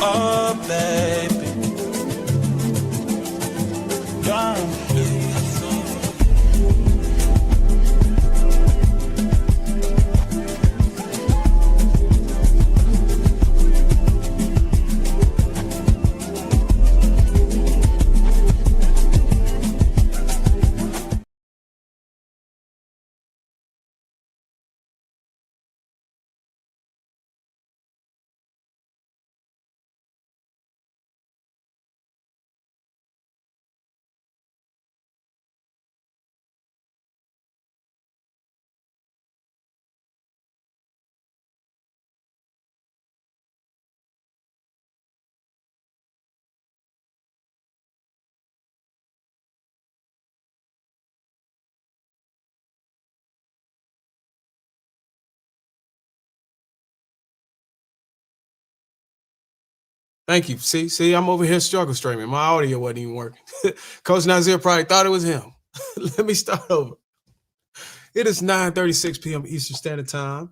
Oh, baby. Thank you. See, I'm over here struggle streaming. My audio wasn't even working. Coach Nazir probably thought it was him. Let me start over. It is 9:36 p.m. Eastern Standard Time.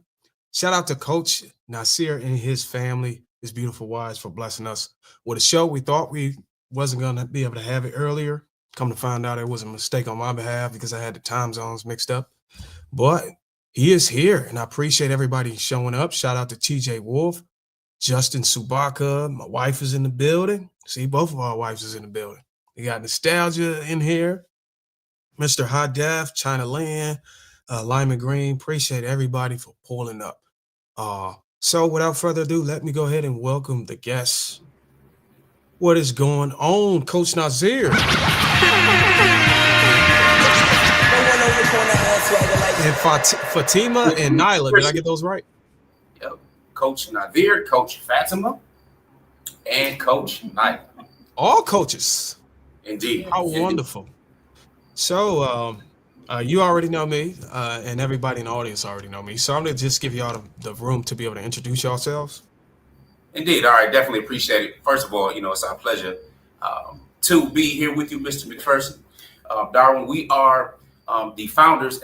Shout out to Coach Nazir and his family, his beautiful wives, for blessing us with a show. We thought we wasn't going to be able to have it earlier. Come to find out it was a mistake on my behalf because I had the time zones mixed up. But he is here, and I appreciate everybody showing up. Shout out to TJ Wolf, Justin Subaka. My wife is in the building. See, both of our wives is in the building. We got Nostalgia in here. Mr. High Def, China Land, Lyman Green. Appreciate everybody for pulling up. So without further ado, let me go ahead and welcome the guests. What is going on, Coach Nazir? And Fatimah and Nyla. Did I get those right? Yep. Coach Nazir, Coach Fatimah, and Coach Nyla. All coaches. Indeed. How wonderful. So you already know me, and everybody in the audience already know me. So I'm going to just give y'all the room to be able to introduce yourselves. Indeed. All right. Definitely appreciate it. First of all, it's our pleasure to be here with you, Mr. McPherson. Darwynn, we are the founders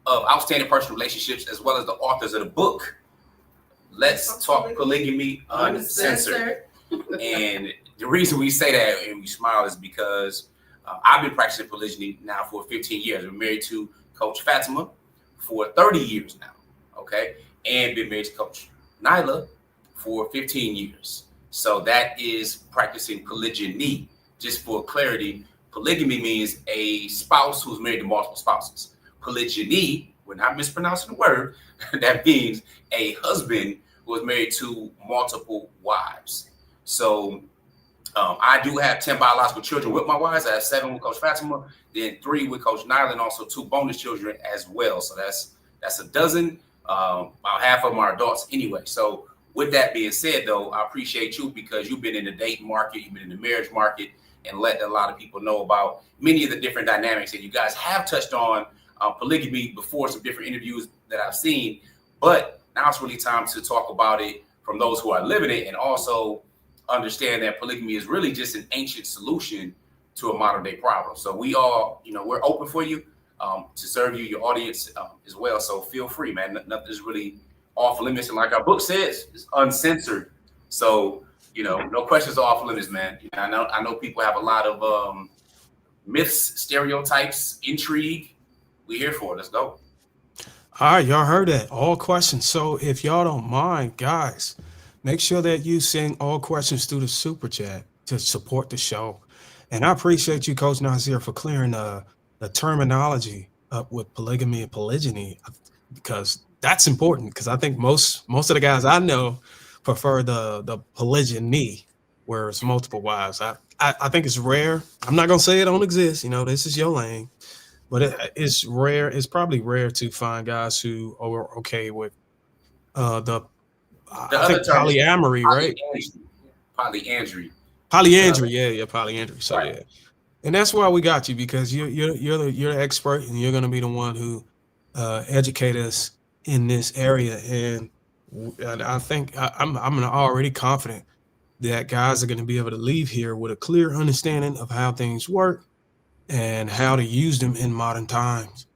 of Outstanding Personal Relationships, as well as the authors of the book, Let's Talk Polygamy Uncensored. And the reason we say that and we smile is because I've been practicing polygyny now for 15 years. I've been married to Coach Fatimah for 30 years now, okay? And been married to Coach Nyla for 15 years. So that is practicing polygyny. Just for clarity, polygamy means a spouse who's married to multiple spouses. Polygyny, we're not mispronouncing the word, that means a husband who is married to multiple wives. So I do have 10 biological children with my wives. I have 7 with Coach Fatimah, then 3 with Coach Nyla, and also 2 bonus children as well. So that's a dozen. About half of them are adults anyway. So with that being said, though, I appreciate you because you've been in the dating market, you've been in the marriage market, and let a lot of people know about many of the different dynamics. And you guys have touched on polygamy before, some different interviews that I've seen. But now it's really time to talk about it from those who are living it, and also understand that polygamy is really just an ancient solution to a modern day problem. So we all, we're open for you to serve you, your audience as well. So feel free, man. Nothing's really off limits. And like our book says, it's uncensored. So, no questions are off limits, man. I know people have a lot of myths, stereotypes, intrigue. We're here for it. Let's go. All right, y'all heard that. All questions. So if y'all don't mind, guys, make sure that you send all questions through the super chat to support the show. And I appreciate you, Coach Nazir, for clearing the terminology up with polygamy and polygyny, because that's important. Because I think most of the guys I know prefer the polygyny, where it's multiple wives. I think it's rare. I'm not gonna say it don't exist. This is your lane, but it's rare. It's probably rare to find guys who are okay with I think polyamory, right? Polyandry. Polyandry, yeah, polyandry. So right. Yeah, and that's why we got you, because you're the expert, and you're gonna be the one who educate us in this area. And I think I'm already confident that guys are going to be able to leave here with a clear understanding of how things work and how to use them in modern times.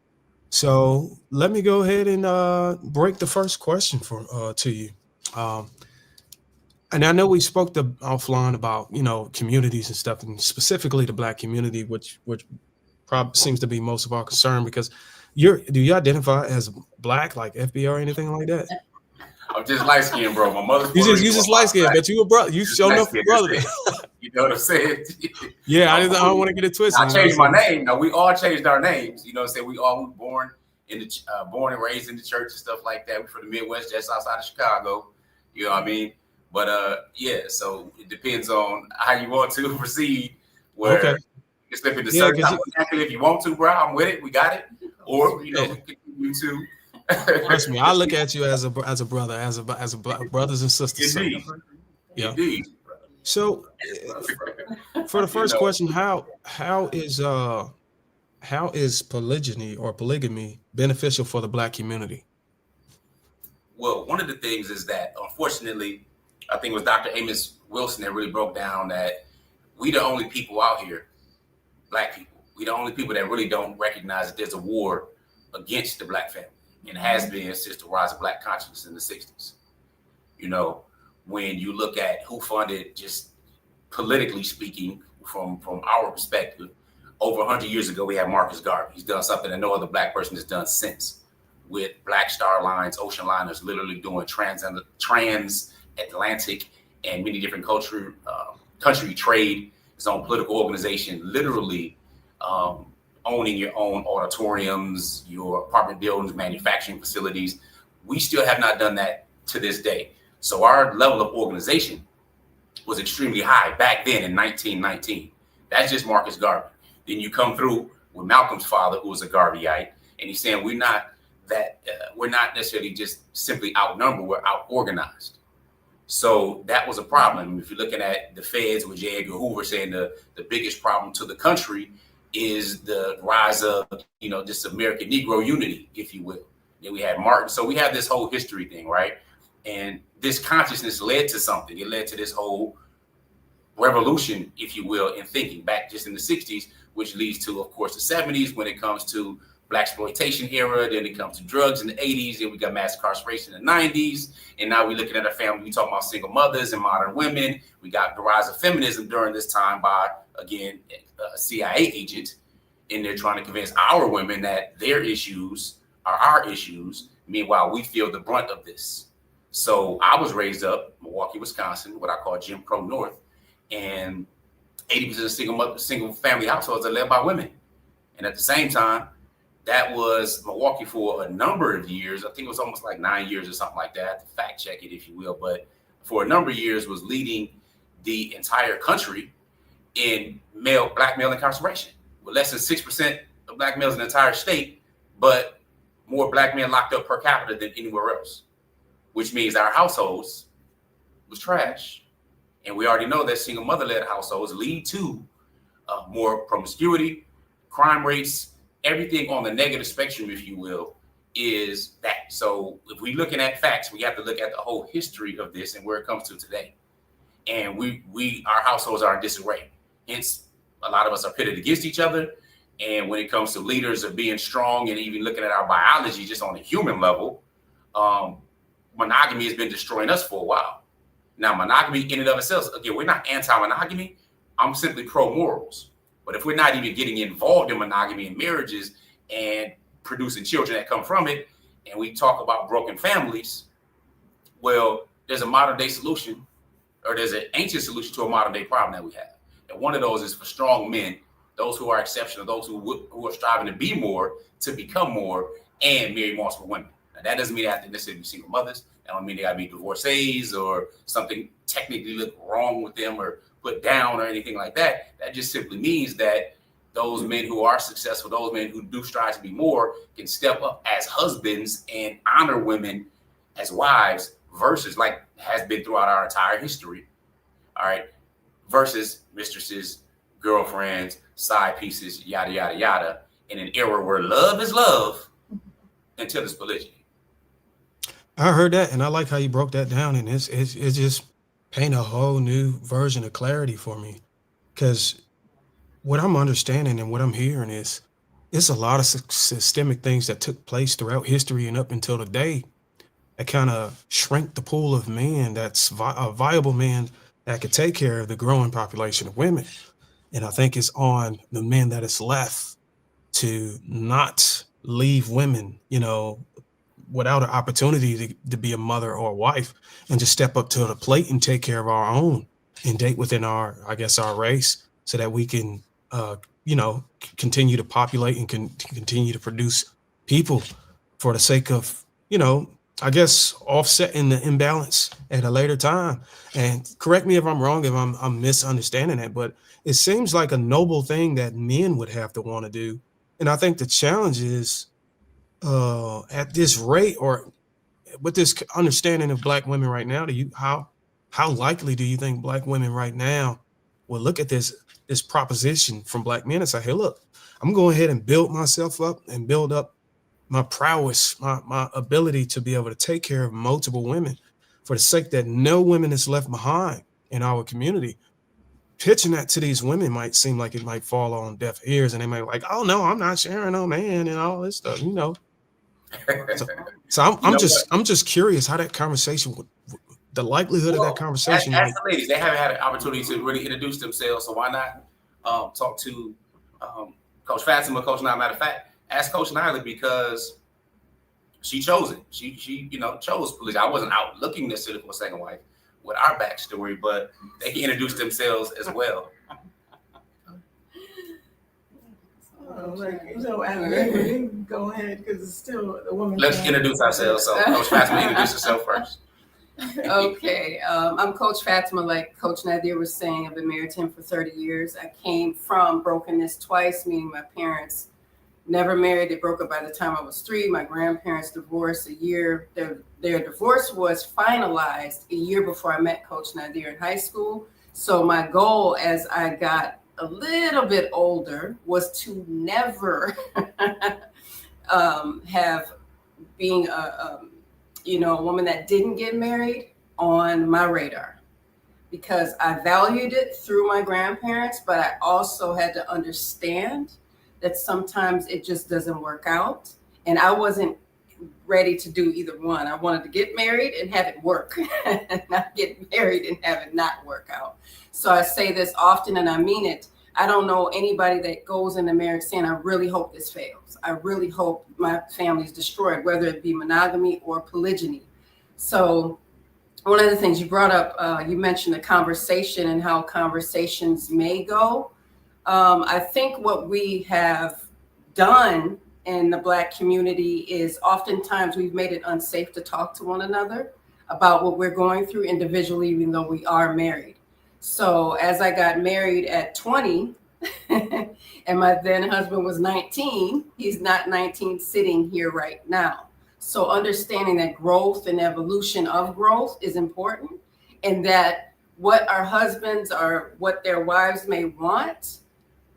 So let me go ahead and break the first question to you. And I know we spoke offline about, communities and stuff, and specifically the Black community, which probably seems to be most of our concern, because do you identify as Black, like FB or anything like that? I'm just light skinned, bro. My mother's You Puerto just Rican. light skinned, but you a brother. You show enough brother. You know what I'm saying? Yeah, I don't want to get it twisted. I changed my name. Now we all changed our names. You know what I'm saying? We all were born and raised in the church and stuff like that. We're from the Midwest, just outside of Chicago. You know what I mean? But yeah, so it depends on how you want to proceed. Where you can slip into certain type of if you want to, bro. I'm with it. We got it. Or we continue to. Trust me, I look at you as a brother, as brothers and sisters. Indeed. So, yeah. Indeed. So, for the first question, how is polygyny or polygamy beneficial for the Black community? Well, one of the things is that, unfortunately, I think it was Dr. Amos Wilson that really broke down that we the only people out here, Black people, we the only people that really don't recognize that there's a war against the Black family. And has been since the rise of Black consciousness in the 60s. You know, when you look at who funded, just politically speaking, from our perspective, over 100 years ago, we had Marcus Garvey. He's done something that no other Black person has done since, with Black Star Lines, ocean liners, literally doing transatlantic and many different country trade, his own political organization, literally owning your own auditoriums, your apartment buildings, manufacturing facilities. We still have not done that to this day. So our level of organization was extremely high back then in 1919. That's just Marcus Garvey. Then you come through with Malcolm's father, who was a Garveyite, and he's saying we're not necessarily just simply outnumbered, we're out organized. So that was a problem. If you're looking at the feds with J. Edgar Hoover saying the biggest problem to the country is the rise of, this American Negro unity, if you will. Then we had Martin. So we have this whole history thing, right? And this consciousness led to something. It led to this whole revolution, if you will, in thinking back just in the 60s, which leads to, of course, the 70s when it comes to Black exploitation era. Then it comes to drugs in the 80s. Then we got mass incarceration in the 90s. And now we're looking at our family. We talk about single mothers and modern women. We got the rise of feminism during this time by, again, a CIA agent in there trying to convince our women that their issues are our issues. Meanwhile, we feel the brunt of this. So I was raised up Milwaukee, Wisconsin, what I call Jim Crow North, and 80% of single family households are led by women. And at the same time, that was Milwaukee for a number of years. I think it was almost like 9 years or something like that. I have to fact check it, if you will. But for a number of years was leading the entire country in Black male incarceration, with less than 6% of Black males in the entire state, but more Black men locked up per capita than anywhere else, which means our households was trash. And we already know that single mother-led households lead to more promiscuity, crime rates, everything on the negative spectrum, if you will, is that. So if we're looking at facts, we have to look at the whole history of this and where it comes to today. And our households are in disarray. Hence, a lot of us are pitted against each other. And when it comes to leaders of being strong and even looking at our biology just on a human level, monogamy has been destroying us for a while. Now, monogamy in and of itself, again, we're not anti-monogamy. I'm simply pro-morals. But if we're not even getting involved in monogamy and marriages and producing children that come from it, and we talk about broken families, well, there's a modern day solution, or there's an ancient solution to a modern day problem that we have. And one of those is for strong men, those who are exceptional, those who are striving to be more, to become more, and marry multiple women. Now, that doesn't mean they have to necessarily be single mothers. That don't mean they gotta be divorcees or something technically look wrong with them or put down or anything like that. That just simply means that those men who are successful, those men who do strive to be more, can step up as husbands and honor women as wives, versus like has been throughout our entire history. All right. Versus mistresses, girlfriends, side pieces, yada, yada, yada, in an era where love is love until it's polygyny. I heard that, and I like how you broke that down, and it's just paint a whole new version of clarity for me, because what I'm understanding and what I'm hearing is it's a lot of systemic things that took place throughout history and up until today that kind of shrink the pool of men that's viable men that could take care of the growing population of women. And I think it's on the men that is left to not leave women, without an opportunity to be a mother or a wife, and just step up to the plate and take care of our own and date within our race, so that we can, continue to populate and continue to produce people for the sake of, offsetting the imbalance at a later time. And correct me if I'm wrong, if I'm misunderstanding that, but it seems like a noble thing that men would have to want to do. And I think the challenge is, at this rate, or with this understanding of Black women right now, how likely do you think Black women right now will look at this proposition from Black men and say, hey, look, I'm going ahead and build myself up and build up my prowess, my ability to be able to take care of multiple women for the sake that no women is left behind in our community. Pitching that to these women might seem like it might fall on deaf ears, and they might be like, oh no, I'm not sharing no man and all this stuff, So I'm just curious how that conversation would, the likelihood of that conversation. Ask the ladies. They haven't had an opportunity to really introduce themselves, so why not talk to Coach Fatimah, Coach Nyla? Matter of fact, ask Coach Nyla, because she chose it. She chose polygamy. I wasn't out looking necessarily for a second wife with our backstory, but they can introduce themselves as well. Go ahead, because it's still the woman. Let's introduce ourselves. So Coach Fatimah, introduce yourself first. Okay, I'm Coach Fatimah. Like Coach Nazir was saying, I've been married to him for 30 years. I came from brokenness twice, meaning my parents never married. They broke up by the time I was 3. My grandparents divorced a year. Their divorce was finalized a year before I met Coach Nyla in high school. So my goal as I got a little bit older was to never have being a woman that didn't get married on my radar, because I valued it through my grandparents, but I also had to understand that sometimes it just doesn't work out. And I wasn't ready to do either one. I wanted to get married and have it work, and not get married and have it not work out. So I say this often, and I mean it. I don't know anybody that goes into marriage saying, I really hope this fails. I really hope my family's destroyed, whether it be monogamy or polygyny. So one of the things you brought up, you mentioned the conversation and how conversations may go. I think what we have done in the Black community is oftentimes we've made it unsafe to talk to one another about what we're going through individually, even though we are married. So as I got married at 20 and my then husband was 19, he's not 19 sitting here right now. So understanding that growth and evolution of growth is important, and that what our husbands or what their wives may want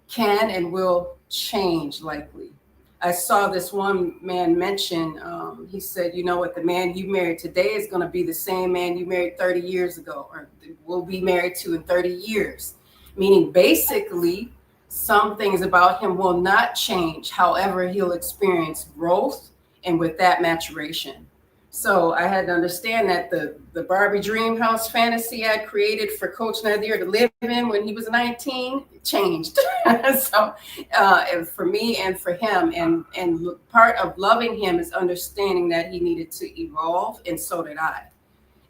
can and will change likely. I saw this one man mention, he said, you know what, the man you married today is going to be the same man you married 30 years ago, or will be married to in 30 years. Meaning basically some things about him will not change. However, he'll experience growth, and with that, maturation. So I had to understand that the Barbie dream house fantasy I created for Coach Nazir to live in when he was 19 changed. So for me and for him, and part of loving him is understanding that he needed to evolve, and so did I.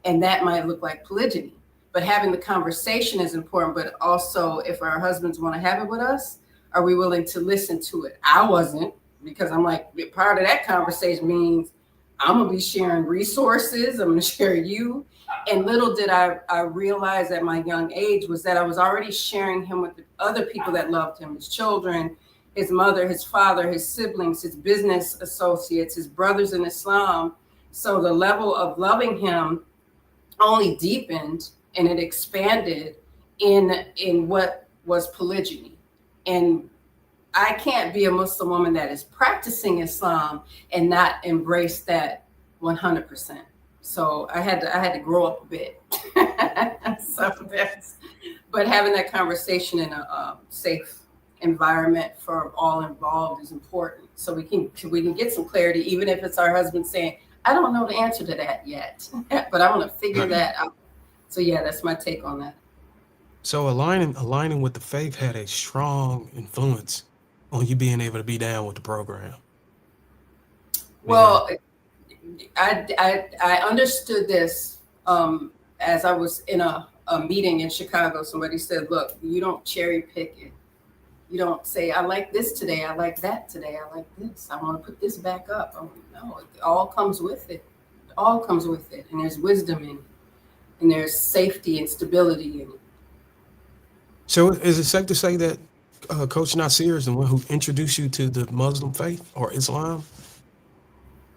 And that might look like polygyny, but having the conversation is important. But also, if our husbands want to have it with us, are we willing to listen to it? I wasn't, because I'm like, part of that conversation means I'm going to be sharing resources. I'm going to share you. And little did I realize at my young age was that I was already sharing him with the other people that loved him, his children, his mother, his father, his siblings, his business associates, his brothers in Islam. So the level of loving him only deepened, and it expanded in what was polygyny. And I can't be a Muslim woman that is practicing Islam and not embrace that 100%. So I had to grow up a bit. But having that conversation in a safe environment for all involved is important. So we can get some clarity, even if it's our husband saying, I don't know the answer to that yet, but I want to figure that out. So yeah, that's my take on that. So aligning with the faith had a strong influence on you being able to be down with the program. Well, I understood this as I was in a meeting in Chicago. Somebody said, look, you don't cherry pick it. You don't say, I like this today, I like that today, I like this, I want to put this back up. Oh, no, it all comes with it. It all comes with it. And there's wisdom in it. And there's safety and stability in it. So is it safe to say that Coach Nazir is the one who introduced you to the Muslim faith or Islam?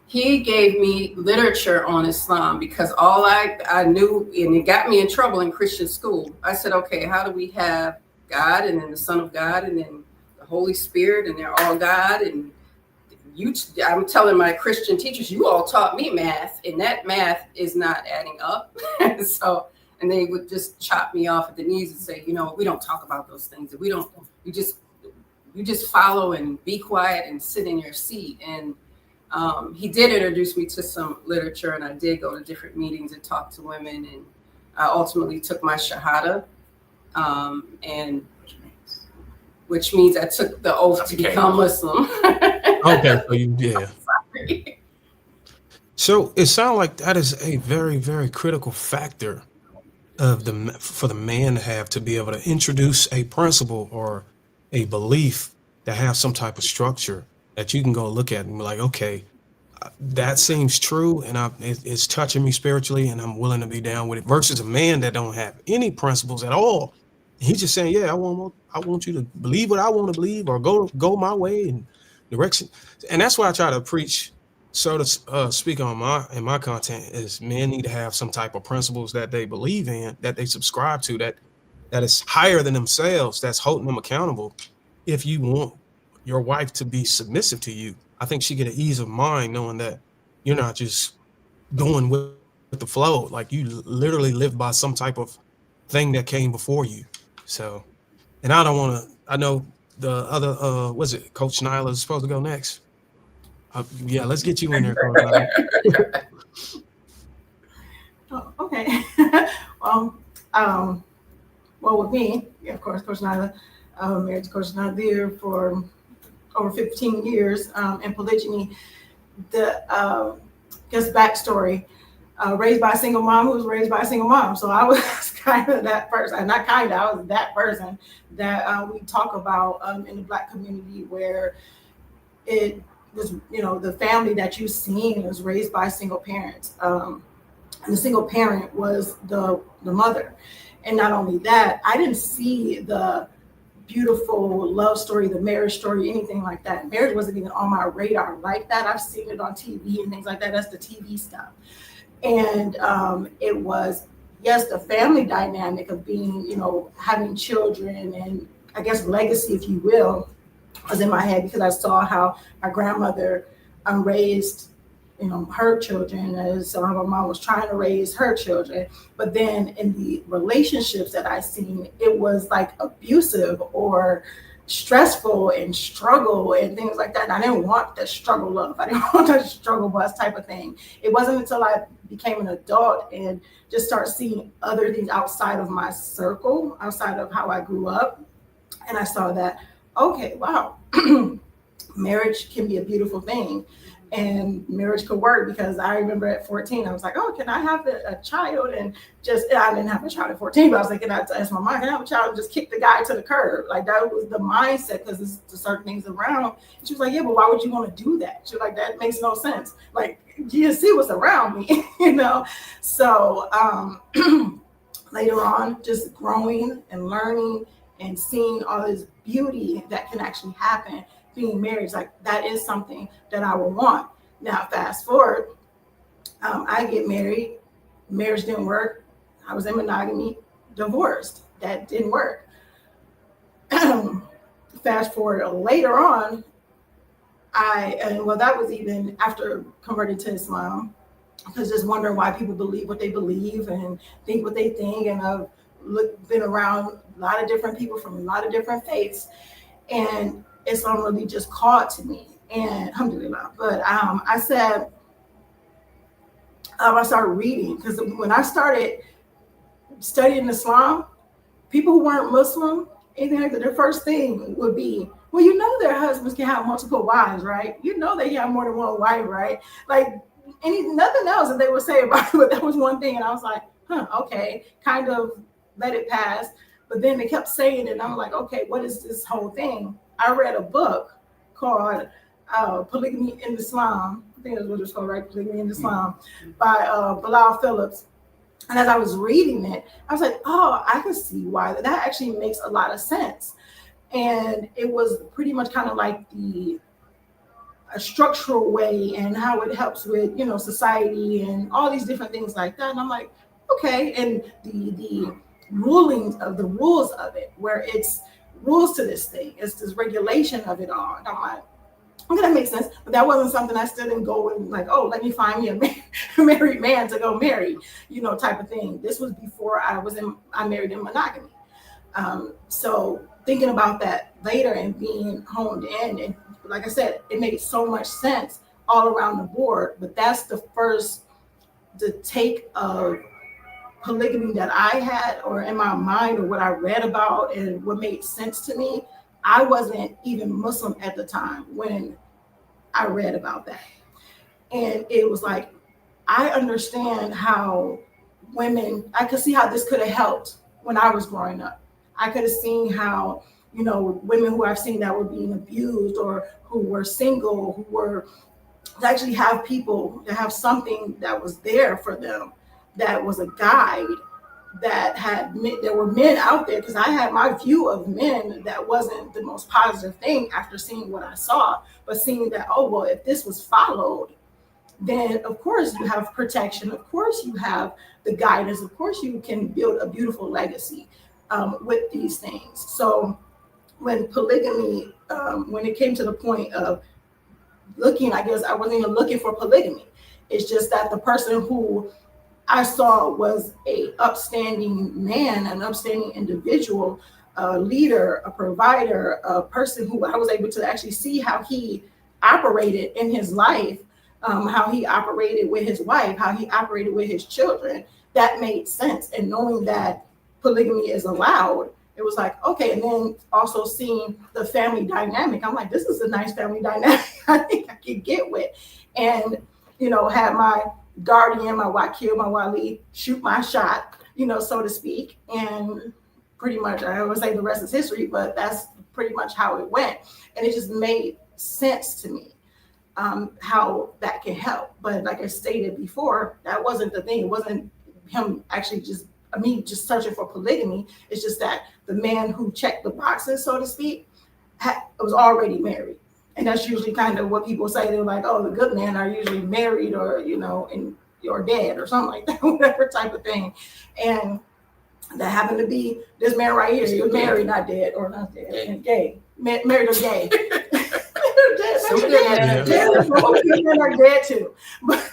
He gave me literature on Islam because all I knew, and it got me in trouble in Christian school. I said, okay, how do we have God and then the Son of God and then the Holy Spirit and they're all God? And I'm telling my Christian teachers, you all taught me math, and that math is not adding up. So, and they would just chop me off at the knees and say, we don't talk about those things. You just follow and be quiet and sit in your seat. And he did introduce me to some literature, and I did go to different meetings and talk to women, and I ultimately took my Shahada, and which means I took the oath to become Muslim. Okay, so So it sounds like that is a very, very critical factor for the man to have to be able to introduce a principle or a belief that has some type of structure that you can go look at and be like, okay, that seems true, and it's touching me spiritually, and I'm willing to be down with it. Versus a man that don't have any principles at all. He's just saying, yeah, I want you to believe what I want to believe, or go my way and direction. And that's why I try to preach. So to speak on my content is men need to have some type of principles that they believe in, that they subscribe to, that is higher than themselves, that's holding them accountable. If you want your wife to be submissive to you, I think she get an ease of mind knowing that you're not just going with the flow. Like you literally live by some type of thing that came before you. So, and I know the other, was it Coach Nyla is supposed to go next? Yeah, let's get you in there, Coach Nyla. Oh, okay. Well, with me, yeah, of course, Coach Nyla, married to Coach Nazir for over 15 years in polygamy. The just backstory, raised by a single mom who was raised by a single mom. So I was kind of that person, I was that person that we talk about in the Black community, where it was, the family that you've seen was raised by single parents. And the single parent was the mother. And not only that, I didn't see the beautiful love story, the marriage story, anything like that. Marriage wasn't even on my radar like that. I've seen it on TV and things like that. That's the TV stuff. And it was, yes, the family dynamic of being, having children and I guess legacy, if you will, was in my head because I saw how my grandmother raised, her children, as so my mom was trying to raise her children. But then in the relationships that I seen, it was like abusive or stressful and struggle and things like that. And I didn't want the struggle love. I didn't want the struggle bus type of thing. It wasn't until I became an adult and just start seeing other things outside of my circle, outside of how I grew up. And I saw that, okay, wow, marriage can be a beautiful thing. And marriage could work, because I remember at 14, I was like, oh, can I have a child? And I didn't have a child at 14, but I was like, can I ask my mom, can I have a child and just kick the guy to the curb? Like that was the mindset, because there's certain things around. And she was like, yeah, but why would you want to do that? She was like, that makes no sense. Like, you just see what's around me, So later on, just growing and learning and seeing all this beauty that can actually happen. Being married, like that is something that I would want. Now, fast forward, I get married, marriage didn't work. I was in monogamy, divorced. That didn't work. Fast forward later on, that was even after converting to Islam, because just wondering why people believe what they believe and think what they think. And I've been around a lot of different people from a lot of different faiths, and Islam really just called to me, and alhamdulillah. But I said, I started reading, because when I started studying Islam, people who weren't Muslim, anything like that, their first thing would be, well, you know, their husbands can have multiple wives, right? You know, they can have more than one wife, right? Like nothing else that they would say about it, but that was one thing. And I was like, okay, kind of let it pass. But then they kept saying it, and I'm like, okay, what is this whole thing? I read a book called Polygamy in Islam. I think that's what it's called, right? Polygamy in Islam, by Bilal Phillips. And as I was reading it, I was like, oh, I can see why that actually makes a lot of sense. And it was pretty much kind of like a structural way, and how it helps with, you know, society and all these different things like that. And I'm like, okay. And the rules of it, where it's rules to this thing, it's this regulation of it all. And I'm like, okay, that makes sense. But that wasn't something I still didn't go and like, oh, let me find me a married man to go marry, you know, type of thing. This was before I married in monogamy. So thinking about that later and being honed in, and like I said, it made so much sense all around the board. But that's the take of polygamy that I had, or in my mind, or what I read about and what made sense to me. I wasn't even Muslim at the time when I read about that. And it was like, I understand how I could see how this could have helped when I was growing up. I could have seen how, you know, women who I've seen that were being abused, or who were single, who were to actually have people, to have something that was there for them, that was a guide, there were men out there, because I had my view of men that wasn't the most positive thing after seeing what I saw, but seeing that, oh, well, if this was followed, then of course you have protection, of course you have the guidance, of course you can build a beautiful legacy with these things. So when polygamy, when it came to the point of looking, I guess I wasn't even looking for polygamy. It's just that the person who I saw was a upstanding man, an upstanding individual, a leader, a provider, a person who I was able to actually see how he operated in his life, how he operated with his wife, how he operated with his children. That made sense. And knowing that polygamy is allowed, it was like, okay. And then also seeing the family dynamic, I'm like, this is a nice family dynamic I think I could get with. And, you know, have my guardian, my wakil, my wali, shoot my shot, you know, so to speak. And pretty much, I would say the rest is history, but that's pretty much how it went. And it just made sense to me, how that can help. But like I stated before, that wasn't the thing. It wasn't him actually just searching for polygamy. It's just that the man who checked the boxes, so to speak, was already married. And that's usually kind of what people say. They're like, oh, the good men are usually married, or, you know, and you're dead or something like that, whatever type of thing. And that happened to be this man right here. He was married, not dead, or not dead, and gay. Married or gay. Men are dead too, but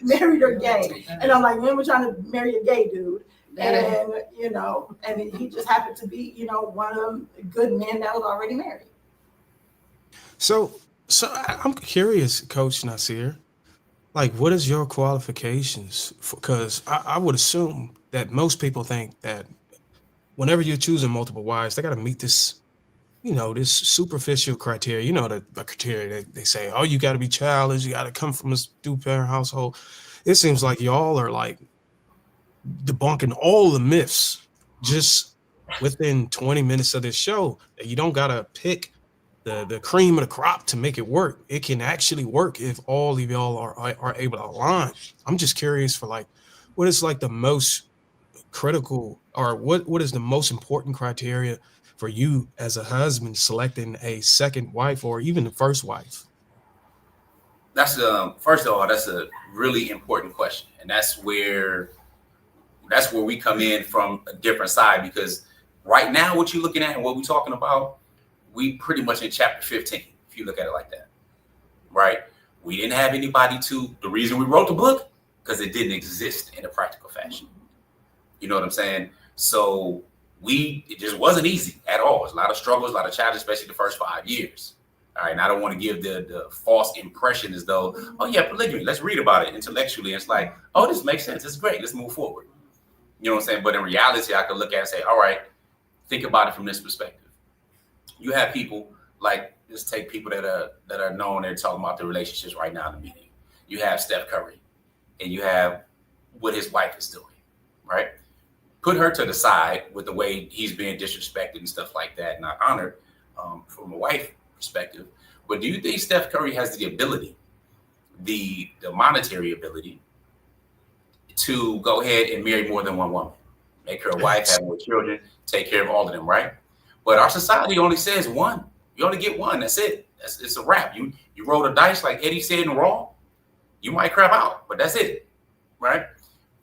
married or gay. And I'm like, man, we're trying to marry a gay dude. And, you know, and he just happened to be, you know, one of them good men that was already married. So I'm curious, Coach Nazir, like, what is your qualifications? Because I would assume that most people think that whenever you're choosing multiple wives, they got to meet this, you know, this superficial criteria, you know, the criteria they say, oh, you got to be childless, you got to come from a two-parent household. It seems like y'all are like debunking all the myths just within 20 minutes of this show, that you don't got to pick the cream of the crop to make it work. It can actually work if all of y'all are able to align. I'm just curious for like, what is like the most critical, or what is the most important criteria for you as a husband selecting a second wife or even the first wife? That's first of all, that's a really important question, and that's where we come in from a different side, because right now what you're looking at and what we're talking about, we pretty much in chapter 15, if you look at it like that, right? We didn't have anybody the reason we wrote the book, because it didn't exist in a practical fashion. You know what I'm saying? So it just wasn't easy at all. It's a lot of struggles, a lot of challenges, especially the first 5 years. All right, and I don't want to give the false impression as though, oh yeah, polygamy, let's read about it intellectually. It's like, oh, this makes sense. It's great. Let's move forward. You know what I'm saying? But in reality, I could look at it and say, all right, think about it from this perspective. You have people like, let's take people that are known, they're talking about their relationships right now in the meeting. You have Steph Curry, and you have what his wife is doing, right? Put her to the side with the way he's being disrespected and stuff like that, not honored from a wife perspective. But do you think Steph Curry has the ability, the monetary ability, to go ahead and marry more than one woman, make her a wife, have more children, take care of all of them, right? But our society only says one. You only get one. That's it. It's a wrap. You roll the dice, like Eddie said in Raw, you might crap out, but that's it, right?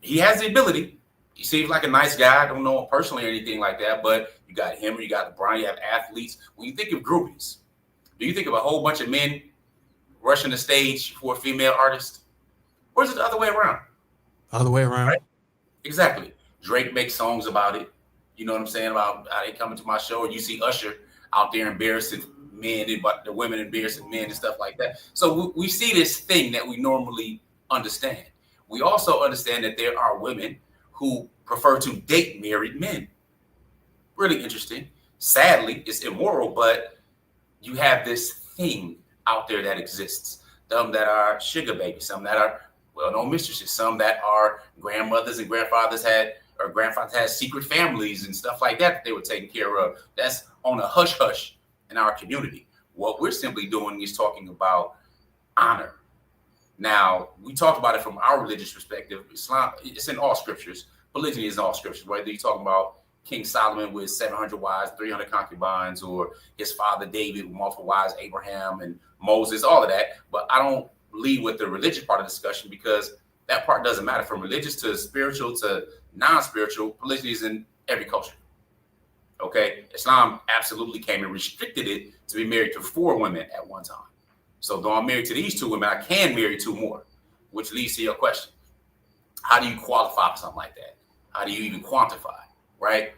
He has the ability. He seems like a nice guy. I don't know him personally or anything like that, but you got him, you got LeBron, you have athletes. When you think of groupies, do you think of a whole bunch of men rushing the stage for a female artist? Or is it the other way around? Other way around. Right? Exactly. Drake makes songs about it. You know what I'm saying? About how they coming to my show, and you see Usher out there embarrassing men, but the women embarrassing men and stuff like that. So we see this thing that we normally understand. We also understand that there are women who prefer to date married men. Really interesting. Sadly, it's immoral, but you have this thing out there that exists. Some that are sugar babies, some that are well-known mistresses, some that are grandmothers and grandfathers had secret families and stuff like that they were taking care of. That's on a hush-hush in our community. What we're simply doing is talking about honor. Now, we talked about it from our religious perspective. Islam, it's in all scriptures. Polygyny is in all scriptures, whether you're talking about King Solomon with 700 wives, 300 concubines, or his father David with multiple wives, Abraham and Moses, all of that. But I don't lead with the religious part of the discussion because that part doesn't matter. From religious to spiritual to non-spiritual, polygyny is in every culture. Okay, Islam absolutely came and restricted it to be married to 4 women at one time. So though I'm married to these 2 women, I can marry 2 more, which leads to your question. How do you qualify for something like that? How do you even quantify, right?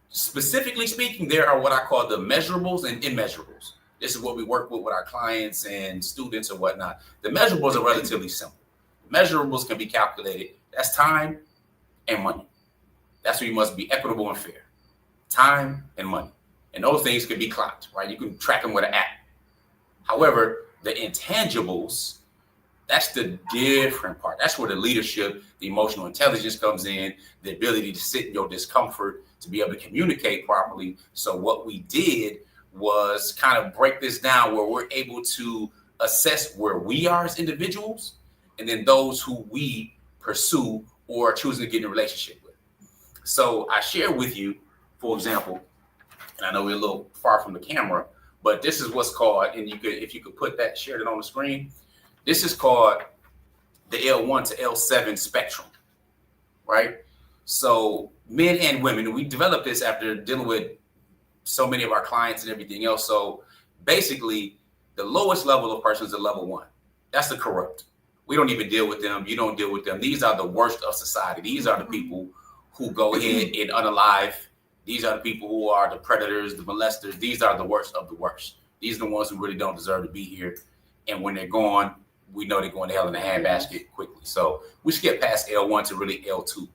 Specifically speaking, there are what I call the measurables and immeasurables. This is what we work with our clients and students and whatnot. The measurables are relatively simple. Measurables can be calculated. That's time and money. That's where you must be equitable and fair. Time and money. And those things can be clocked, right? You can track them with an app. However, the intangibles, that's the different part. That's where the leadership, the emotional intelligence comes in, the ability to sit in your discomfort, to be able to communicate properly. So what we did was kind of break this down where we're able to assess where we are as individuals and then those who we pursue or are choosing to get in a relationship with. So I share with you, for example, and I know we're a little far from the camera, but this is what's called, and you could, if you could put that, share it on the screen. This is called the L1 to L7 spectrum, right? So men and women, we developed this after dealing with so many of our clients and everything else. So basically, the lowest level of person is a level 1. That's the corrupt. We don't even deal with them. You don't deal with them. These are the worst of society. These are the people who go ahead and unalive. These are the people who are the predators, the molesters. These are the worst of the worst. These are the ones who really don't deserve to be here. And when they're gone, we know they're going to hell in a handbasket quickly. So we skip past L1 to really L2.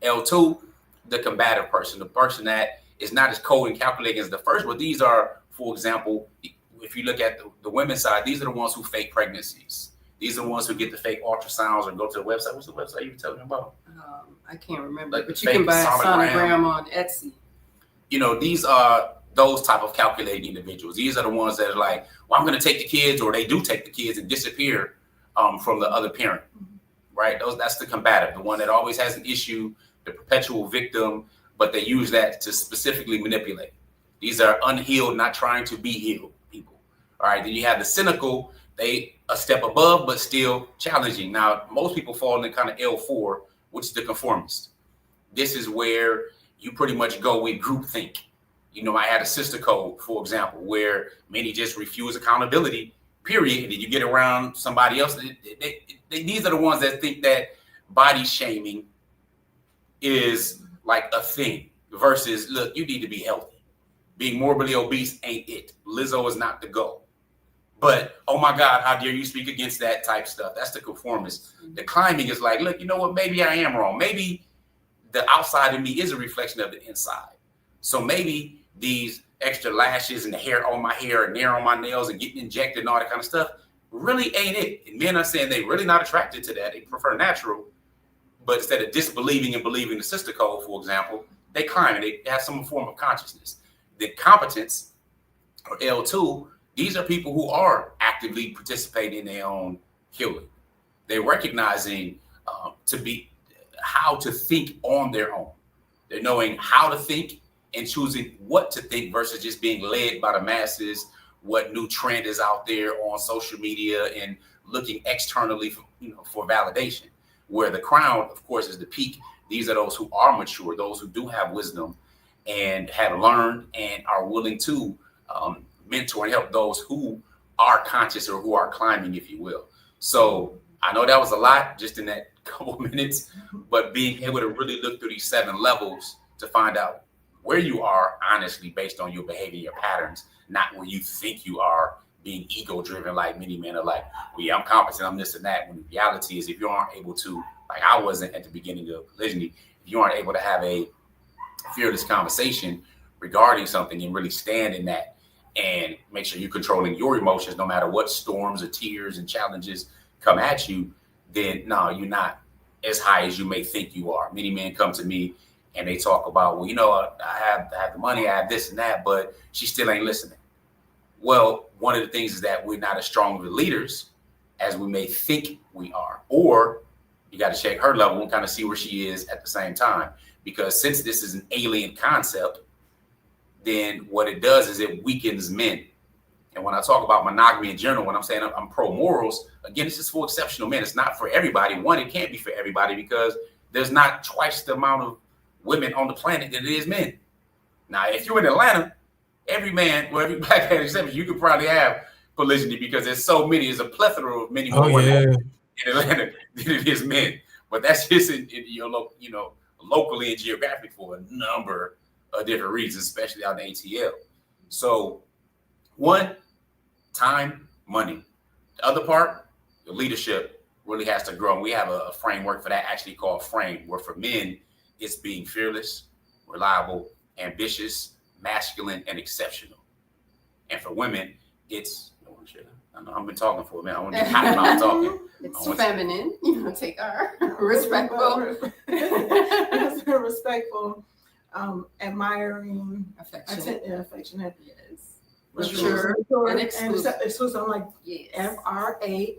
L2, the combative person, the person that is not as cold and calculating as the first, but these are, for example, if you look at the women's side, these are the ones who fake pregnancies. These are the ones who get the fake ultrasounds or go to the website. What's the website you were telling me about? I can't remember, Like but you can buy a sonogram on Etsy. You know, these are those type of calculating individuals. These are the ones that are like, well, I'm going to take the kids, or they do take the kids and disappear from the other parent, right? That's the combative, the one that always has an issue, the perpetual victim, but they use that to specifically manipulate. These are unhealed, not trying to be healed people. All right, then you have the cynical, they a step above, but still challenging. Now, most people fall in kind of L4, which is the conformist. This is where you pretty much go with groupthink. You know, I had a sister code, for example, where many just refuse accountability, period. And then you get around somebody else. These are the ones that think that body shaming is like a thing versus, look, you need to be healthy. Being morbidly obese ain't it. Lizzo is not the goal. But, oh my God, how dare you speak against that type stuff? That's the conformist. The climbing is like, look, you know what? Maybe I am wrong. Maybe the outside of me is a reflection of the inside. So maybe these extra lashes and the hair on my hair and nail on my nails and getting injected and all that kind of stuff really ain't it. And men are saying they really not attracted to that. They prefer natural. But instead of disbelieving and believing the sister code, for example, they climb and they have some form of consciousness. The competence, or L2, these are people who are actively participating in their own healing. They're recognizing how to think on their own. They're knowing how to think and choosing what to think versus just being led by the masses, what new trend is out there on social media, and looking externally for validation. Where the crown, of course, is the peak. These are those who are mature, those who do have wisdom and have learned and are willing to mentor and help those who are conscious or who are climbing, if you will. So I know that was a lot just in that couple minutes, but being able to really look through these 7 levels to find out where you are honestly based on your behavior, your patterns, not where you think you are, being ego driven, like many men are like, well, yeah, I'm competent, I'm this and that. When the reality is, if you aren't able to, like I wasn't at the beginning of polygyny, if you aren't able to have a fearless conversation regarding something and really stand in that and make sure you're controlling your emotions, no matter what storms or tears and challenges come at you, then no, you're not as high as you may think you are. Many men come to me and they talk about, well, I have the money, I have this and that, but she still ain't listening. Well, one of the things is that we're not as strong of leaders as we may think we are, or you got to check her level and kind of see where she is at the same time. Because since this is an alien concept, then what it does is it weakens men. And when I talk about monogamy in general, when I'm saying I'm pro morals, again, this is for exceptional men. It's not for everybody. One, it can't be for everybody because there's not twice the amount of women on the planet that it is men. Now, if you're in Atlanta, every man, well, every black man except you could probably have polygyny because there's so many, there's a plethora of many more women in Atlanta than it is men. But that's just in locally and geographically for a number of different reasons, especially out in ATL. So one, time, money. The other part, the leadership really has to grow. And we have a framework for that actually called FRAME, where for men, it's being fearless, reliable, ambitious, masculine, and exceptional. And for women, it's, I know I've been talking for a minute. I want to be hot about talking. It's feminine, take our respectful. Respectful, admiring, affectionate. Yes. Mature and exclusive. I'm like, yes. FRAME.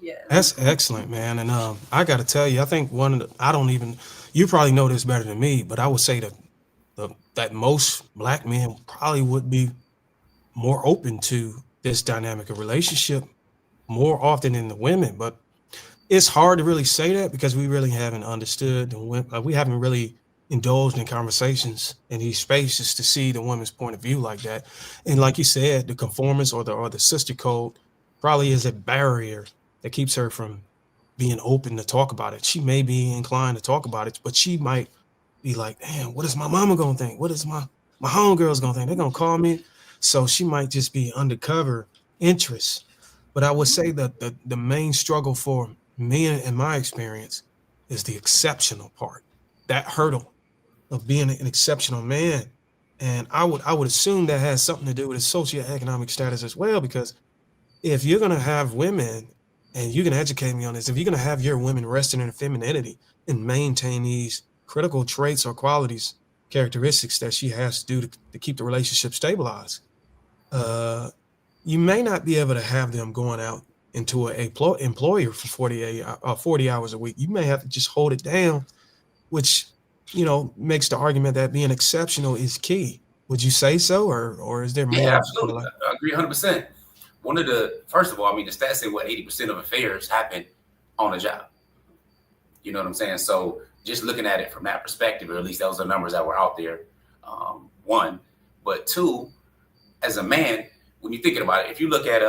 Yes. That's excellent, man. And I got to tell you, I think you probably know this better than me, but I would say that most black men probably would be more open to this dynamic of relationship more often than the women. But it's hard to really say that because we really haven't understood we haven't really indulged in conversations in these spaces to see the woman's point of view like that. And like you said, the conformance or the sister code probably is a barrier that keeps her from being open to talk about it. She may be inclined to talk about it, but she might be like, damn, what is my mama gonna think? What is my homegirls gonna think? They're gonna call me. So she might just be undercover interest. But I would say that the main struggle for me in my experience is the exceptional part, that hurdle of being an exceptional man. And I would assume that has something to do with his socioeconomic status as well, because if you're gonna have women, and you can educate me on this, if you're gonna have your women resting in femininity and maintain these critical traits or qualities, characteristics that she has to do to keep the relationship stabilized, you may not be able to have them going out into an employer for 40 hours a week. You may have to just hold it down, which makes the argument that being exceptional is key. Would you say so, or is there more? Yeah, absolutely. I agree 100%. First of all, the stats say 80% of affairs happen on the job. You know what I'm saying? So just looking at it from that perspective, or at least those are numbers that were out there, one. But two, as a man, when you're thinking about it, if you look at,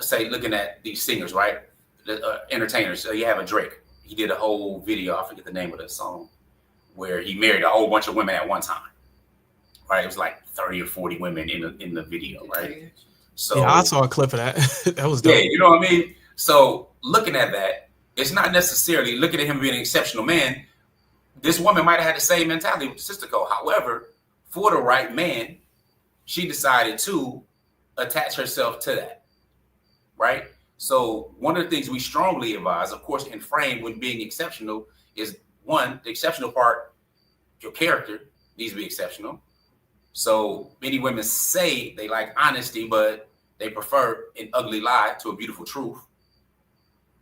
say, looking at these singers, right? The entertainers, you have a Drake. He did a whole video. I forget the name of that song. where he married a whole bunch of women at one time. Right? It was like 30 or 40 women in the video, right? So yeah, I saw a clip of that. That was dope. yeah, you know what I mean? So looking at that, it's not necessarily looking at him being an exceptional man. This woman might have had the same mentality with Sister Cole. However, for the right man, she decided to attach herself to that, right? So one of the things we strongly advise, of course, in frame when being exceptional is, one, the exceptional part, your character needs to be exceptional. So many women say they like honesty, but they prefer an ugly lie to a beautiful truth.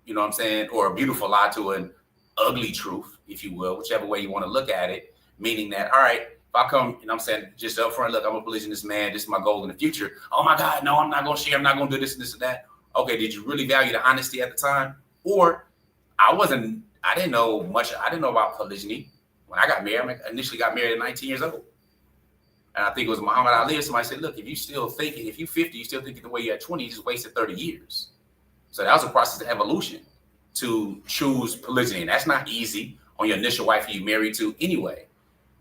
You know what I'm saying? Or a beautiful lie to an ugly truth, if you will, whichever way you want to look at it. Meaning that, all right, if I come and I'm saying just up front, look, I'm a polygamous man. This is my goal in the future. Oh my God, no, I'm not going to share. I'm not going to do this and this and that. Okay, did you really value the honesty at the time? Or I didn't know much. I didn't know about polygyny. When I got married, I initially got married at 19 years old. And I think it was Muhammad Ali or somebody said, look, if you still thinking, if you 50, you still thinking the way you at 20, you just wasted 30 years. So that was a process of evolution to choose polygyny. And that's not easy on your initial wife you married to anyway.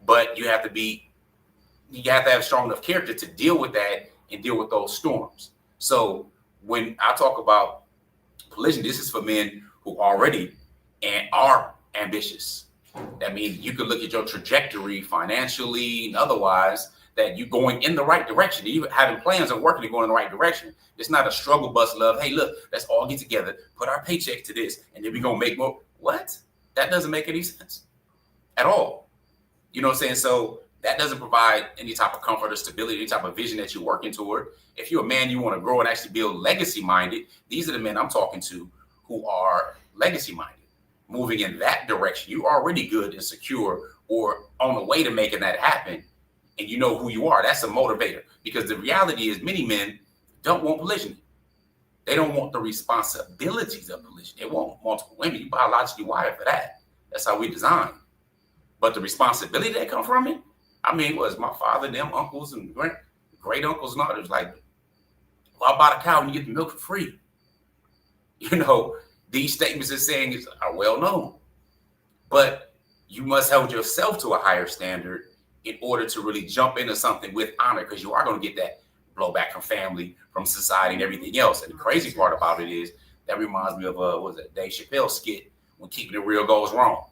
But you have to have strong enough character to deal with that and deal with those storms. So when I talk about polygyny, this is for men who already and are ambitious. That means you can look at your trajectory financially and otherwise, that you're going in the right direction. You having plans and working to go in the right direction. It's not a struggle bus love. Hey, look, let's all get together, put our paycheck to this, and then we're going to make more. What? That doesn't make any sense at all. You know what I'm saying? So that doesn't provide any type of comfort or stability, any type of vision that you're working toward. If you're a man, you want to grow and actually build legacy minded. These are the men I'm talking to who are legacy minded, moving in that direction. You're already good and secure or on the way to making that happen. And you know who you are. That's a motivator, because the reality is many men don't want polygyny. They don't want the responsibilities of polygyny. They want multiple women. You biologically wired for that. That's how we design. But the responsibility that come from it, I mean, was my father, them uncles and great uncles and all. It was like, well, I bought a cow and you get the milk for free. You know, these statements are saying are well known. But you must hold yourself to a higher standard in order to really jump into something with honor, because you are going to get that blowback from family, from society, and everything else. And the crazy part about it is that reminds me of Dave Chappelle skit when Keeping It Real goes wrong.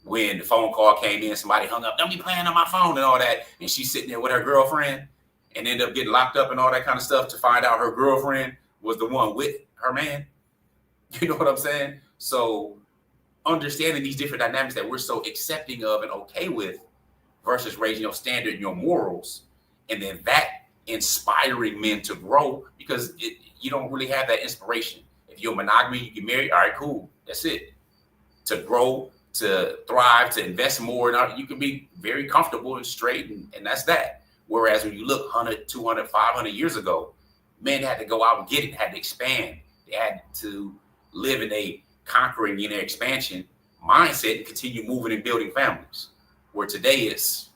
When the phone call came in, somebody hung up, don't be playing on my phone and all that. And she's sitting there with her girlfriend and ended up getting locked up and all that kind of stuff to find out her girlfriend was the one with her man. You know what I'm saying? So understanding these different dynamics that we're so accepting of and okay with versus raising your standard and your morals, and then that inspiring men to grow, because you don't really have that inspiration. If you're monogamy, you get married, all right, cool, that's it. To grow, to thrive, to invest more, and you can be very comfortable and straight, and that's that. Whereas when you look 100, 200, 500 years ago, men had to go out and get it, had to expand. They had to live in a conquering, in their expansion mindset and continue moving and building families. Where today is,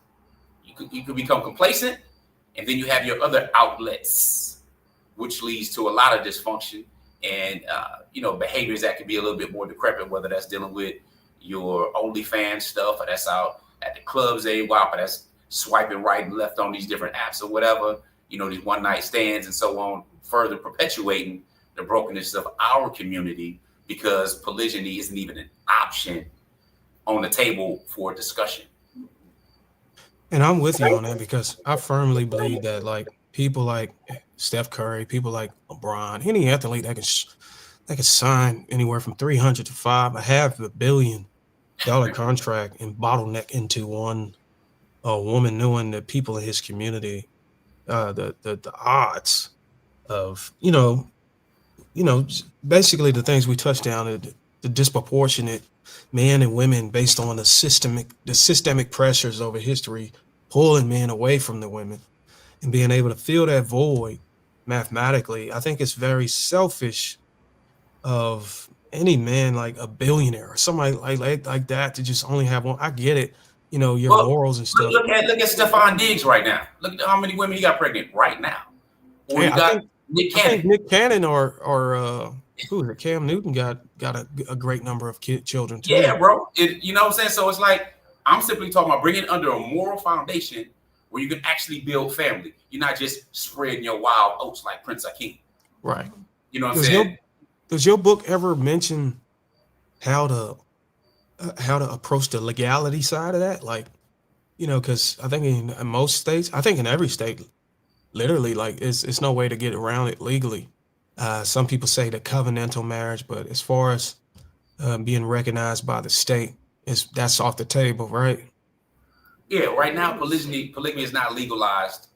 you could become complacent, and then you have your other outlets, which leads to a lot of dysfunction and behaviors that can be a little bit more decrepit, whether that's dealing with your OnlyFans stuff, or that's out at the clubs, or that's swiping right and left on these different apps or whatever, these one night stands and so on, further perpetuating the brokenness of our community, because polygyny isn't even an option on the table for discussion. And I'm with you on that, because I firmly believe that, like, people like Steph Curry, people like LeBron, any athlete that can sign anywhere from $300 to $5.5 billion contract and bottleneck into one woman, knowing the people in his community, the odds of basically the things we touched down, the disproportionate men and women based on the systemic pressures over history, pulling men away from the women, and being able to fill that void mathematically. I think it's very selfish of any man, like a billionaire or somebody like that, to just only have one. I get it, your morals and stuff. Look at Stephon Diggs right now. Look at how many women he got pregnant right now. Or you got Nick Cannon. I think Nick Cannon or who is it? Cam Newton got a great number of children too. Yeah, bro. You know what I'm saying? So it's like, I'm simply talking about bringing it under a moral foundation where you can actually build family. You're not just spreading your wild oats like Prince Akeem. Right. You know what I'm saying? Does your book ever mention how to approach the legality side of that? Like, because I think in most states, I think in every state, literally, like it's no way to get around it legally. Some people say the covenantal marriage, but as far as being recognized by the state, that's off the table, right? Yeah, right now polygamy is not legalized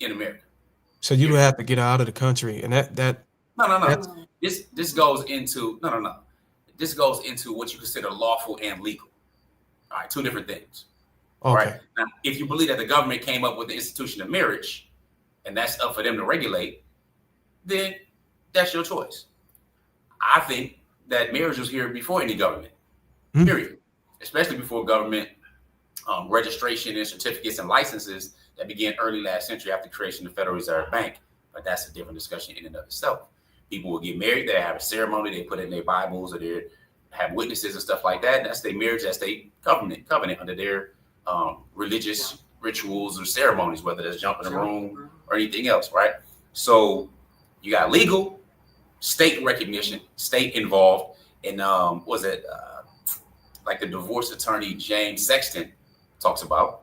in America. So you would have to get out of the country, and that No. This goes into This goes into what you consider lawful and legal. All right, two different things. okay. Right now, if you believe that the government came up with the institution of marriage, and that's up for them to regulate, then that's your choice. I think that marriage was here before any government, period. Especially before government registration and certificates and licenses that began early last century after the creation of the Federal Reserve Bank. But that's a different discussion in and of itself. People will get married, they have a ceremony, they put in their Bibles, or they have witnesses and stuff like that. That's their marriage, that's their covenant under their religious rituals or ceremonies, whether that's jumping in the room or anything else, right? So you got legal, state recognition, state involved, and like the divorce attorney James Sexton talks about.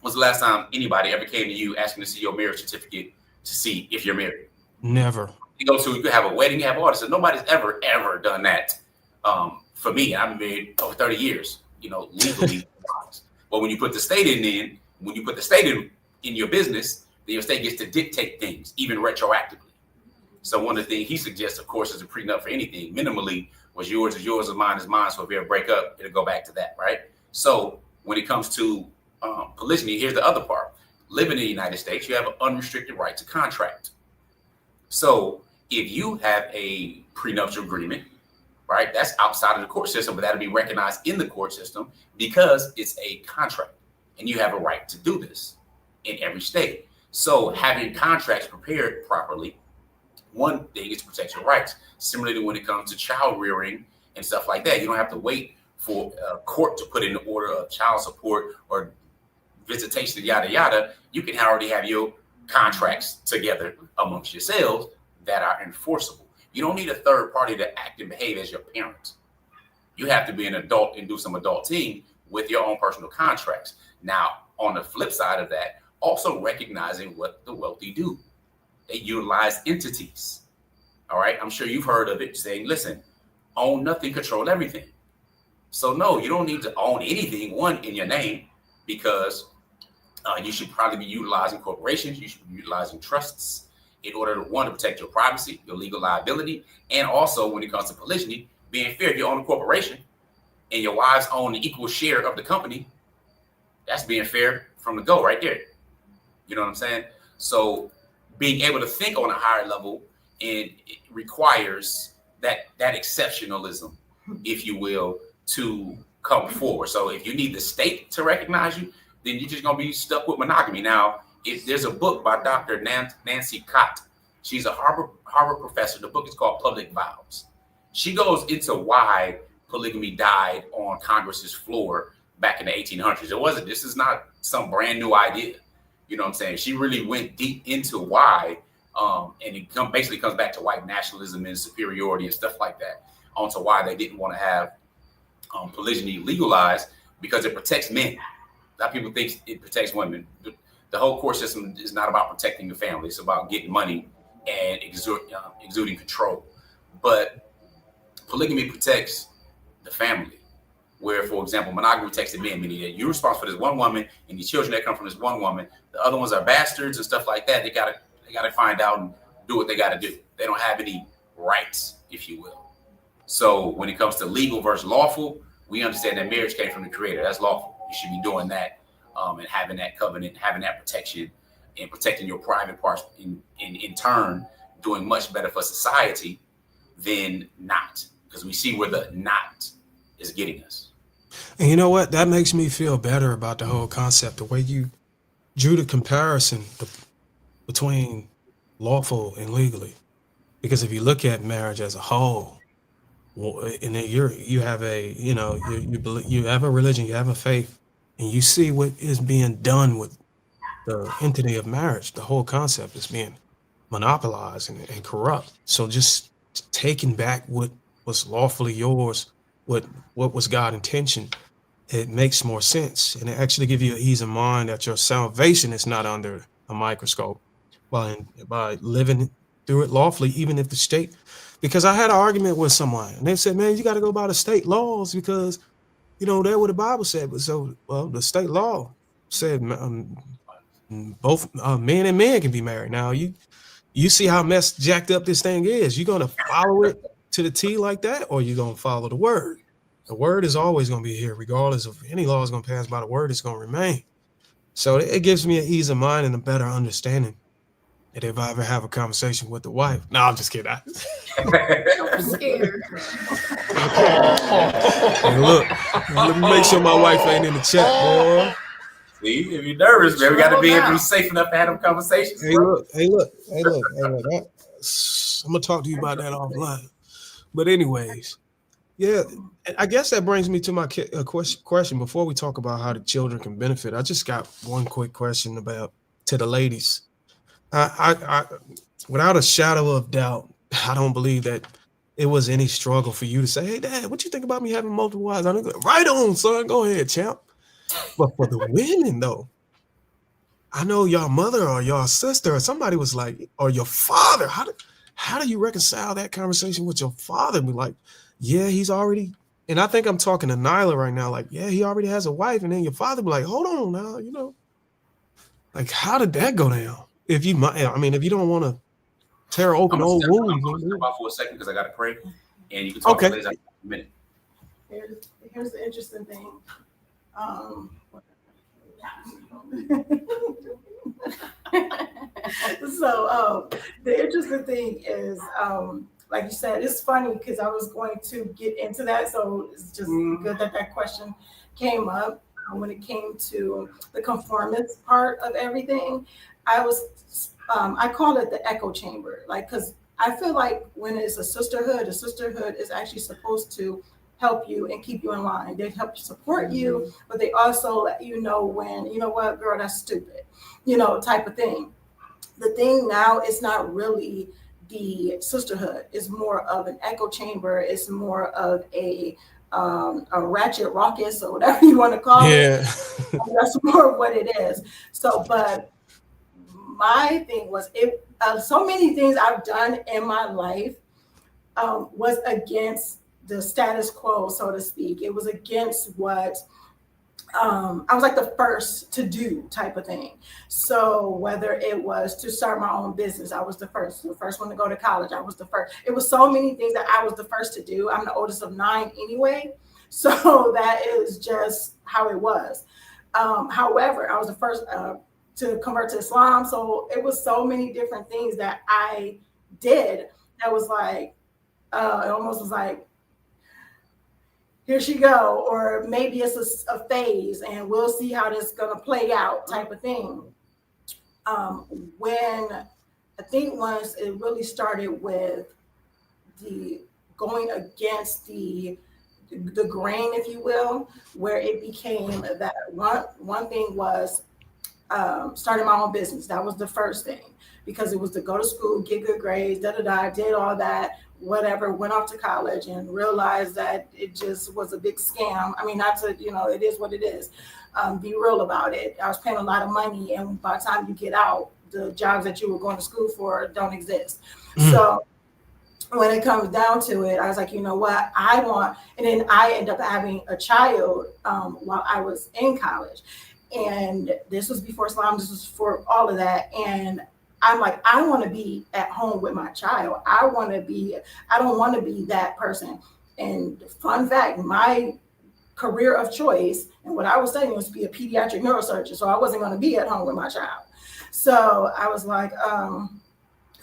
When's the last time anybody ever came to you asking to see your marriage certificate to see if you're married? Never. You could have a wedding, you have all this. So nobody's ever done that for me. I've been married over 30 years, legally. But when you put the state in your business, then your state gets to dictate things, even retroactively. So one of the things he suggests, of course, is a prenup for anything. Minimally, what's yours is yours, and mine is mine. So if you ever break up, it'll go back to that, right? So when it comes to polygyny, here's the other part. Living in the United States, you have an unrestricted right to contract. So if you have a prenuptial agreement, right, that's outside of the court system, but that'll be recognized in the court system because it's a contract, and you have a right to do this in every state. So having contracts prepared properly, one thing is to protect your rights. Similarly, when it comes to child rearing and stuff like that, you don't have to wait for a court to put in the order of child support or visitation, yada, yada. You can already have your contracts together amongst yourselves that are enforceable. You don't need a third party to act and behave as your parent. You have to be an adult and do some adulting with your own personal contracts. Now, on the flip side of that, also recognizing what the wealthy do. They utilize entities. All right. I'm sure you've heard of it saying, listen, own nothing, control everything. So no, you don't need to own anything, one, in your name, because you should probably be utilizing corporations. You should be utilizing trusts in order to, one, to protect your privacy, your legal liability, and also when it comes to polygyny, being fair. If you own a corporation and your wives own an equal share of the company, that's being fair from the go right there. You know what I'm saying? So being able to think on a higher level, and it requires that exceptionalism, if you will, to come forward. So if you need the state to recognize you, then you're just going to be stuck with monogamy. Now, if there's a book by Dr. Nancy Cott, she's a Harvard professor. The book is called Public Vows. She goes into why polygamy died on Congress's floor back in the 1800s. This is not some brand new idea. You know what I'm saying? She really went deep into why, and it basically comes back to white nationalism and superiority and stuff like that, onto why they didn't want to have polygyny legalized, because it protects men. A lot of people think it protects women. The whole court system is not about protecting the family. It's about getting money and exuding control. But polygamy protects the family, where, for example, monogamy protects the men, meaning that you're responsible for this one woman and the children that come from this one woman. The other ones are bastards and stuff like that. They gotta find out and do what they gotta do. They don't have any rights, if you will. So when it comes to legal versus lawful, we understand that marriage came from the Creator. That's lawful. You should be doing that, and having that covenant, having that protection, and protecting your private parts. In turn, doing much better for society than not, because we see where the not is getting us. And you know what? That makes me feel better about the whole concept, the way you drew the comparison between lawful and legally. Because if you look at marriage as a whole, and then you have a, you have a religion, you have a faith, and you see what is being done with the entity of marriage. The whole concept is being monopolized and corrupt. So just taking back what was lawfully yours, what was God's intention, it makes more sense. And it actually gives you an ease of mind that your salvation is not under a microscope by living through it lawfully, even if the state, because I had an argument with someone and they said, man, you got to go by the state laws because, you know, that's what the Bible said. But so, well, the state law said both men and men can be married. Now, you see how jacked up this thing is. You're going to follow it to the T like that, or you're going to follow the word. The word is always going to be here, regardless of any law is going to pass by. The word is going to remain. So it gives me an ease of mind and a better understanding that if I ever have a conversation with the wife. No, I'm just kidding. I'm scared. Hey, look, let me make sure my wife ain't in the chat, boy. See, if you're nervous, man, we got to be able to be safe enough to have them conversations. Hey, look. I'm gonna talk to you about that offline. But anyways, yeah, I guess that brings me to my question before we talk about how the children can benefit. I just got one quick question to the ladies. I without a shadow of doubt, I don't believe that it was any struggle for you to say, hey, Dad, what you think about me having multiple wives? I'm like, right on, son. Go ahead, champ. But for the women, though, I know your mother or your sister or somebody was like, or your father, how do you reconcile that conversation with your father? Be like, yeah, he's already, and I think I'm talking to Nyla right now, like, yeah, he already has a wife. And then your father be like, hold on now, you know, like, how did that go down? If you don't want to tear open old wounds. I'm going to step out for a second because I got to pray, and you can talk to ladies in a minute. Here's the interesting thing. So the interesting thing is, like you said, it's funny because I was going to get into that, so it's just good that question came up. When it came to the conformist part of everything, I call it the echo chamber, like, because I feel like when it's a sisterhood is actually supposed to help you and keep you in line. They help support you, but they also let you know when, you know what, girl, that's stupid, you know, type of thing. The thing now is not really the sisterhood. It's more of an echo chamber. It's more of a ratchet raucous or whatever you want to call it. That's more of what it is. So, but my thing was, so many things I've done in my life was against the status quo, so to speak. It was against what I was like the first to do type of thing. So whether it was to start my own business, I was the first one to go to college. I was the first. It was so many things that I was the first to do. I'm the oldest of 9 anyway. So that is just how it was. However, I was the first to convert to Islam. So it was so many different things that I did that was like, it almost was like, here she go, or maybe it's a phase and we'll see how this is gonna play out type of thing. When I think once it really started with the going against the grain, if you will, where it became that one thing was starting my own business. That was the first thing, because it was to go to school, get good grades, did all that, whatever, went off to college and realized that it just was a big scam. I mean, not to, it is what it is. Be real about it. I was paying a lot of money, and by the time you get out, the jobs that you were going to school for don't exist. So when it comes down to it, I was like, you know what, I want, and then I ended up having a child while I was in college. And this was before Islam, this was for all of that. And I'm like, I want to be at home with my child. I don't want to be that person. And fun fact, my career of choice and what I was studying was to be a pediatric neurosurgeon. So I wasn't going to be at home with my child. So I was like, I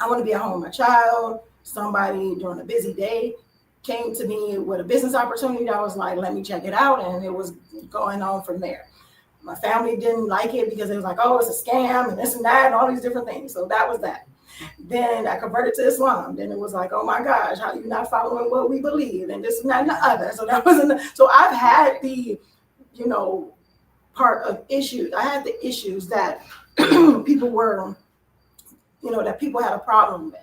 want to be at home with my child. Somebody during a busy day came to me with a business opportunity. I was like, let me check it out. And it was going on from there. My family didn't like it because it was like, oh, it's a scam and this and that and all these different things. So that was that. Then I converted to Islam. Then it was like, oh my gosh, how you not following what we believe and this and that and the other. So that wasn't. So I've had the, part of issues. I had the issues that people were, that people had a problem with.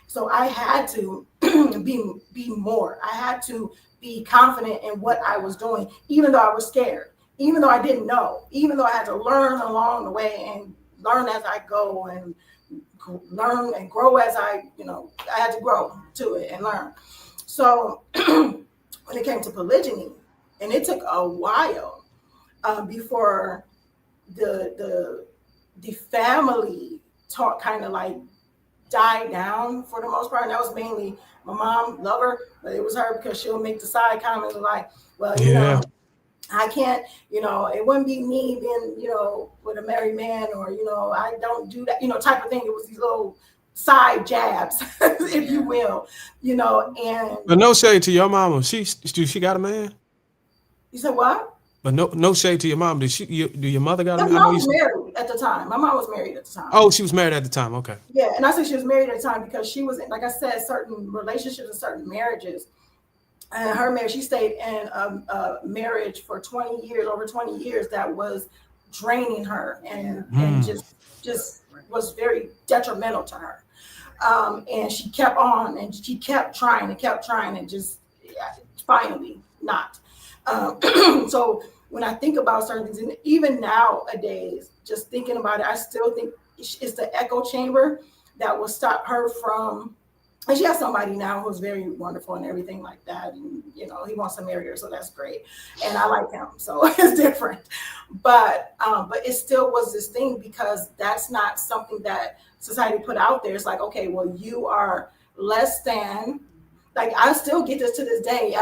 So I had to be more. I had to be confident in what I was doing, even though I was scared, even though I didn't know, even though I had to learn along the way and learn as I go and learn and grow as I had to grow to it and learn. So when it came to polygyny, and it took a while before the family talk kind of like died down for the most part. And that was mainly my mom, love her, but it was her because she'll make the side comments like, well, I can't, it wouldn't be me being, with a married man, or, I don't do that, type of thing. It was these little side jabs, if you will, and. But no shade to your mama. She got a man? You said what? But no shade to your mom. Do your mother got a man? My mom was married at the time. My mom was married at the time. Oh, she was married at the time. Okay. Yeah, and I say she was married at the time because she was, like I said, certain relationships and certain marriages. And her marriage, she stayed in a marriage for 20 years, over 20 years, that was draining her and just was very detrimental to her. And she kept on and she kept trying and just finally not. So when I think about certain things, and even nowadays, just thinking about it, I still think it's the echo chamber that will stop her from. And she has somebody now who's very wonderful and everything like that. And, he wants to marry her. So that's great. And I like him. So it's different. But it still was this thing because that's not something that society put out there. It's like, okay, well, you are less than, like, I still get this to this day.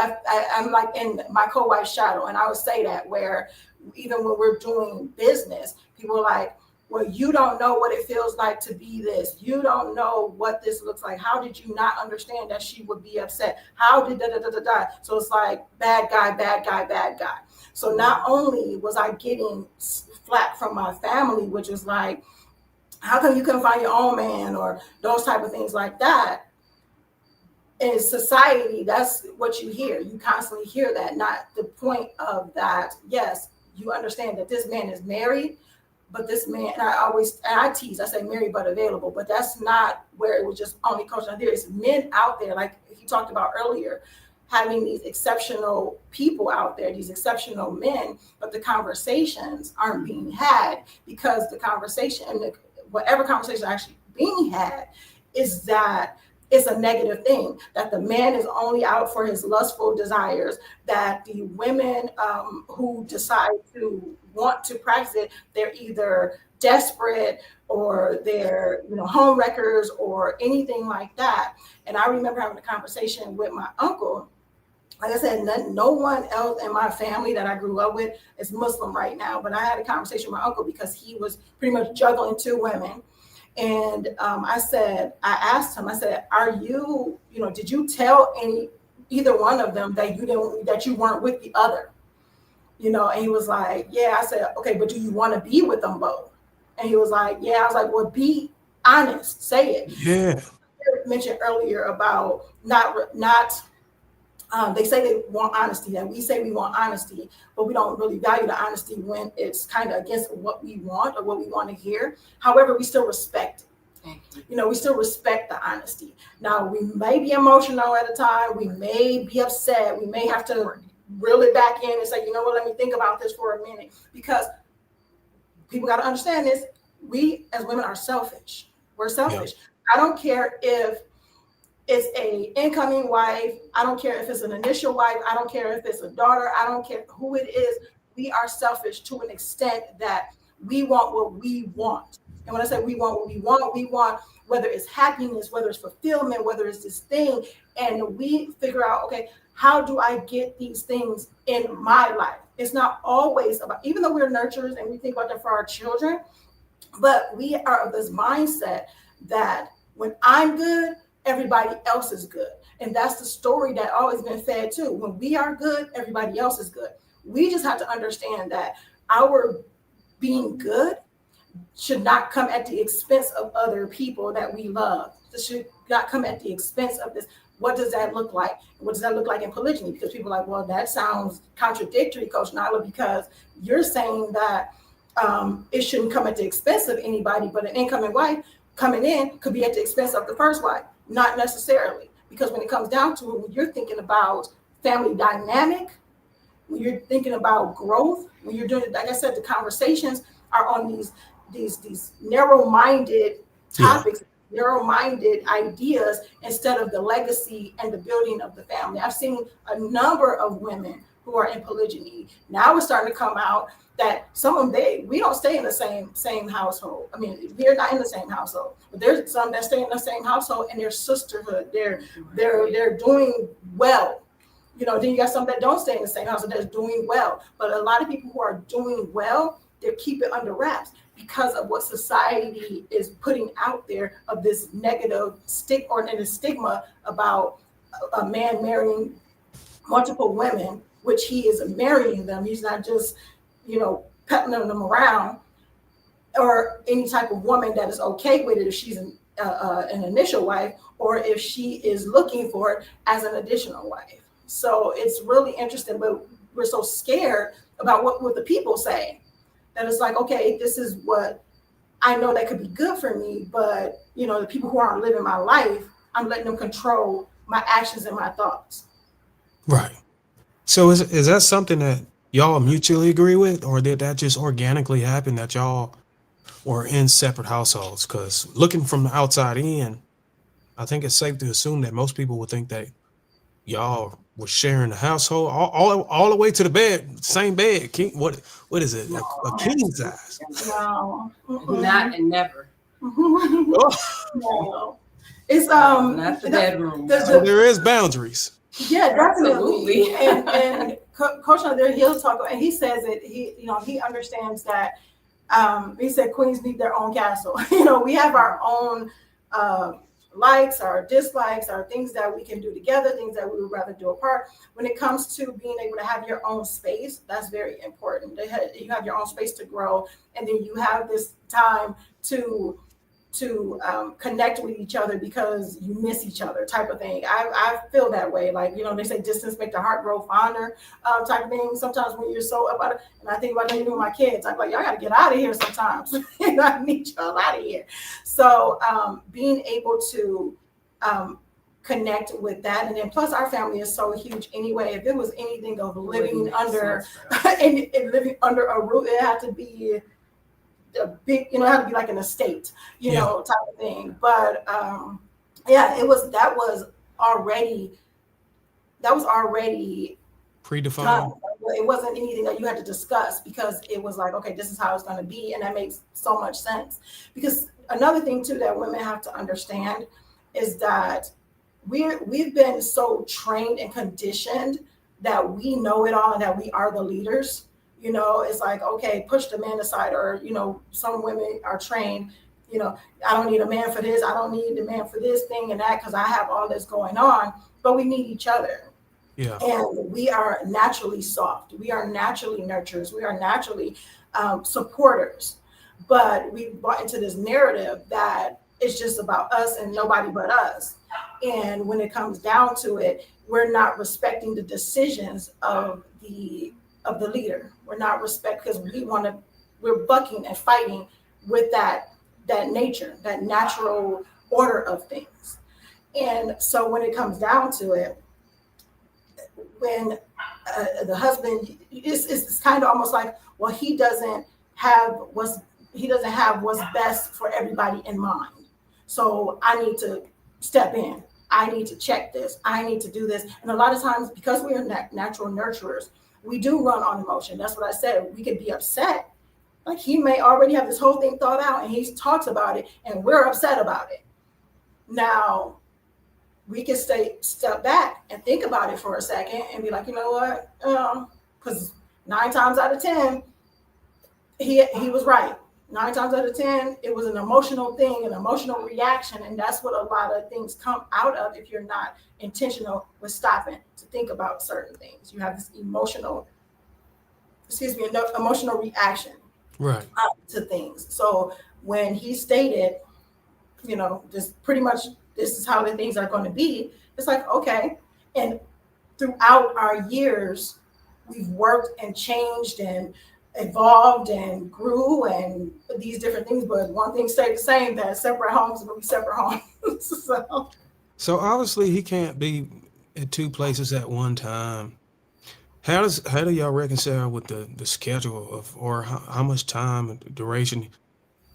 I'm like in my co-wife's shadow. And I would say that where even when we're doing business, people are like, well, you don't know what it feels like to be this. You don't know what this looks like. How did you not understand that she would be upset? How did da. So it's like bad guy. So not only was I getting flack from my family, which is like, how come you couldn't find your own man, or those type of things like that. In society, that's what you hear. You constantly hear that. Not the point of that. Yes, you understand that this man is married, but this man, and I tease, I say married but available, but that's not where it was just only Coach Nyla. There's men out there, like he talked about earlier, having these exceptional people out there, these exceptional men, but the conversations aren't being had because the conversation, and whatever conversation actually being had, is that it's a negative thing, that the man is only out for his lustful desires, that the women who decide to want to practice it, they're either desperate or they're home wreckers or anything like that. And I remember having a conversation with my uncle. Like I said, no one else in my family that I grew up with is Muslim right now, but I had a conversation with my uncle because he was pretty much juggling two women. And I asked him, are you, did you tell either one of them that you weren't with the other? And he was like, yeah. I said, okay, but do you want to be with them both? And he was like, yeah. I was like, well, be honest, say it. Yeah. I mentioned earlier about they say they want honesty, and we say we want honesty, but we don't really value the honesty when it's kind of against what we want or what we want to hear. However, we still respect it. We still respect the honesty. Now, we may be emotional at a time. We may be upset. We may have to reel it back in and say, let me think about this for a minute, because people got to understand this. We as women are selfish. We're selfish. Yeah. I don't care if it's a incoming wife. I don't care if it's an initial wife. I don't care if it's a daughter. I don't care who it is. We are selfish to an extent that we want what we want. And when I say we want what we want whether it's happiness, whether it's fulfillment, whether it's this thing. And we figure out, okay, how do I get these things in my life? It's not always about, even though we're nurturers and we think about that for our children, but we are of this mindset that when I'm good, everybody else is good. And that's the story that always been fed too. When we are good, everybody else is good. We just have to understand that our being good should not come at the expense of other people that we love. This should not come at the expense of this. What does that look like? What does that look like in polygyny? Because people are like, well, that sounds contradictory, Coach Nyla, because you're saying that it shouldn't come at the expense of anybody, but an incoming wife coming in could be at the expense of the first wife. Not necessarily, because when it comes down to it, when you're thinking about family dynamic, when you're thinking about growth, when you're doing, like I said, the conversations are on these narrow-minded topics, narrow-minded ideas, instead of the legacy and the building of the family. I've seen a number of women who are in polygyny. Now it's starting to come out that some of them, we don't stay in the same household. I mean, we're not in the same household, but there's some that stay in the same household and their sisterhood. They're doing well. You know, then you got some that don't stay in the same house and that's doing well. But a lot of people who are doing well, they keep it under wraps because of what society is putting out there of this negative stigma about a man marrying multiple women, which he is marrying them. He's not just, petting them around, or any type of woman that is okay with it if she's an initial wife, or if she is looking for it as an additional wife. So it's really interesting, but we're so scared about what the people say, that it's like, okay, this is what I know that could be good for me, but the people who aren't living my life, I'm letting them control my actions and my thoughts. Right. So is that something that y'all mutually agree with, or did that just organically happen that y'all were in separate households? Because looking from the outside in, I think it's safe to assume that most people would think that y'all were sharing the household all the way to the bed, same bed. What is it? No. A king size? No, Not and never. No. It's Not the bedroom. So there is boundaries. Yeah, definitely. Absolutely. And Coach Nyla, he'll talk, and he says it. He understands that. He said queens need their own castle. We have our own likes, our dislikes, our things that we can do together, things that we would rather do apart. When it comes to being able to have your own space, that's very important. You have your own space to grow, and then you have this time to connect with each other because you miss each other, type of thing. I feel that way. Like, they say distance make the heart grow fonder, type of thing. Sometimes when you're so about it, and I think about even with my kids, I'm like, y'all got to get out of here sometimes. I need y'all out of here. So being able to connect with that, and then plus our family is so huge anyway. If it was anything of living under living under a roof, it had to be a big, it had to be like an estate, type of thing. But that was already Predefined. done. It wasn't anything that you had to discuss, because it was like, okay, this is how it's going to be, and that makes so much sense. Because another thing too that women have to understand is that we've been so trained and conditioned that we know it all and that we are the leaders. It's like, okay, push the man aside, or, some women are trained, I don't need a man for this. I don't need a man for this thing and that, because I have all this going on, but we need each other. Yeah. And we are naturally soft. We are naturally nurturers. We are naturally supporters, but we bought into this narrative that it's just about us and nobody but us. And when it comes down to it, we're not respecting the decisions of the leader. We're not because we're bucking and fighting with that nature, that natural order of things. And so when it comes down to it, when the husband, it's kind of almost like, well, he doesn't have what's best for everybody in mind. So I need to step in. I need to check this. I need to do this. And a lot of times, because we are natural nurturers, we do run on emotion. That's what I said. We could be upset. Like, he may already have this whole thing thought out and he talks about it and we're upset about it. Now, we can step back and think about it for a second and be like, you know what? Because 9 times out of 10, he was right. 9 times out of 10, it was an emotional thing, an emotional reaction. And that's what a lot of things come out of if you're not intentional with stopping to think about certain things. You have this emotional reaction, right, to things. So when he stated, just pretty much this is how the things are going to be, It's like, okay. And throughout our years, we've worked and changed and evolved and grew and these different things, but one thing stayed the same, that separate homes will be separate homes. So obviously he can't be at two places at one time. How do y'all reconcile with the schedule of, or how much time and duration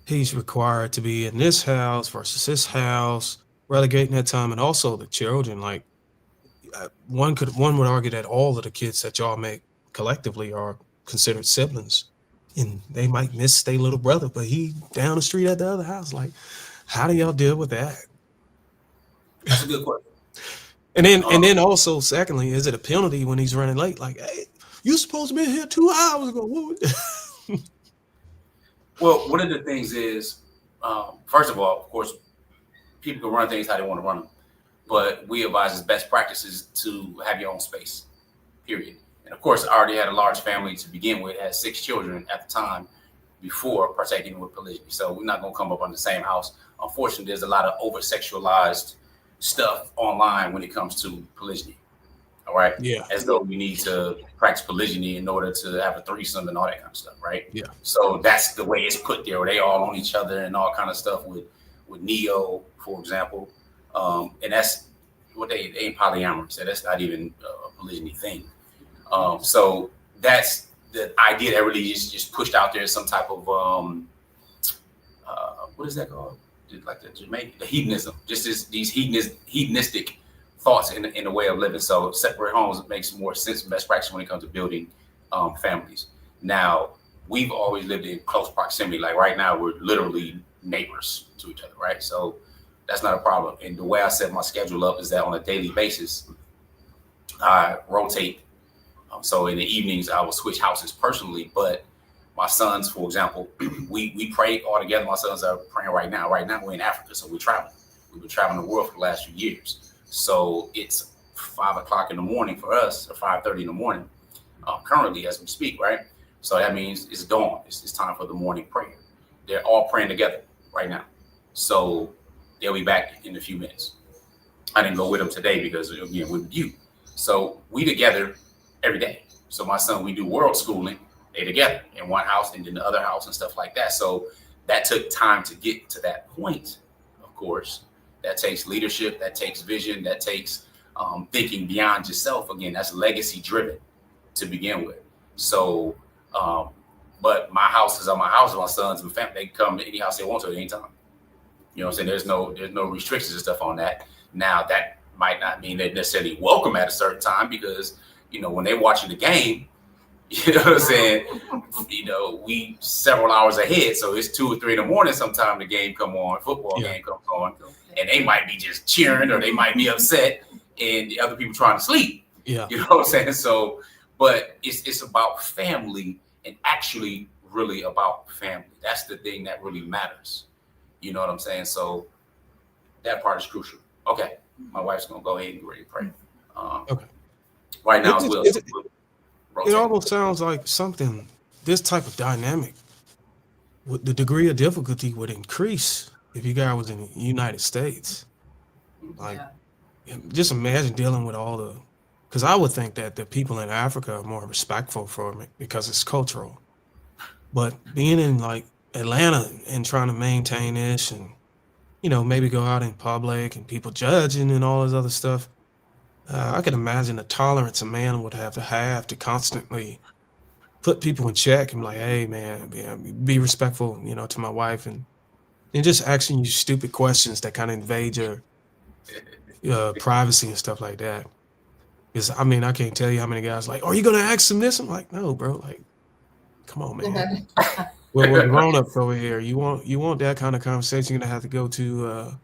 he's required to be in this house versus this house, relegating that time, and also the children? Like one would argue that all of the kids that y'all make collectively are considered siblings, and they might miss their little brother, but he down the street at the other house. Like, how do y'all deal with that? That's a good question. And then also, secondly, is it a penalty when he's running late? Like, hey, you supposed to be here 2 hours ago. Well, one of the things is, first of all, of course, people can run things how they want to run them, but we advise as best practices to have your own space, period. And of course, I already had a large family to begin with, had 6 children at the time before partaking with polygyny. So we're not going to come up on the same house. Unfortunately, there's a lot of over-sexualized stuff online when it comes to polygyny. All right. Yeah. As though we need to practice polygyny in order to have a threesome and all that kind of stuff. Right. Yeah. So that's the way it's put there. They all on each other and all kind of stuff with Neo, for example. And that's what they ain't polyamorous. So that's not even a polygyny thing. So that's the idea that really is just pushed out there as some type of what is that called? Like the hedonism, just these hedonistic thoughts in the way of living. So separate homes makes more sense and best practice when it comes to building families. Now, we've always lived in close proximity. Like right now, we're literally neighbors to each other, right? So that's not a problem. And the way I set my schedule up is that on a daily basis, I rotate. So in the evenings, I will switch houses personally, but my sons, for example, we pray all together. My sons are praying right now. Right now, we're in Africa, so we're traveling. We've been traveling the world for the last few years. So it's 5 o'clock in the morning for us, or 5:30 in the morning, currently as we speak, right? So that means it's dawn. It's time for the morning prayer. They're all praying together right now. So they'll be back in a few minutes. I didn't go with them today because, again, with you. So we together every day. So my son, we do world schooling. They together in one house and then the other house and stuff like that. So that took time to get to that point, of course. That takes leadership, that takes vision, that takes thinking beyond yourself. Again, that's legacy driven to begin with. So, but my house is on my house, my sons and family, they come to any house they want to at any time. You know what I'm saying? There's no restrictions and stuff on that. Now that might not mean they're necessarily welcome at a certain time because, you know, when they're watching the game, you know what I'm saying? You know, we several hours ahead. So it's 2 or 3 in the morning sometime the game come on, football game comes on, and they might be just cheering or they might be upset and the other people trying to sleep. Yeah. You know what I'm saying? So, but it's about family and actually really about family. That's the thing that really matters. You know what I'm saying? So that part is crucial. Okay. My wife's going to go ahead and get ready to pray. Okay. Right now as well. It almost sounds like something, this type of dynamic, with the degree of difficulty would increase if you guys was in the United States. Like, just imagine dealing with all the, because I would think that the people in Africa are more respectful for it because it's cultural. But being in like Atlanta and trying to maintain this and, you know, maybe go out in public and people judging and all this other stuff, I can imagine the tolerance a man would have to constantly put people in check and be like, hey, man, be respectful, you know, to my wife and just asking you stupid questions that kind of invade your privacy and stuff like that. Because, I mean, I can't tell you how many guys like, are you going to ask him this? I'm like, no, bro, like, come on, man. We're grown-ups over here. You want that kind of conversation, you're going to have to go to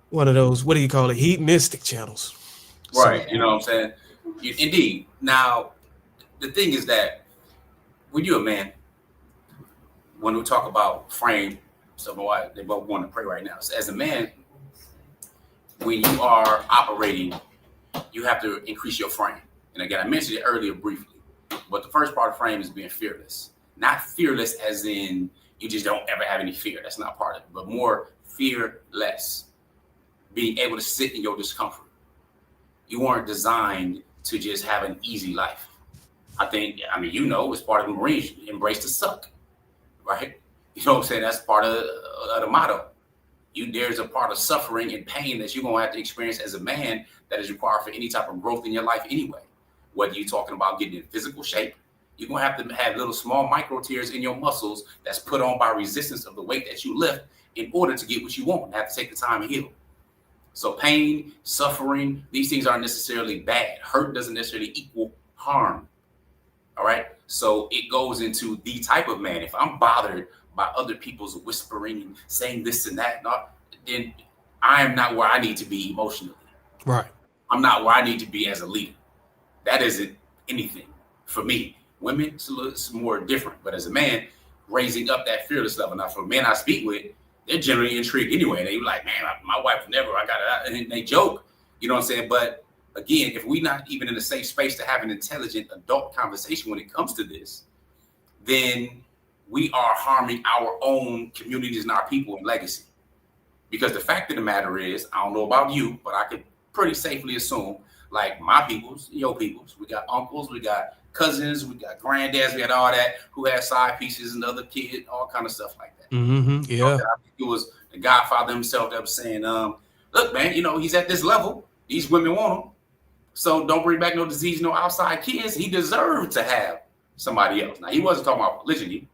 one of those, what do you call it, hedonistic channels. Right, you know what I'm saying? Indeed. Now, the thing is that when you're a man, when we talk about frame, so my wife, they both want to pray right now. So as a man, when you are operating, you have to increase your frame. And again, I mentioned it earlier briefly, but the first part of frame is being fearless. Not fearless as in you just don't ever have any fear. That's not part of it, but more fearless. Being able to sit in your discomfort. You weren't designed to just have an easy life. I mean, it's part of the Marines, embrace the suck, right? You know what I'm saying? That's part of the motto. There's a part of suffering and pain that you're going to have to experience as a man that is required for any type of growth in your life anyway. Whether you're talking about getting in physical shape, you're going to have little small micro tears in your muscles that's put on by resistance of the weight that you lift in order to get what you want and have to take the time to heal. So pain, suffering, these things aren't necessarily bad. Hurt doesn't necessarily equal harm. All right. So it goes into the type of man. If I'm bothered by other people's whispering and saying this and that, then I am not where I need to be emotionally. Right. I'm not where I need to be as a leader. That isn't anything for me. Women, it's more different. But as a man, raising up that fearless level. Now, for men I speak with, they're generally intrigued anyway. They like, man, my wife never, and they joke, you know what I'm saying? But again, if we're not even in a safe space to have an intelligent adult conversation when it comes to this, then we are harming our own communities and our people and legacy. Because the fact of the matter is, I don't know about you, but I could pretty safely assume, like my peoples, your peoples, we got uncles, we got cousins, we got granddads, we got all that who had side pieces and other kids, all kind of stuff like that. Mm-hmm. Yeah. I think it was the Godfather himself that was saying, look, man, he's at this level. These women want him. So don't bring back no disease, no outside kids. He deserved to have somebody else. Now, he wasn't talking about polygyny.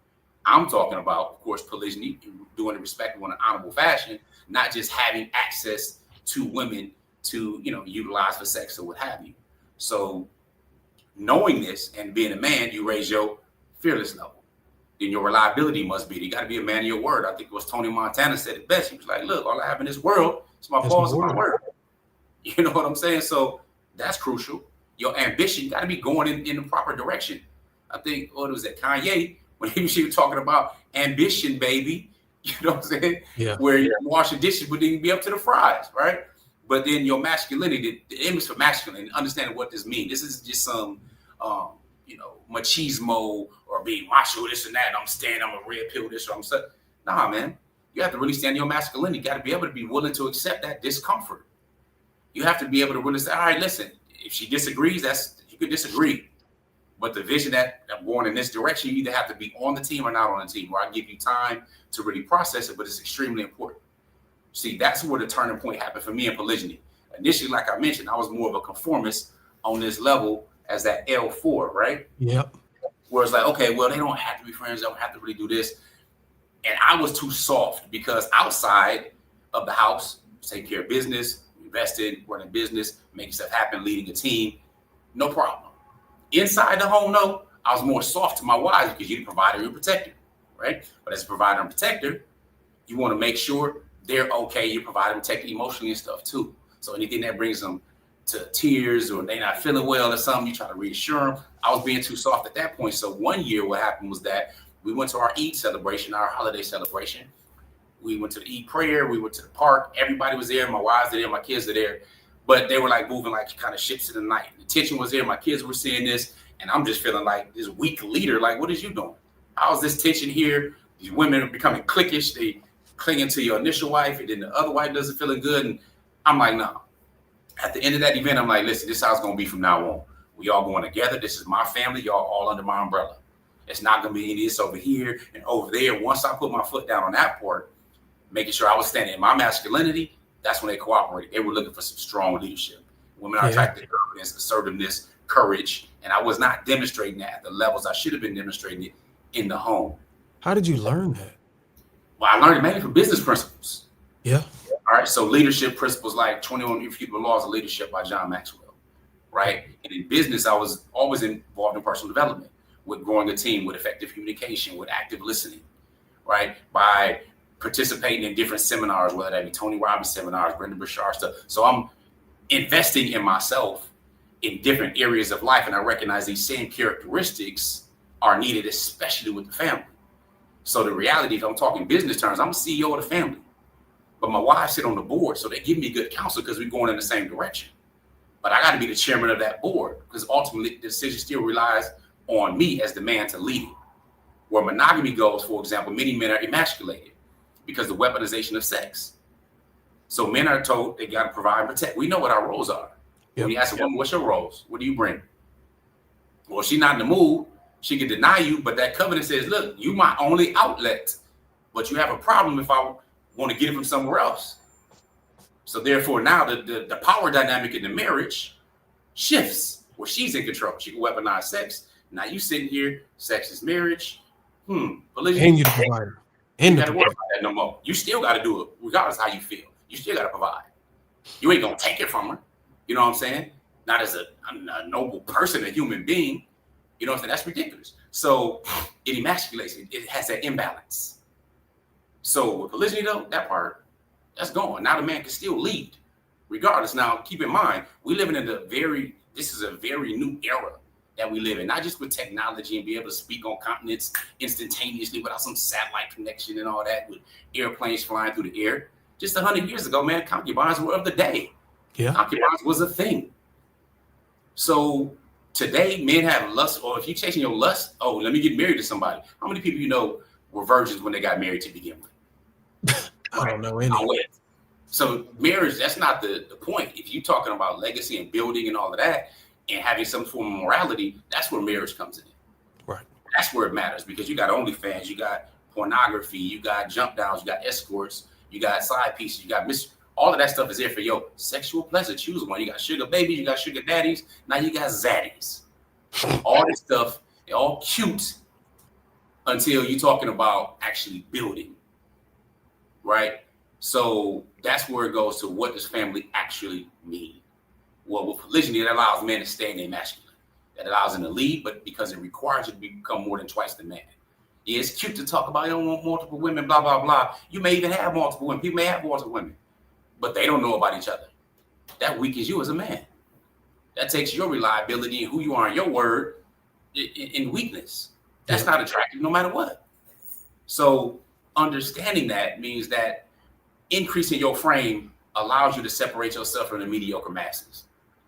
I'm talking about, of course, polygyny, doing it respectful in an honorable fashion, not just having access to women to, utilize for sex or what have you. So knowing this and being a man, you raise your fearless level. Then your reliability must be. You got to be a man of your word. I think it was Tony Montana said it best. He was like, look, all I have in this world is my pause and my word. You know what I'm saying? So that's crucial. Your ambition got to be going in the proper direction. I think, what was that, Kanye, when he was talking about ambition, baby, you know what I'm saying? Yeah. Where you wash the dishes, but then you be up to the fries, right? But then your masculinity, the image for masculine, understanding what this means. This is just some, machismo or being macho, this and that. I'm a red pill, this or I'm such. Nah, man. You have to really stand in your masculinity. You got to be able to be willing to accept that discomfort. You have to be able to really say, all right, listen, if she disagrees, you could disagree. But the vision that I'm going in this direction, you either have to be on the team or not on the team, where I give you time to really process it, but it's extremely important. See, that's where the turning point happened for me in polygyny. Initially, like I mentioned, I was more of a conformist on this level as that L4, right? Yep. Where it's like, okay, well, they don't have to be friends. They don't have to really do this. And I was too soft because outside of the house, take care of business, invested, running business, making stuff happen, leading a team, no problem. Inside the home, no, I was more soft to my wives because you're the provider and protector, right? But as a provider and protector, you want to make sure they're okay. You provide them, protect emotionally and stuff too. So anything that brings them to tears or they not feeling well or something, you try to reassure them. I was being too soft at that point. So one year what happened was that we went to our Eid celebration, our holiday celebration. We went to the Eid prayer. We went to the park. Everybody was there. My wives were there. My kids were there. But they were like moving like kind of ships in the night. The tension was there. My kids were seeing this. And I'm just feeling like this weak leader. Like, what is you doing? How's this tension here? These women are becoming cliquish. They clinging to your initial wife. And then the other wife doesn't feel good. And I'm like, no. At the end of that event, I'm like, listen, this is how it's going to be from now on. We all going together. This is my family. Y'all all under my umbrella. It's not going to be any of this over here and over there. Once I put my foot down on that part, making sure I was standing in my masculinity, that's when they cooperated. They were looking for some strong leadership. Women are attracted to confidence, assertiveness, courage. And I was not demonstrating that at the levels I should have been demonstrating it in the home. How did you learn that? Well, I learned it mainly from business principles. Yeah. All right. So leadership principles like 21 Irrefutable Laws of Leadership by John Maxwell. Right. And in business, I was always involved in personal development, with growing a team, with effective communication, with active listening. Right. By participating in different seminars, whether that be Tony Robbins seminars, Brendan Burchard stuff. So I'm investing in myself in different areas of life. And I recognize these same characteristics are needed, especially with the family. So the reality, if I'm talking business terms, I'm a CEO of the family, but my wife sit on the board. So they give me good counsel because we're going in the same direction. But I got to be the chairman of that board because ultimately the decision still relies on me as the man to lead it. Where monogamy goes, for example, many men are emasculated because of the weaponization of sex. So men are told they got to provide and protect. We know what our roles are. When you ask a woman, what's your roles? What do you bring? Well, she's not in the mood. She can deny you, but that covenant says, look, you my only outlet, but you have a problem if I want to get it from somewhere else. So therefore, now the power dynamic in the marriage shifts where she's in control. She can weaponize sex. Now you sitting here, sex is marriage. Polygyny. And you the provider. And you got to worry about that no more. You still got to do it, regardless of how you feel. You still got to provide. You ain't gonna take it from her. You know what I'm saying? Not as a noble person, a human being. You know what I'm saying? That's ridiculous. So it emasculates it. It has that imbalance. So with polygyny, though, that part, that's gone. Now the man can still lead, regardless. Now, keep in mind, we living in this is a very new era that we live in, not just with technology and be able to speak on continents instantaneously without some satellite connection and all that, with airplanes flying through the air. Just 100 years ago, man, concubines were of the day. Yeah. Concubines was a thing. So today, men have lust, or if you're chasing your lust, oh, let me get married to somebody. How many people you know were virgins when they got married to begin with? I don't know any. So marriage, that's not the point. If you're talking about legacy and building and all of that and having some form of morality, that's where marriage comes in. Right. That's where it matters, because you got OnlyFans, you got pornography, you got jump downs, you got escorts, you got side pieces, you got all of that stuff is there for your sexual pleasure. Choose one. You got sugar babies, you got sugar daddies, now you got zaddies. All this stuff, they're all cute until you're talking about actually building, right? So that's where it goes to, what does family actually mean? Well, with polygyny, it allows men to stay in their masculine. That allows them to lead, but because it requires you to become more than twice the man. Yeah, it's cute to talk about you don't want multiple women, blah, blah, blah. You may even have multiple women. People may have multiple women, but they don't know about each other. That weakens you as a man. That takes your reliability and who you are in your word in weakness. That's not attractive no matter what. So understanding that means that increasing your frame allows you to separate yourself from the mediocre masses.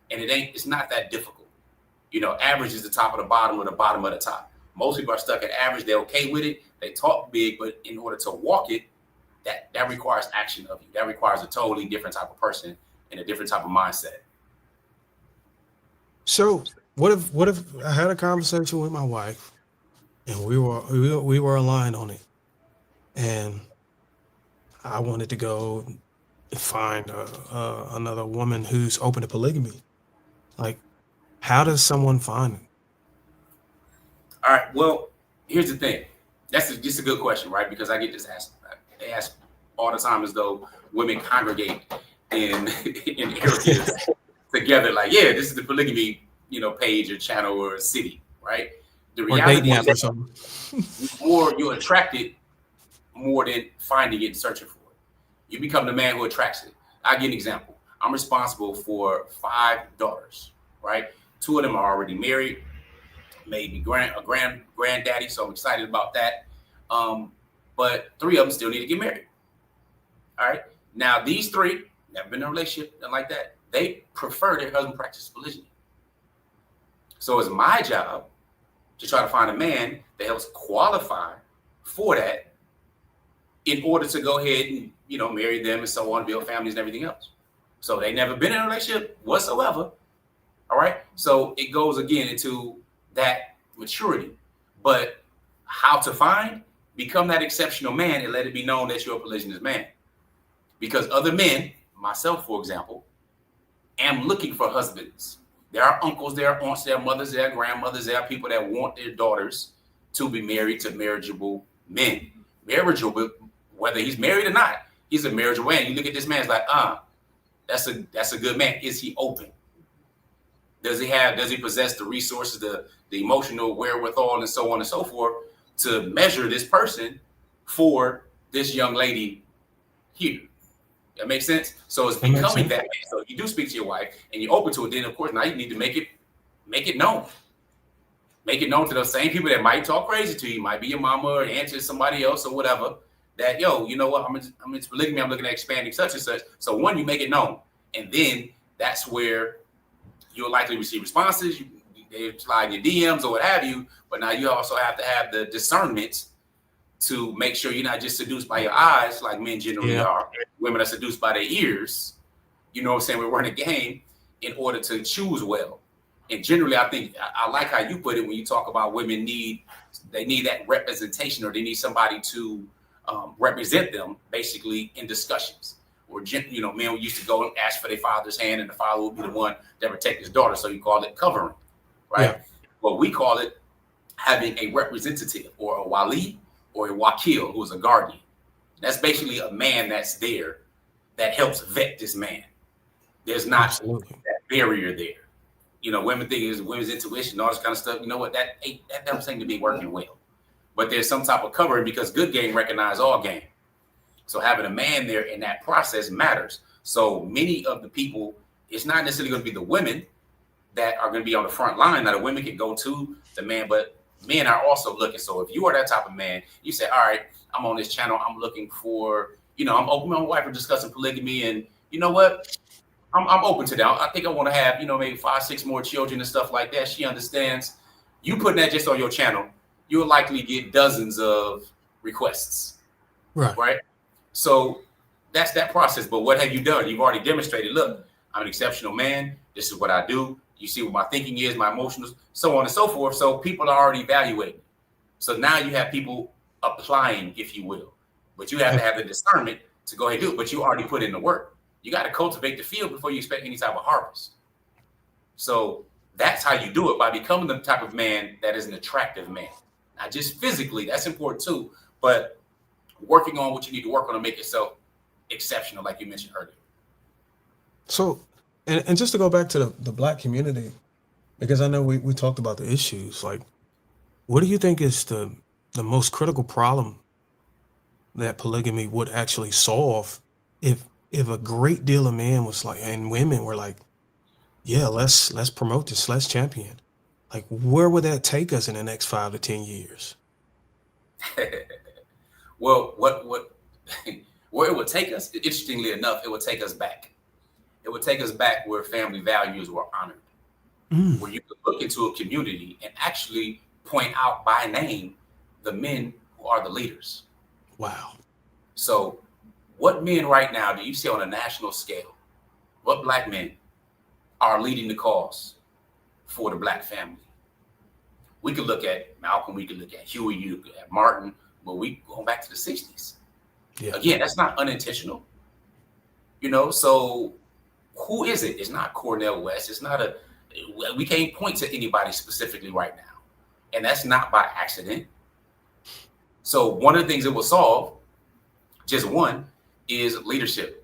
And it's not that difficult. You know, average is the top of the bottom or the bottom of the top. Most people are stuck at average. They're okay with it. They talk big, but in order to walk it, that requires action of you. That requires a totally different type of person and a different type of mindset. So what if I had a conversation with my wife and we were aligned on it, and I wanted to go find another woman who's open to polygamy? Like, how does someone find it? All right. Well, here's the thing. That's just a good question, right? Because I get this asked. They ask all the time as though women congregate in areas together. Like, yeah, this is the polygamy, page or channel or city, right? The reality is that more you're attracted more than finding it and searching for it. You become the man who attracts it. I'll give you an example. I'm responsible for 5 daughters, right? 2 of them are already married, maybe granddaddy, so I'm excited about that. But 3 of them still need to get married. All right. Now, these 3 never been in a relationship, nothing like that. They prefer their husband practice polygyny. So it's my job to try to find a man that helps qualify for that in order to go ahead and, marry them and so on, build families and everything else. So they never been in a relationship whatsoever. All right. So it goes again into that maturity. But how to become that exceptional man and let it be known that you're a polygynous man. Because other men, myself, for example, am looking for husbands. There are uncles, there are aunts, there are mothers, there are grandmothers, there are people that want their daughters to be married to marriageable men. Marriageable, whether he's married or not, he's a marriageable man. You look at this man, it's like, that's a good man. Is he open? Does he possess the resources, the emotional wherewithal, and so on and so forth to measure this person for this young lady here? That makes sense? So it's becoming that way. So you do speak to your wife and you're open to it, then of course now you need to make it known. Make it known to those same people that might talk crazy to you, might be your mama or aunt or somebody else or whatever, that, yo, you know what, I'm into polygamy, I'm looking at expanding such and such. So one, you make it known. And then that's where you'll likely receive responses. They slide in your DMs or what have you. But now you also have to have the discernment to make sure you're not just seduced by your eyes like men generally are. Women are seduced by their ears. You know what I'm saying? We're running a game. in order to choose well. And generally, I think I like how you put it when you talk about women need that representation, or they need somebody to represent them basically in discussions. Or, you know, men used to go and ask for their father's hand, and the father would be the one that protect his daughter. So you call it covering, right? Yeah. Well, we call it having a representative, or a wali, or a wakil, who is a guardian. That's basically a man that's there that helps vet this man. There's not that barrier there. You know, women think it's women's intuition and all this kind of stuff. You know what? That doesn't seem to be working well. But there's some type of covering, because good game recognize all game. So having a man there in that process matters. So many of the people, it's not necessarily going to be the women that are going to be on the front line. Now, the women can go to the man, but men are also looking. So if you are that type of man, you say, all right, I'm on this channel. I'm looking for, you know, I'm open. My wife are discussing polygamy, and you know what? I'm open to that. I think I want to have, you know, maybe 5, 6 more children and stuff like that. She understands. You putting that just on your channel, you'll likely get dozens of requests. Right. So that's that process. But what have you done? You've already demonstrated, look, I'm an exceptional man. This is what I do. You see what my thinking is, my emotions, so on and so forth. So people are already evaluating. So now you have people applying, if you will. But you have to have the discernment to go ahead and do it. But you already put in the work. You got to cultivate the field before you expect any type of harvest. So that's how you do it, by becoming the type of man that is an attractive man. Not just physically, that's important too, but working on what you need to work on to make yourself exceptional, like you mentioned earlier. So, and just to go back to the Black community, because I know we talked about the issues, like, what do you think is the most critical problem that polygamy would actually solve if a great deal of men was like, and women were like, yeah, let's promote this, let's champion. Like, where would that take us in the next 5 to 10 years? Well, where it would take us, interestingly enough, it would take us back. It would take us back where family values were honored, where you could look into a community and actually point out by name the men who are the leaders. Wow. So what men right now do you see on a national scale? What Black men are leading the cause for the Black family? We could look at Malcolm, we could look at Huey, you could at Martin, but we going back to the 60s. Yeah. Again, that's not unintentional. You know, so who is it? It's not Cornel West. It's not we can't point to anybody specifically right now. And that's not by accident. So one of the things it will solve, just one, is leadership.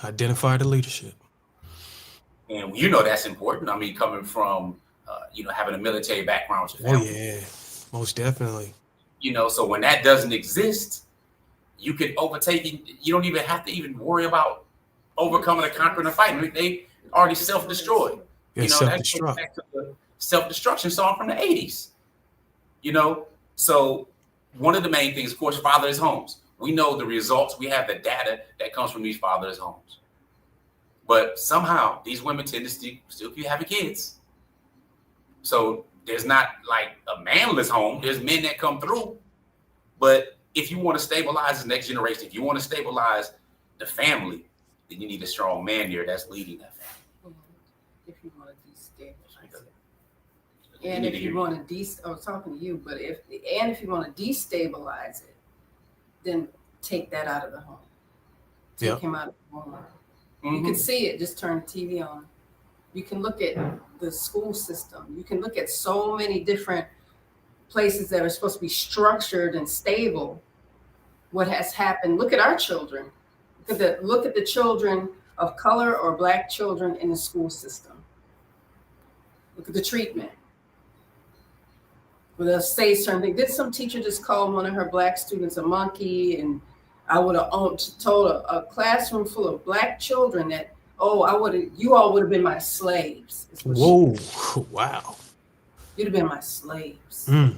Identify the leadership. And you know that's important. I mean, coming from, you know, having a military background with your family. Oh, yeah, most definitely. You know, so when that doesn't exist, you can overtake it. You don't even have to even worry about overcoming or conquering a fight. I mean, they already self-destroyed. Yeah, you know, that's back to the self-destruction song from the 80s. You know, so one of the main things, of course, fatherless homes. We know the results. We have the data that comes from these fatherless homes. But somehow these women tend to still keep having kids. So there's not like a manless home. There's men that come through. But if you want to stabilize the next generation, if you want to stabilize the family, then you need a strong man there that's leading that family. If you want to destabilize it. And if you want to talking to you, but if you want to destabilize it, then take that out of the home. Take him out of the home. Mm-hmm. You can see it, just turn the TV on. You can look at the school system. You can look at so many different places that are supposed to be structured and stable. What has happened? Look at our children. Look at the children of color or Black children in the school system. Look at the treatment. Well, they'll say certain things. Did some teacher just call one of her Black students a monkey? And I would have told a classroom full of Black children that, you all would have been my slaves. Whoa, wow. You'd have been my slaves. Mm.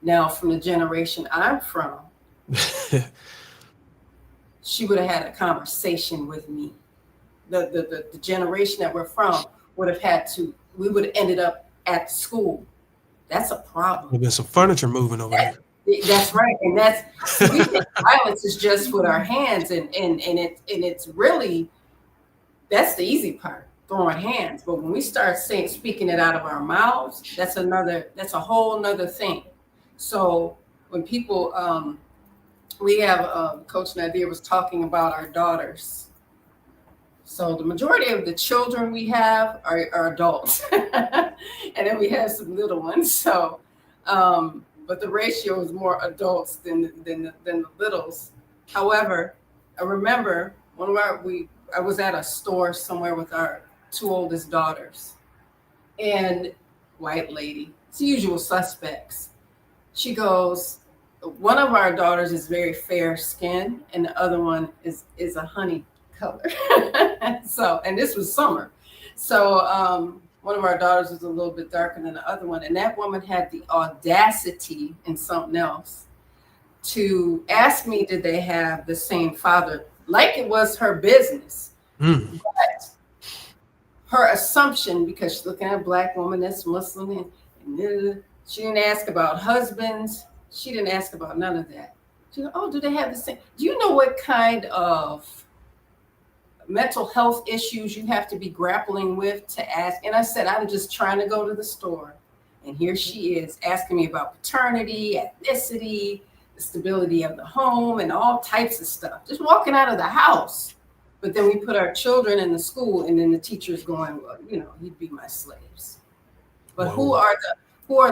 Now, from the generation I'm from, she would have had a conversation with me. The generation that we're from would have we would have ended up at school. That's a problem. There's been some furniture moving over there. That's right. And we think violence is just with our hands, and it's really, that's the easy part. throwing hands. But when we start speaking it out of our mouths, that's a whole nother thing. So when people, we have Coach Nazir was talking about our daughters. So the majority of the children we have are adults, and then we have some little ones. So, but the ratio is more adults than the littles. However, I remember I was at a store somewhere with our 2 oldest daughters, and white lady, it's the usual suspects. She goes, one of our daughters is very fair skinned, and the other one is a honey color. So, and this was summer. So one of our daughters was a little bit darker than the other one. And that woman had the audacity and something else to ask me, did they have the same father? Like it was her business. But her assumption, because she's looking at a Black woman that's Muslim, and she didn't ask about husbands. She didn't ask about none of that. She goes, oh, do they have the same? Do you know what kind of mental health issues you have to be grappling with to ask? And I said, I'm just trying to go to the store. And here she is asking me about paternity, ethnicity, the stability of the home, and all types of stuff. Just walking out of the house. But then we put our children in the school, and then the teacher's going, well, you'd be my slaves. But who are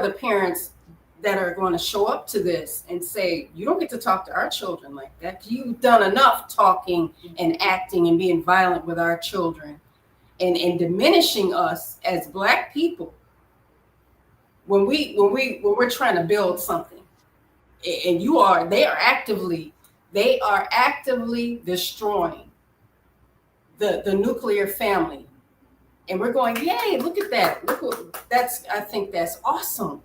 the parents that are going to show up to this and say, you don't get to talk to our children like that. You've done enough talking and acting and being violent with our children and diminishing us as Black people when we're trying to build something. And they are actively destroying the nuclear family. And we're going, yay, look at that. I think that's awesome.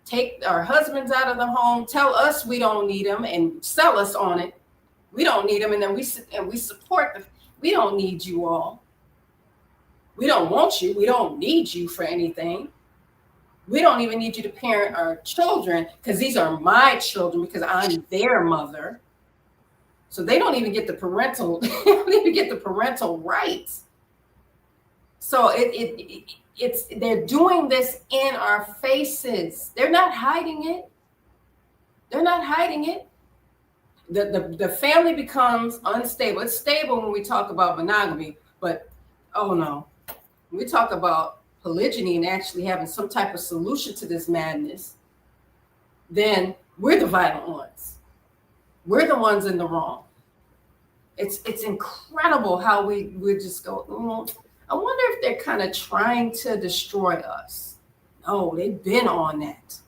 Take our husbands out of the home, tell us we don't need them, and sell us on it. We don't need them, and then we support we don't need you all. We don't want you. We don't need you for anything. We don't even need you to parent our children, because these are my children, because I'm their mother. So they don't even get the parental rights. So they're doing this in our faces. They're not hiding it. The family becomes unstable. It's stable when we talk about monogamy, but oh no, when we talk about polygyny and actually having some type of solution to this madness, then we're the violent ones. We're the ones in the wrong. It's incredible how we just go, I wonder if they're kind of trying to destroy us. No, they've been on that.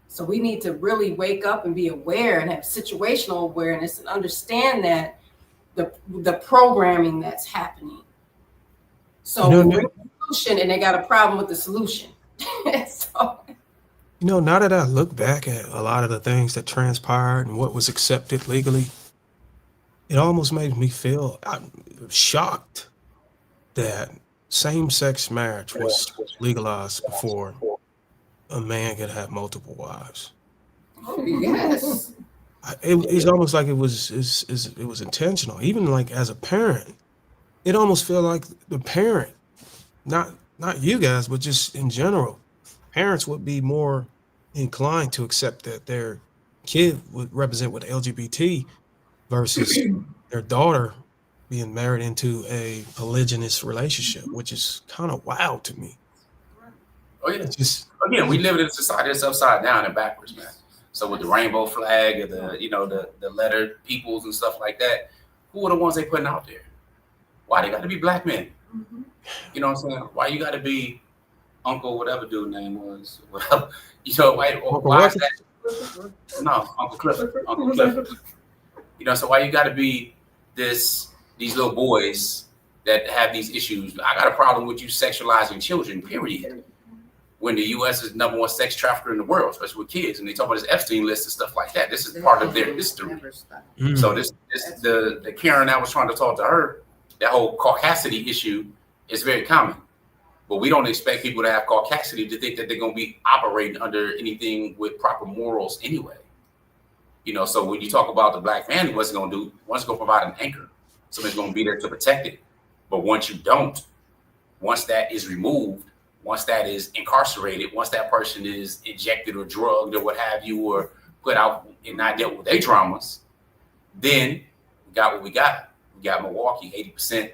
So we need to really wake up and be aware and have situational awareness and understand that the programming that's happening. So we bring the solution and they got a problem with the solution. Now that I look back at a lot of the things that transpired and what was accepted legally, it almost makes me feel shocked that same-sex marriage was legalized before a man could have multiple wives. Oh, yes. It's almost like it was intentional. Even like as a parent, it almost feel like the parent, not you guys, but just in general, parents would be more inclined to accept that their kid would represent with LGBT versus their daughter being married into a polygynous relationship, which is kind of wild to me. Oh yeah, again, we live in a society that's upside down and backwards, man. So with the rainbow flag and the letter peoples and stuff like that, who are the ones they putting out there? Why they got to be Black men? Mm-hmm. You know what I'm saying? Why you got to be Uncle whatever dude name was? Why is that? No, Uncle Clifford. Uncle Clifford. So why you got to be these little boys that have these issues? I got a problem with you sexualizing children, period. When the U.S. is number one sex trafficker in the world, especially with kids, and they talk about this Epstein list and stuff like that. This is part of their history. Mm-hmm. So the Karen I was trying to talk to her, that whole caucasity issue is very common. But we don't expect people to have caucasity to think that they're going to be operating under anything with proper morals anyway. So when you talk about the Black family, what's it going to do? One's going to provide an anchor. Somebody's going to be there to protect it. But once you don't, once that is removed, once that is incarcerated, once that person is injected or drugged or what have you, or put out and not dealt with their traumas, then we got what we got. We got Milwaukee, 80%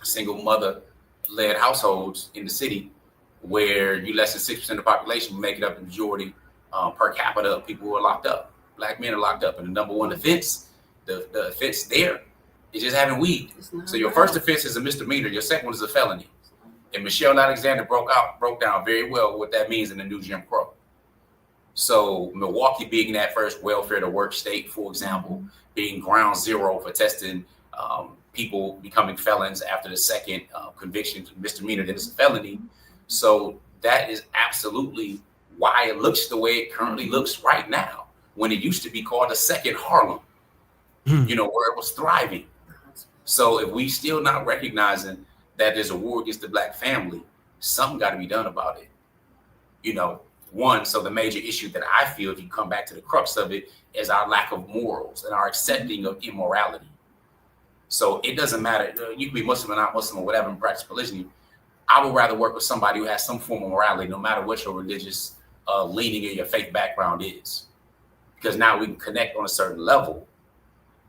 single mother-led households in the city, where you less than 6% of the population make it up the majority per capita of people who are locked up. Black men are locked up, and the number one offense, the offense there is just having weed. So your first offense is a misdemeanor, your second one is a felony. And Michelle Alexander broke down very well what that means in the new Jim Crow. So Milwaukee being that first welfare to work state, for example, being ground zero for testing people becoming felons after the second conviction, misdemeanor, then it's a felony. So that is absolutely why it looks the way it currently looks right now, when it used to be called the second Harlem, you know, where it was thriving. So if we still not recognizing that there's a war against the Black family, something got to be done about it. You know, so the major issue that I feel, if you come back to the crux of it, is our lack of morals and our accepting of immorality. So it doesn't matter. You can be Muslim or not Muslim or whatever and practice polygyny. I would rather work with somebody who has some form of morality, no matter what your religious leaning or your faith background is. Because now we can connect on a certain level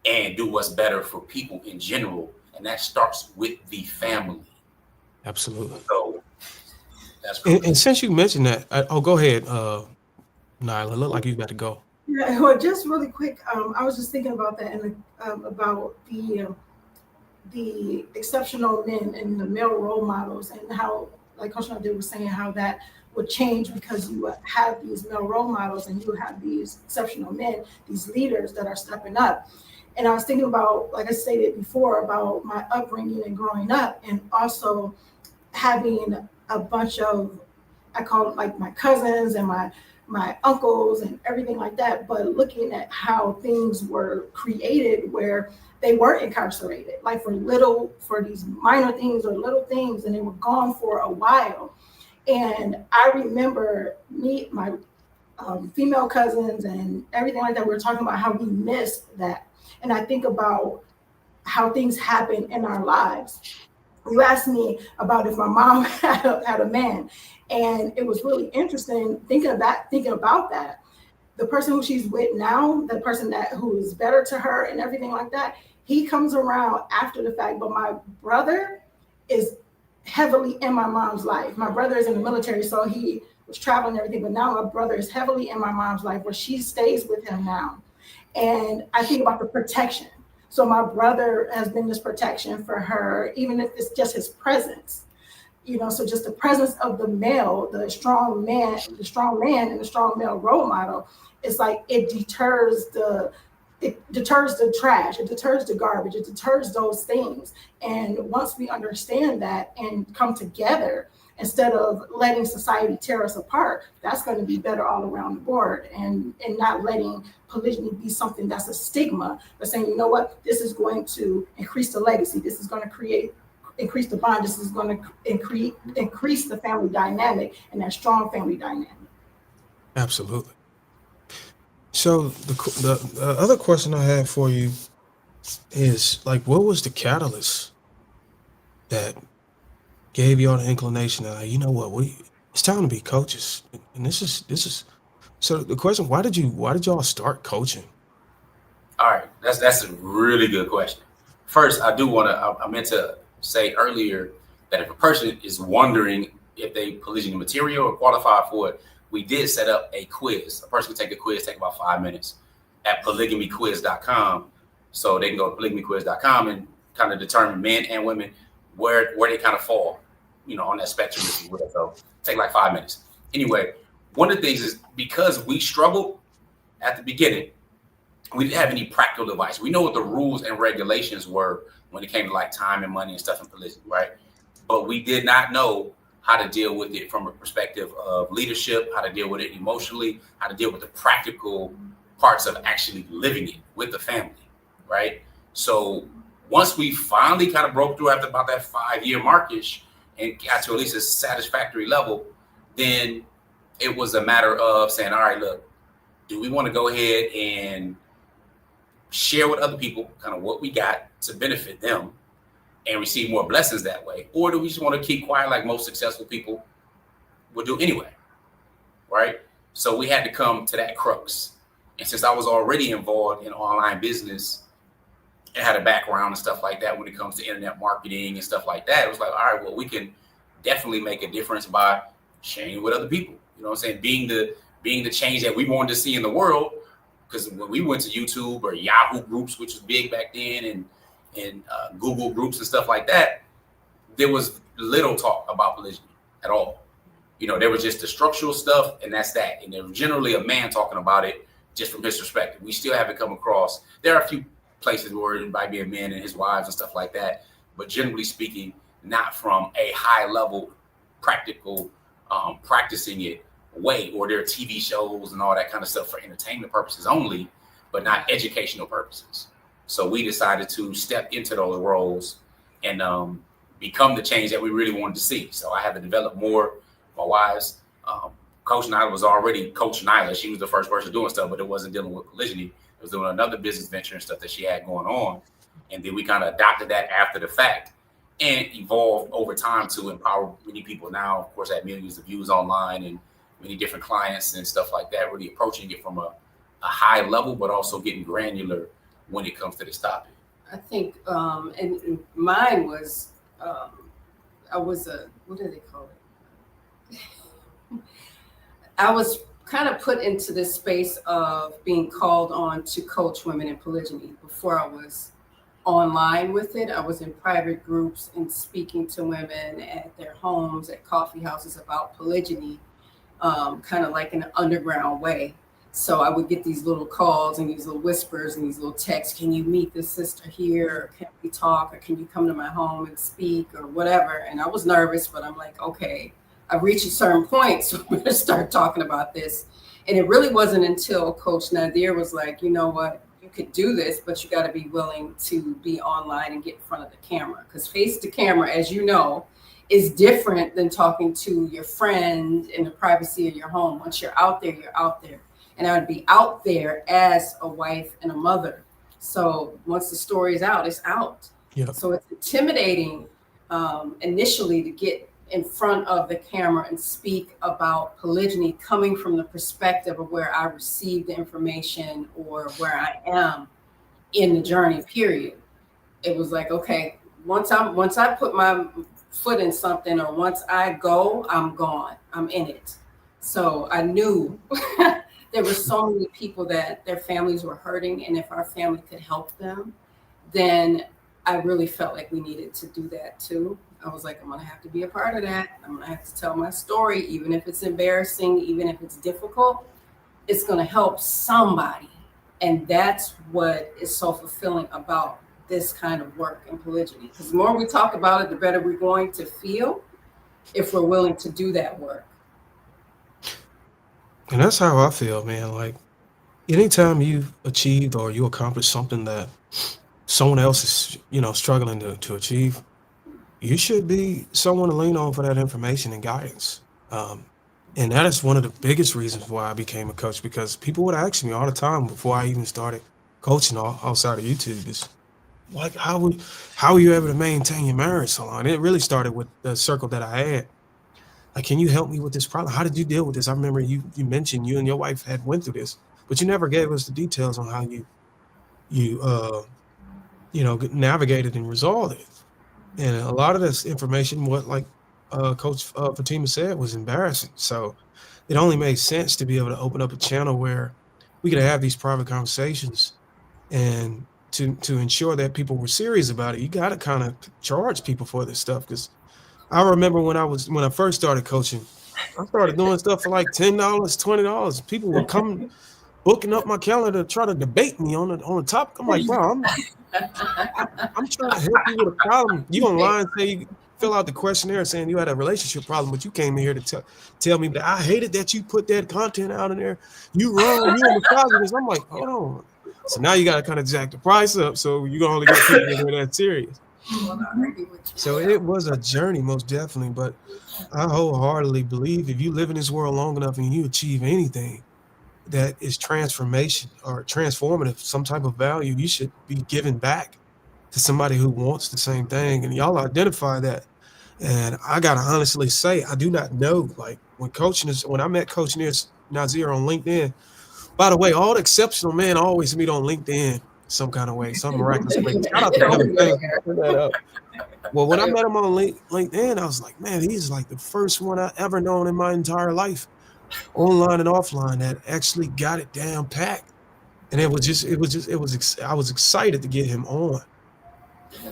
and do what's better for people in general. And that starts with the family. Absolutely. So that's and since you mentioned that, go ahead, Nyla. Look like you got to go. Yeah, well, just really quick, I was just thinking about that and about the exceptional men and the male role models, and how, like Coach Nyla was saying, how that would change because you have these male role models and you have these exceptional men, these leaders that are stepping up. And I was thinking about, like I stated before, about my upbringing and growing up, and also having a bunch of, I call it like my cousins and my uncles and everything like that, but looking at how things were created where they weren't incarcerated, like for these minor things or little things, and they were gone for a while. And I remember my female cousins and everything like that, we were talking about how we missed that. And I think about how things happen in our lives. You asked me about if my mom had a man, and it was really interesting thinking about that. The person who she's with now, the person who is better to her and everything like that, he comes around after the fact. But my brother is heavily in my mom's life. My brother is in the military, so he was traveling and everything. But now my brother is heavily in my mom's life, where she stays with him now. And I think about the protection. So my brother has been this protection for her, even if it's just his presence. You know, so just the presence of the male, the strong man and the strong male role model, it's like it deters the trash, it deters the garbage, it deters those things. And once we understand that and come together, instead of letting society tear us apart, that's going to be better all around the board, and not letting polygyny be something that's a stigma, but saying, you know what, this is going to increase the legacy, this is going to increase the bond, this is going to increase the family dynamic and that strong family dynamic. Absolutely. So the other question I have for you is, like, what was the catalyst that gave y'all the inclination that, like, you know what, it's time to be coaches? And this is so the question, why did y'all start coaching? All right, that's a really good question. First, I meant to say earlier that if a person is wondering if they polygyny material or qualify for it, we did set up a quiz. A person can take a quiz, take about 5 minutes, at polygamyquiz.com. So they can go to polygamyquiz.com and kind of determine, men and women, where they kind of fall, you know, on that spectrum, if you will. So take like 5 minutes. Anyway, one of the things is, because we struggled at the beginning, we didn't have any practical advice. We know what the rules and regulations were when it came to like time and money and stuff in polygyny, right? But we did not know how to deal with it from a perspective of leadership, how to deal with it emotionally, how to deal with the practical parts of actually living it with the family, right? So once we finally kind of broke through after about that 5-year markish and got to at least a satisfactory level, then it was a matter of saying, all right, look, do we want to go ahead and share with other people kind of what we got to benefit them? and receive more blessings that way? Or do we just want to keep quiet like most successful people would do anyway, right? So we had to come to that crux. And since I was already involved in online business and had a background and stuff like that when it comes to internet marketing and stuff like that, it was like, all right, well, we can definitely make a difference by sharing with other people. You know what I'm saying? Being the change that we wanted to see in the world. Because when we went to YouTube or Yahoo groups, which was big back then, and Google groups and stuff like that, there was little talk about polygyny at all. You know, there was just the structural stuff, and that's that. And there was generally a man talking about it just from his perspective. We still haven't come across. There are a few places where it might be a man and his wives and stuff like that, but generally speaking, not from a high level, practical, practicing it way, or there are TV shows and all that kind of stuff for entertainment purposes only, but not educational purposes. So we decided to step into those roles and become the change that we really wanted to see. So I had to develop more. My wives, Coach Nyla was already Coach Nyla. She was the first person doing stuff, but it wasn't dealing with polygyny. It was doing another business venture and stuff that she had going on. And then we kind of adopted that after the fact and evolved over time to empower many people. Now, of course, I have millions of views online and many different clients and stuff like that, really approaching it from a high level, but also getting granular when it comes to this topic. I think, and mine was, I was what do they call it? I was kind of put into this space of being called on to coach women in polygyny before I was online with it. I was in private groups and speaking to women at their homes, at coffee houses about polygyny. Kind of like in an underground way. So I would get these little calls and these little whispers and these little texts. Can you meet this sister here? Or can we talk? Or can you come to my home and speak or whatever? And I was nervous, but I'm like, okay, I've reached a certain point, so I'm going to start talking about this. And it really wasn't until Coach Nazir was like, you know what? You could do this, but you got to be willing to be online and get in front of the camera. Because face to camera, as you know, is different than talking to your friend in the privacy of your home. Once you're out there, you're out there. And I would be out there as a wife and a mother. So once the story is out, it's out. Yeah. So it's intimidating initially to get in front of the camera and speak about polygyny coming from the perspective of where I received the information or where I am in the journey, period. It was like, okay, once I put my foot in something, or once I go, I'm gone. I'm in it. So I knew there were so many people that their families were hurting, and if our family could help them, then I really felt like we needed to do that too. I was like, I'm gonna have to be a part of that. I'm gonna have to tell my story, even if it's embarrassing, even if it's difficult. It's gonna help somebody, and that's what is so fulfilling about this kind of work in polygyny. Because the more we talk about it, the better we're going to feel if we're willing to do that work. And that's how I feel, man. Like anytime you've achieved or you accomplish something that someone else is, struggling to achieve, you should be someone to lean on for that information and guidance. And that is one of the biggest reasons why I became a coach, because people would ask me all the time before I even started coaching outside of YouTube is, like, how were you able to maintain your marriage so long? And it really started with the circle that I had. Like, can you help me with this problem? How did you deal with this? I remember you mentioned you and your wife had went through this, but you never gave us the details on how you navigated and resolved it. And a lot of this information, what like Coach Fatimah said, was embarrassing. So it only made sense to be able to open up a channel where we could have these private conversations, and to ensure that people were serious about it, you got to kind of charge people for this stuff. Because I remember when I first started coaching, I started doing stuff for like $10, $20. People would come booking up my calendar to try to debate me on the topic. I'm like, bro, I'm trying to help you with a problem. You online say you fill out the questionnaire saying you had a relationship problem, but you came in here to tell me that I hated that you put that content out in there. You wrong. You a misogynist. I'm like, hold on. So now you got to kind of jack the price up, so you gonna only get people in here that serious. So it was a journey, most definitely. But I wholeheartedly believe if you live in this world long enough and you achieve anything that is transformation or transformative, some type of value, you should be giving back to somebody who wants the same thing, and y'all identify that. And I gotta honestly say, I do not know. Like when I met Coach Nazir on LinkedIn. By the way, all the exceptional men always meet on LinkedIn some kind of way, some miraculous way. Shout out to Kevin Taylor for that up. Well, when I met him on LinkedIn, I was like, man, he's like the first one I ever known in my entire life, online and offline, that actually got it down packed. And I was excited to get him on.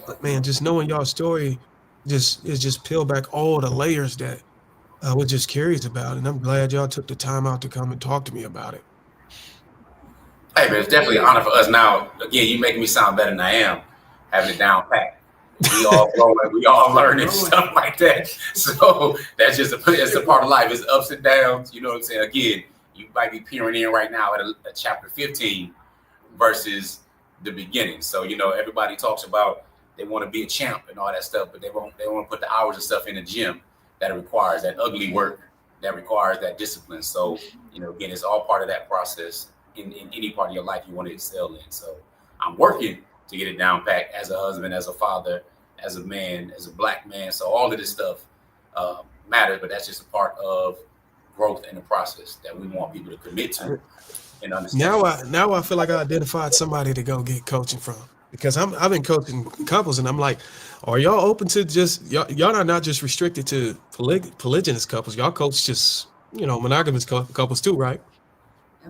But man, just knowing y'all's story just peel back all the layers that I was just curious about. And I'm glad y'all took the time out to come and talk to me about it. Hey, man, it's definitely an honor for us. Now, again, you make me sound better than I am, having it down packed. We all growing, we all learning stuff like that. So that's just it's a part of life. It's ups and downs. You know what I'm saying? Again, you might be peering in right now at a chapter 15 versus the beginning. So, you know, everybody talks about they want to be a champ and all that stuff, but they want to put the hours and stuff in the gym that it requires, that ugly work that requires that discipline. So, you know, again, it's all part of that process. In any part of your life you want to excel in. So I'm working to get it down packed as a husband, as a father, as a man, as a black man. So all of this stuff matters, but that's just a part of growth in the process that we want people to commit to and understand. Now I feel like I identified somebody to go get coaching from, because I've been coaching couples, and I'm like, are y'all open to just y'all are not just restricted to polygynous couples? Y'all coach just, you know, monogamous couples too, right?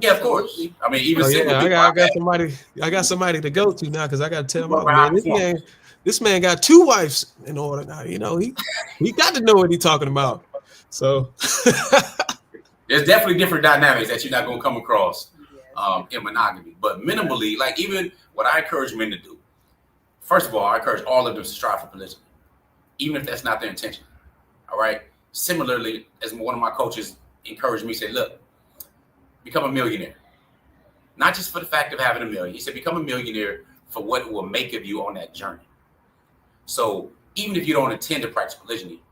Yeah, of course. I mean, even I got somebody to go to now, because I got to tell my man, this man got 2 wives in order now. You know, he got to know what he's talking about. So there's definitely different dynamics that you're not going to come across in monogamy. But minimally, like even what I encourage men to do, first of all, I encourage all of them to strive for polygyny, even if that's not their intention. All right. Similarly, as one of my coaches encouraged me, said, look, become a millionaire. Not just for the fact of having a million. He said, become a millionaire for what it will make of you on that journey. So even if you don't intend to practice polygyny,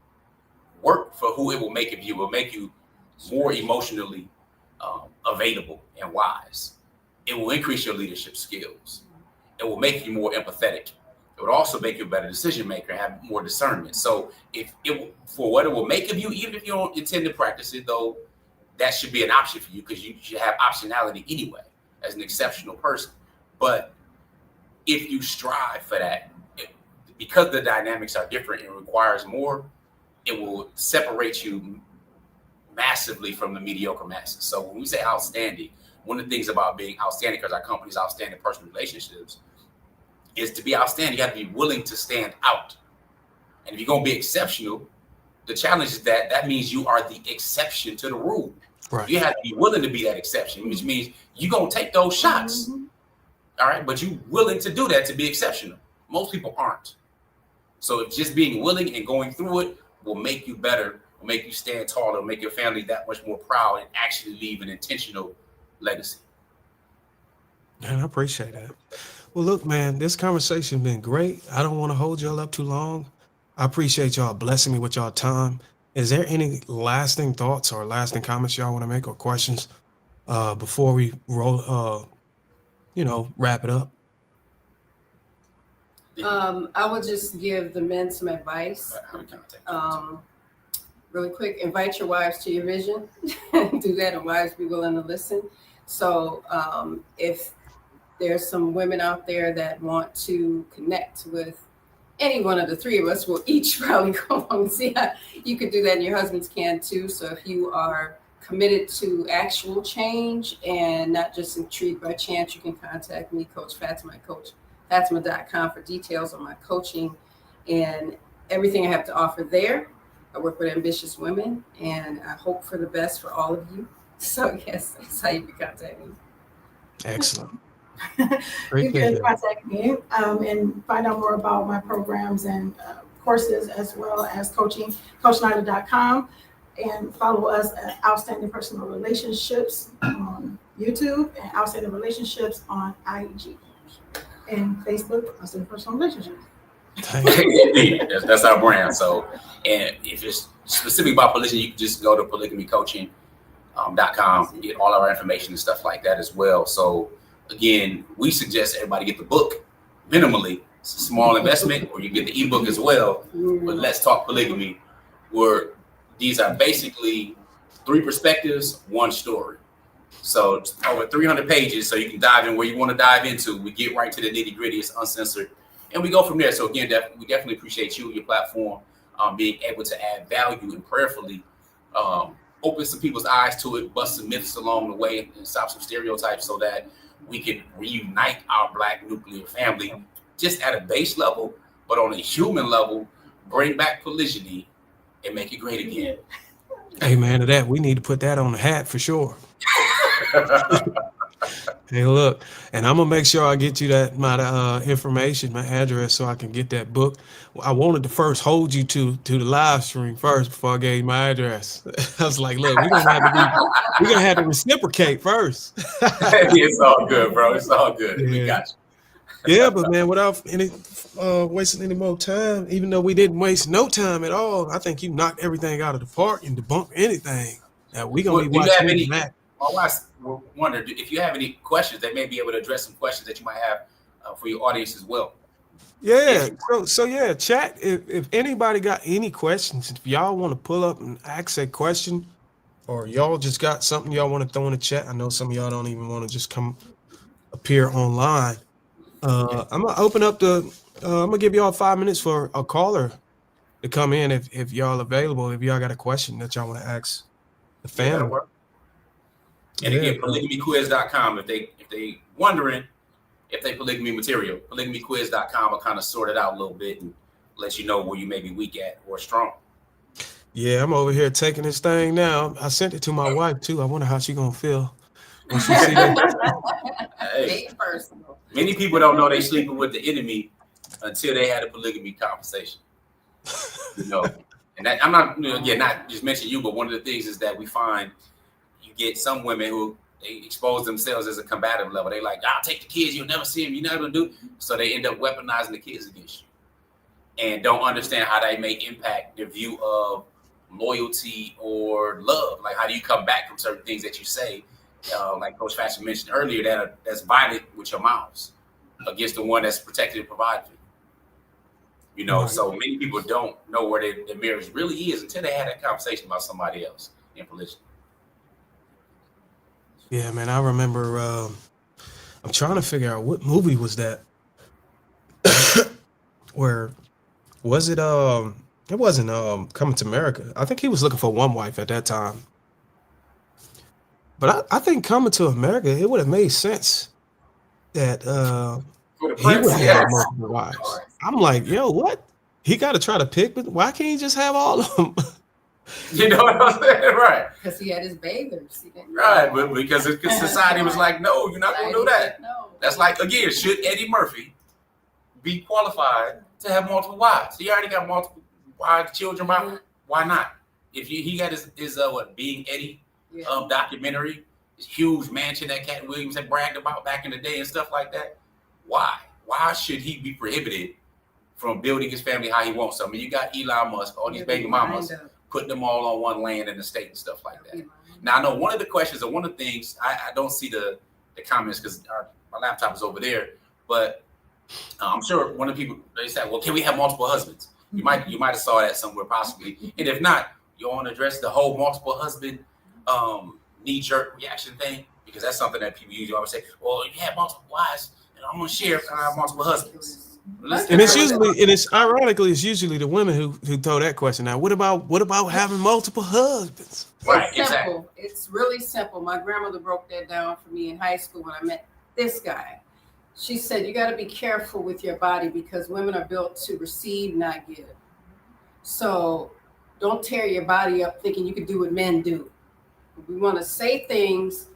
work for who it will make of you. It will make you more emotionally available and wise. It will increase your leadership skills. It will make you more empathetic. It would also make you a better decision maker and have more discernment. So for what it will make of you, even if you don't intend to practice it, though, that should be an option for you, because you should have optionality anyway as an exceptional person. But if you strive for that, because the dynamics are different and requires more, it will separate you massively from the mediocre masses. So when we say outstanding, one of the things about being outstanding, because our company's outstanding personal relationships, is to be outstanding, you have to be willing to stand out. And if you're going to be exceptional, the challenge is that means you are the exception to the rule. Right. You have to be willing to be that exception, which means you're going to take those shots. Mm-hmm. All right. But you're willing to do that to be exceptional. Most people aren't. So if just being willing and going through it will make you better, will make you stand taller, will make your family that much more proud, and actually leave an intentional legacy. Man, I appreciate that. Well, look, man, this conversation has been great. I don't want to hold y'all up too long. I appreciate y'all blessing me with y'all time. Is there any lasting thoughts or lasting comments y'all want to make or questions before we roll, wrap it up? I would just give the men some advice. Really quick, invite your wives to your vision. Do that, and wives be willing to listen. So if there's some women out there that want to connect with any one of the 3 of us, will each probably go along and see how you could do that, and your husbands can too. So if you are committed to actual change and not just intrigued by chance, you can contact me, Coach Fatimah, Fatimah.com, for details on my coaching and everything I have to offer there. I work with ambitious women, and I hope for the best for all of you. So yes, that's how you can contact me. Excellent. You can contact me and find out more about my programs and courses, as well as coaching, CoachNyla.com, and follow us at Outstanding Personal Relationships on YouTube and Outstanding Relationships on IG and Facebook, Outstanding Personal Relationships. That's our brand. So, and if it's specific about polygyny, you can just go to polygamycoaching.com, get all our information and stuff like that as well. So again, we suggest everybody get the book minimally It's a small investment, or you get the ebook as well. But Let's Talk Polygamy, where these are basically 3 perspectives, 1 story. So it's over 300 pages, so you can dive in where you want to dive into. We get right to the nitty gritty. It's uncensored, and we go from there. So again, we definitely appreciate you and your platform being able to add value and prayerfully open some people's eyes to it, bust some myths along the way, and stop some stereotypes so that we can reunite our Black nuclear family just at a base level, but on a human level, bring back polygyny and make it great again. Amen to that. We need to put that on the hat for sure. Hey, look, and I'm gonna make sure I get you my information, my address, so I can get that book. I wanted to first hold you to the live stream first before I gave you my address. I was like, look, we're gonna have to reciprocate first. It's all good, bro. It's all good. Yeah. We got you. Yeah, but man, without any wasting any more time, even though we didn't waste no time at all, I think you knocked everything out of the park and debunked anything. Now we gonna be watching it back. My wife wondered if you have any questions. They may be able to address some questions that you might have for your audience as well. Yeah. So yeah, chat. If anybody got any questions, if y'all want to pull up and ask a question, or y'all just got something y'all want to throw in the chat. I know some of y'all don't even want to just come appear online. I'm gonna open up I'm gonna give y'all 5 minutes for a caller to come in if y'all available. If y'all got a question that y'all want to ask the family. Yeah, and again, polygamyquiz.com. If they wondering if they polygamy material, polygamyquiz.com will kind of sort it out a little bit and let you know where you may be weak at or strong. Yeah, I'm over here taking this thing now. I sent it to my wife too. I wonder how she gonna feel when she see that. Hey, many people don't know they sleeping with the enemy until they had a polygamy conversation. You know, and that, I'm not, not just mention you, but one of the things is that we find you get some women who they expose themselves as a combative level. They like, I'll take the kids, you'll never see them, you're never gonna do. So they end up weaponizing the kids against you, and don't understand how they may impact their view of loyalty or love. Like, how do you come back from certain things that you say? Like Coach Fashion mentioned earlier, that's violent with your mouths against the one that's protected and provided for you. You know, so many people don't know where their marriage really is until they had that conversation about somebody else in polygyny. Yeah, man, I remember. I'm trying to figure out what movie was that. Where was it? It wasn't Coming to America. I think he was looking for one wife at that time. But I think Coming to America, it would have made sense that he would have multiple wives. I'm like, yo, what? He got to try to pick, but why can't he just have all of them? You know what I'm saying? Right. Because he had his bathers. Right, but because society was like, no, you're not going to do that. No. That's like, again, should Eddie Murphy be qualified to have multiple wives? He already got multiple wives, children. Why not? If he got his Being Eddie documentary, this huge mansion that Cat Williams had bragged about back in the day and stuff like that, why? Why should he be prohibited from building his family how he wants? I mean, you got Elon Musk, all these baby mamas, putting them all on one land in the state and stuff like that. Now, I know one of the questions, or one of the things, I don't see the comments because my laptop is over there, but I'm sure one of the people, they said, well, can we have multiple husbands? You might have saw that somewhere possibly. And if not, you want to address the whole multiple husband knee-jerk reaction thing, because that's something that people usually always say, well, you have multiple wives, and I'm going to share if I have multiple husbands. And it's ironically, it's usually the women who throw that question out. What about having multiple husbands? Right, it's simple. Exactly. It's really simple. My grandmother broke that down for me in high school when I met this guy. She said, you got to be careful with your body because women are built to receive, not give. So don't tear your body up thinking you can do what men do. We want to say things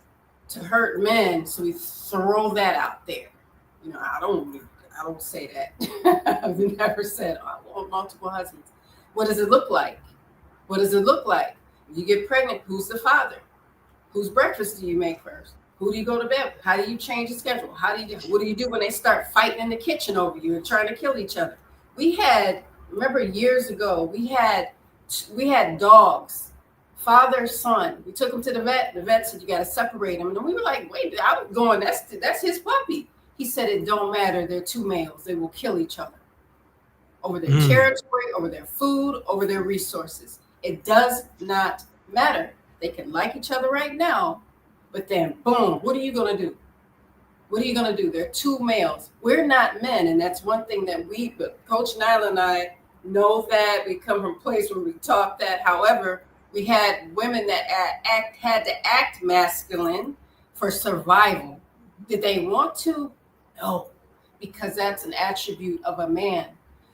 to hurt men, so we throw that out there. You know, I don't say that. I've never said, I want multiple husbands. What does it look like? What does it look like? If you get pregnant, who's the father? Whose breakfast do you make first? Who do you go to bed with? How do you change the schedule? What do you do when they start fighting in the kitchen over you and trying to kill each other? Remember years ago, we had dogs, father, son. We took them to the vet. The vet said, you got to separate them. And we were like, wait, I was going, that's his puppy. He said it don't matter. They're two males. They will kill each other over their territory, over their food, over their resources. It does not matter. They can like each other right now, but then boom, what are you going to do? What are you going to do? They're two males. We're not men. And that's one thing that Coach Nyla and I know that. We come from a place where we taught that. However, we had women that had to act masculine for survival. Did they want to? No, because that's an attribute of a man.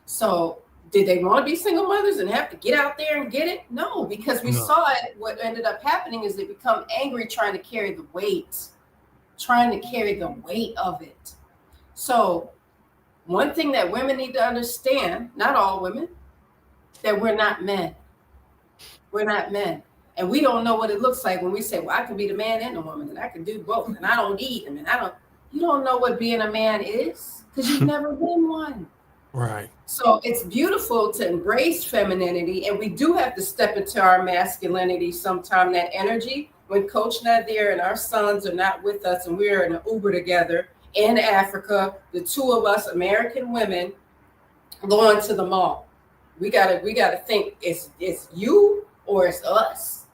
So did they want to be single mothers and have to get out there and get it? No, because we saw it. What ended up happening is they become angry trying to carry the weight of it. So one thing that women need to understand, not all women, that we're not men. We're not men. And we don't know what it looks like when we say, well, I can be the man and the woman, and I can do both, and I don't need them, and you don't know what being a man is because you've never been one. Right. So it's beautiful to embrace femininity, and we do have to step into our masculinity sometime, that energy. When Coach Nazir and our sons are not with us and we're in an Uber together in Africa, the two of us American women going to the mall, we gotta think it's you or it's us.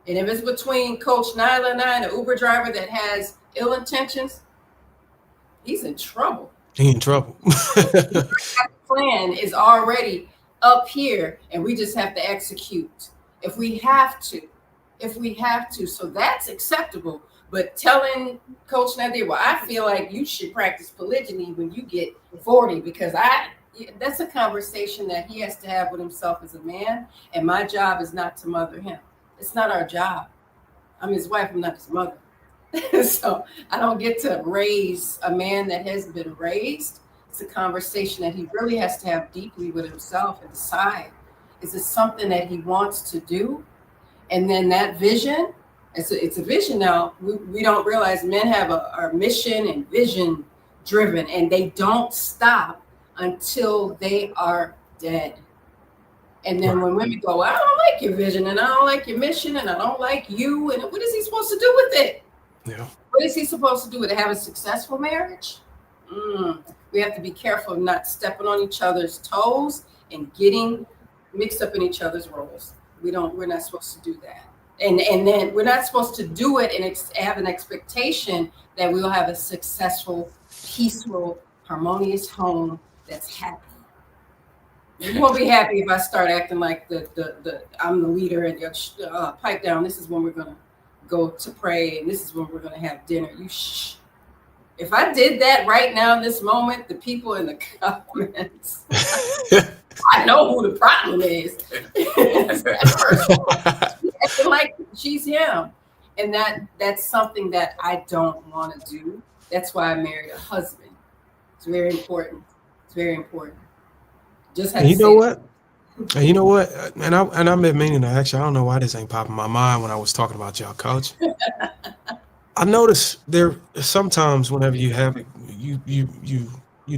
And if it's between Coach Nyla and I and an Uber driver that has ill intentions, he's in trouble. He in trouble. The plan is already up here, and we just have to execute if we have to. So that's acceptable. But telling Coach Nazir, well, I feel like you should practice polygyny when you get 40, because that's a conversation that he has to have with himself as a man. And my job is not to mother him. It's not our job. I'm his wife, I'm not his mother. So I don't get to raise a man that has been raised. It's a conversation that he really has to have deeply with himself and decide, is it something that he wants to do? And then that vision, it's a vision now. We don't realize men have our mission and vision driven, and they don't stop until they are dead. And then when women go, I don't like your vision, and I don't like your mission, and I don't like you, and what is he supposed to do with it? Yeah. What is he supposed to do with it? Have a successful marriage? We have to be careful of not stepping on each other's toes and getting mixed up in each other's roles. We're not supposed to do that. And then we're not supposed to do it and have an expectation that we'll have a successful, peaceful, harmonious home that's happy. You won't be happy if I start acting like I'm the leader and pipe down. This is when we're gonna go to pray, and this is when we're gonna have dinner. You shh. If I did that right now in this moment, the people in the comments, I know who the problem is. It's that person. Acting like she's him, and that's something that I don't want to do. That's why I married a husband. It's very important. It's very important. Just have And to you know what? And you know what? And I've been meaning to actually, I don't know why this ain't popping in my mind when I was talking about y'all, Coach. I notice there sometimes whenever you have it, you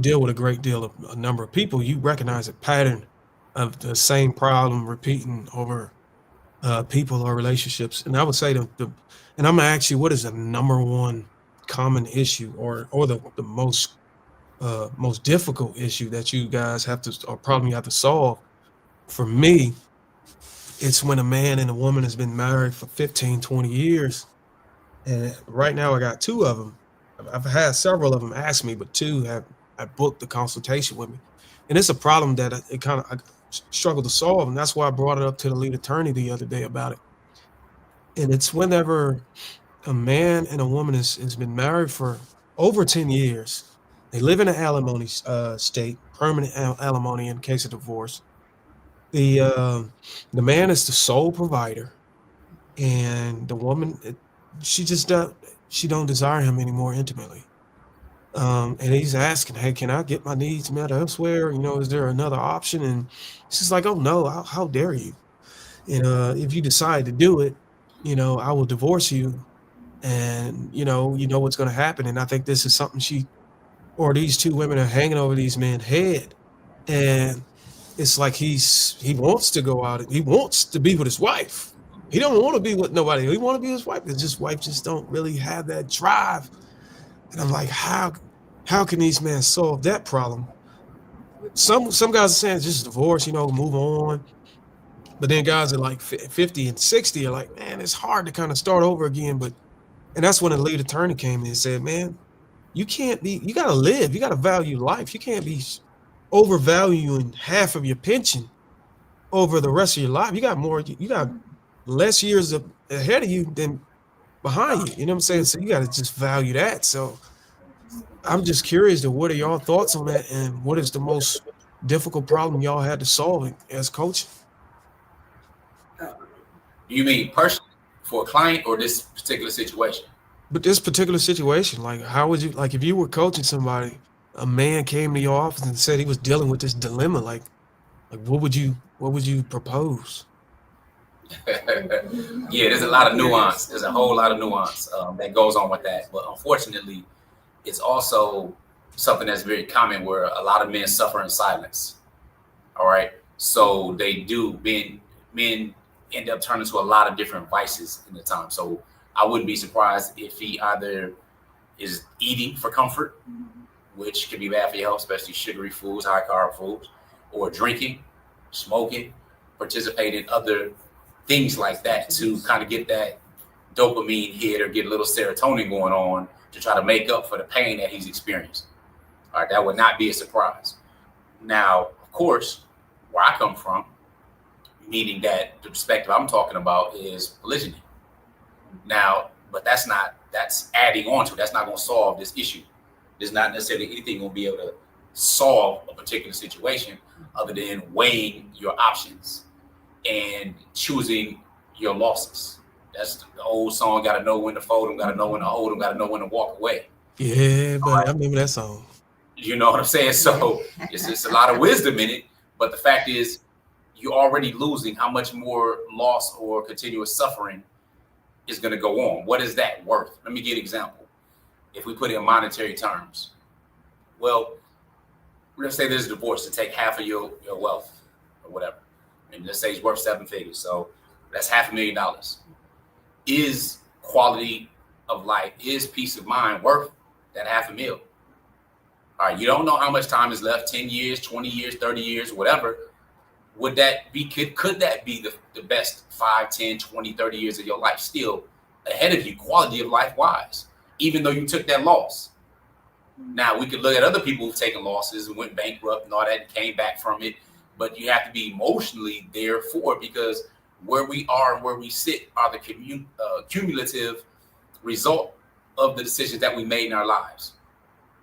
deal with a great deal of a number of people, you recognize a pattern of the same problem repeating over people or relationships. And I would say and I'm gonna ask you, what is the number one common issue or the most difficult issue that you guys have to, or problem you have to solve? For me, it's when a man and a woman has been married for 15, 20 years. And right now I got two of them. I've had several of them ask me, but two have booked the consultation with me. And it's a problem that I struggle to solve. And that's why I brought it up to the lead attorney the other day about it. And it's whenever a man and a woman has been married for over 10 years, they live in an alimony state, permanent alimony in case of divorce. The man is the sole provider, and the woman, she don't desire him anymore intimately. And he's asking, hey, can I get my needs met elsewhere? Is there another option? And she's like, oh no, how dare you? And if you decide to do it, I will divorce you, and you know what's going to happen. And I think this is something these two women are hanging over these men's head, and it's like he wants to go out. He wants to be with his wife. He don't want to be with nobody. He want to be his wife. It's just wife just don't really have that drive. And I'm like, how how can these men solve that problem? Some guys are saying just divorce, move on. But then guys are like 50 and 60 are like, man, it's hard to kind of start over again. And that's when the lead attorney came in and said, man, you got to live. You got to value life. You can't be overvaluing half of your pension over the rest of your life. You got less years ahead of you than behind you. You know what I'm saying? So you got to just value that. So I'm just curious to what are y'all thoughts on that, and what is the most difficult problem y'all had to solve as coaching? You mean personally for a client or this particular situation? But this particular situation, like, how would you, like, if you were coaching somebody, a man came to your office and said he was dealing with this dilemma, like what would you propose? Yeah, there's a lot of nuance. There's a whole lot of nuance that goes on with that. But unfortunately, it's also something that's very common where a lot of men suffer in silence. All right. So men end up turning to a lot of different vices in the time. So I wouldn't be surprised if he either is eating for comfort, which can be bad for your health, especially sugary foods, high carb foods, or drinking, smoking, participate in other things like that to kind of get that dopamine hit or get a little serotonin going on to try to make up for the pain that he's experienced. All right, that would not be a surprise. Now, of course, where I come from, meaning that the perspective I'm talking about is polygyny. Now, but that's adding on to it. That's not going to solve this issue. There's not necessarily anything going to be able to solve a particular situation other than weighing your options and choosing your losses. That's the old song, got to know when to fold them, got to know when to hold them, got to know when to walk away. Yeah, but I remember that song. You know what I'm saying? So it's a lot of wisdom in it. But the fact is, you're already losing. How much more loss or continuous suffering is going to go on? What is that worth? Let me give an example. If we put it in monetary terms, well, let's say there's a divorce to take half of your wealth or whatever. And let's say it's worth 7 figures. So that's $500,000. Is quality of life, is peace of mind worth that $500,000? All right, you don't know how much time is left, 10 years, 20 years, 30 years, whatever. Would that be, could that be the best 5, 10, 20, 30 years of your life still ahead of you, quality of life wise, even though you took that loss? Now, we could look at other people who've taken losses and went bankrupt and all that and came back from it, but you have to be emotionally there for it, because where we are and where we sit are the cumulative result of the decisions that we made in our lives.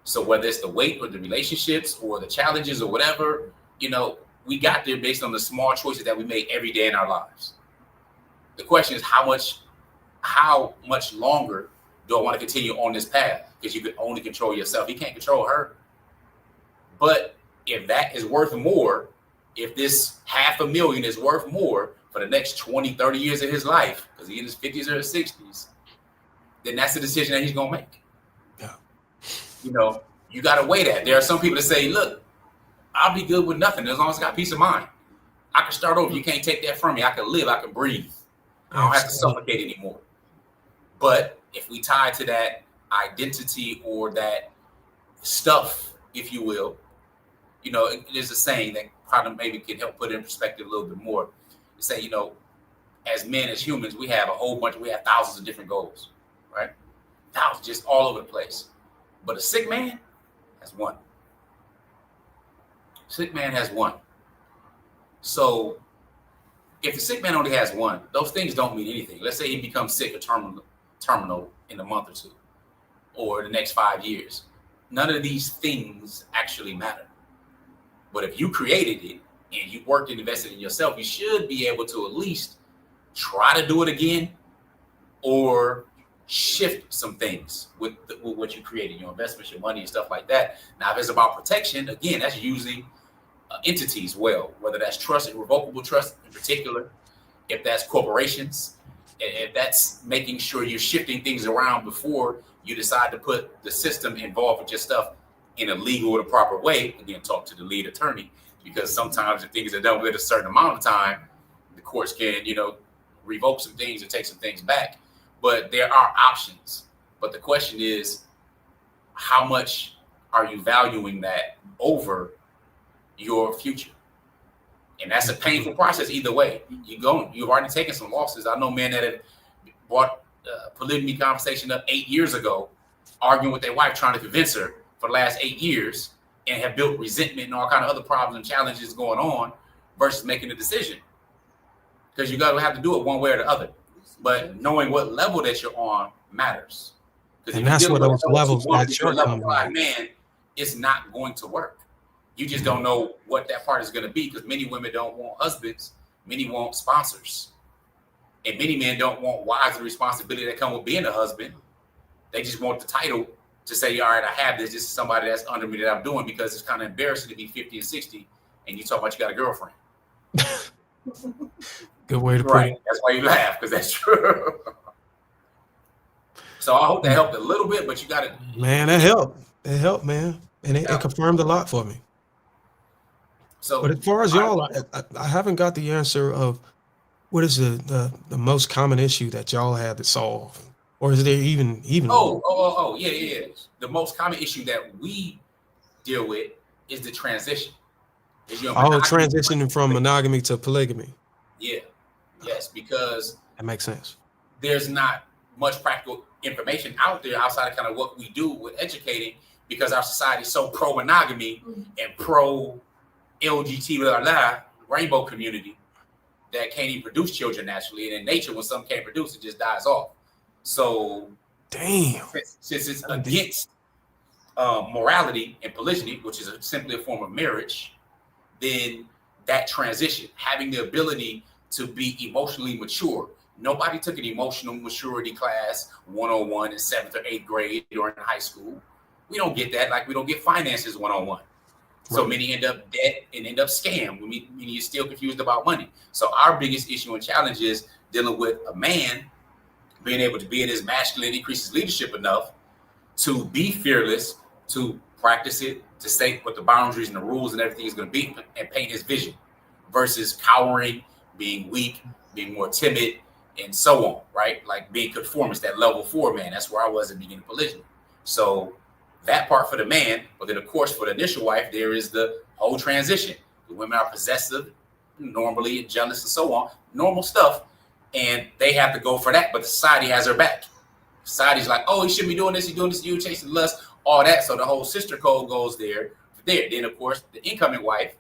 So whether it's the weight or the relationships or the challenges or whatever, we got there based on the small choices that we made every day in our lives. The question is how much longer do I want to continue on this path? Because you can only control yourself. You can't control her. But if that is worth more, if this $500,000 is worth more for the next 20, 30 years of his life, because he's in his 50s or his 60s, then that's the decision that he's going to make. Yeah. You got to weigh that. There are some people that say, look, I'll be good with nothing as long as I got peace of mind. I can start over. You can't take that from me. I can live. I can breathe. I don't have to suffocate anymore. But if we tie to that identity or that stuff, if you will, there's a saying that kind of maybe can help put it in perspective a little bit more. To say, as men, as humans, we have thousands of different goals, right? Thousands, just all over the place. But a sick man has one. Sick man has one. So if the sick man only has one, those things don't mean anything. Let's say he becomes sick or terminal in a month or two, or the next 5 years. None of these things actually matter. But if you created it and you worked and invested in yourself, you should be able to at least try to do it again or shift some things with what you created, your investments, your money and stuff like that. Now, if it's about protection, again, that's using entities well, whether that's trust, irrevocable trust in particular, if that's corporations, if that's making sure you're shifting things around before you decide to put the system involved with your stuff in a legal or the proper way. Again, talk to the lead attorney, because sometimes if things are done with a certain amount of time, the courts can, revoke some things and take some things back. But there are options. But the question is, how much are you valuing that over your future? And that's a painful process either way. You've already taken some losses. I know men that have brought polygamy conversation up 8 years ago, arguing with their wife, trying to convince her for the last 8 years, and have built resentment and all kind of other problems and challenges going on versus making a decision. Because you got to have to do it one way or the other. But knowing what level that you're on matters. And that's what those levels, that level 5 man, it's not going to work. You just don't know what that part is going to be, because many women don't want husbands. Many want sponsors. And many men don't want wives and responsibility that come with being a husband. They just want the title to say, all right, I have this. This is somebody that's under me that I'm doing, because it's kind of embarrassing to be 50 and 60 and you talk about you got a girlfriend. Good way to put it. That's why you laugh, because that's true. So I hope that helped a little bit, but you got to. Man, that helped. It helped, man. And it confirmed a lot for me. So, but as far as y'all, I haven't got the answer of what is the most common issue that y'all have to solve, or is there even? Yeah. The most common issue that we deal with is the transition. Transitioning from monogamy to polygamy. Yeah. Yes, because that makes sense. There's not much practical information out there outside of kind of what we do with educating, because our society is so pro monogamy and pro LGBT rainbow community that can't even produce children naturally. And in nature, when something can't produce, it just dies off. So, damn, since it's against morality and polygyny, which is simply a form of marriage, then that transition, having the ability to be emotionally mature. Nobody took an emotional maturity class 101 in 7th or 8th grade or in high school. We don't get that, like we don't get finances 101. So many end up dead and end up scammed. When you're still confused about money. So our biggest issue and challenge is dealing with a man being able to be in his masculine, increase his leadership enough to be fearless, to practice it, to state what the boundaries and the rules and everything is going to be, and paint his vision, versus cowering, being weak, being more timid, and so on, right? Like being conformist, that level 4 man. That's where I was at the beginning of polygyny. So that part for the man, but then of course for the initial wife, there is the whole transition. The women are possessive, normally, and jealous and so on, normal stuff, and they have to go for that, but the society has her back. Society's like, oh, he shouldn't be doing this, he's doing this, you chasing lust, all that. So the whole sister code goes there. Then of course the incoming wife,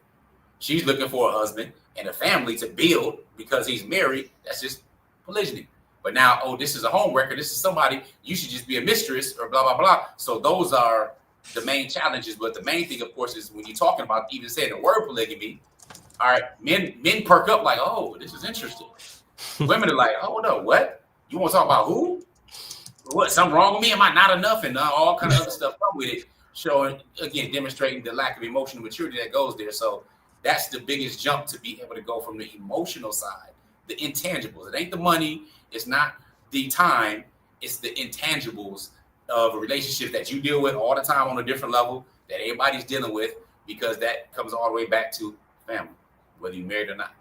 she's looking for a husband and a family to build because he's married. That's just polygyny. But now, oh, this is a home wrecker. This is somebody, you should just be a mistress or blah, blah, blah. So those are the main challenges. But the main thing, of course, is when you're talking about even saying the word polygamy, all right, men perk up like, oh, this is interesting. Women are like, oh, no, what? You want to talk about who? What, something wrong with me? Am I not enough? And all kind of other stuff come with it, showing, again, demonstrating the lack of emotional maturity that goes there. So that's the biggest jump, to be able to go from the emotional side, the intangibles. It ain't the money. It's not the time. It's the intangibles of a relationship that you deal with all the time on a different level that everybody's dealing with, because that comes all the way back to family, whether you're married or not.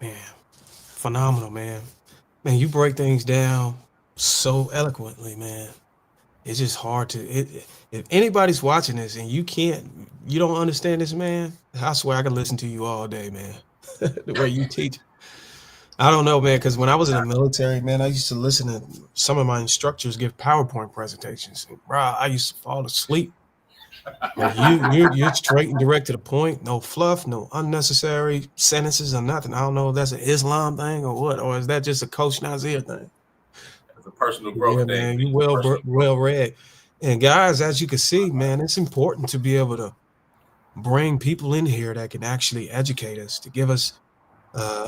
Man, phenomenal, man. Man, you break things down so eloquently, man. It's just hard to, if anybody's watching this and you don't understand this, man, I swear I can listen to you all day, man. The way you teach. I don't know, man, because when I was in the military, man, I used to listen to some of my instructors give PowerPoint presentations. And, bro, I used to fall asleep. You're straight and direct to the point. No fluff, no unnecessary sentences or nothing. I don't know if that's an Islam thing or what, or is that just a Coach Nazir thing? It's a personal growth thing. Man, you well read. And guys, as you can see, man, it's important to be able to bring people in here that can actually educate us, to give us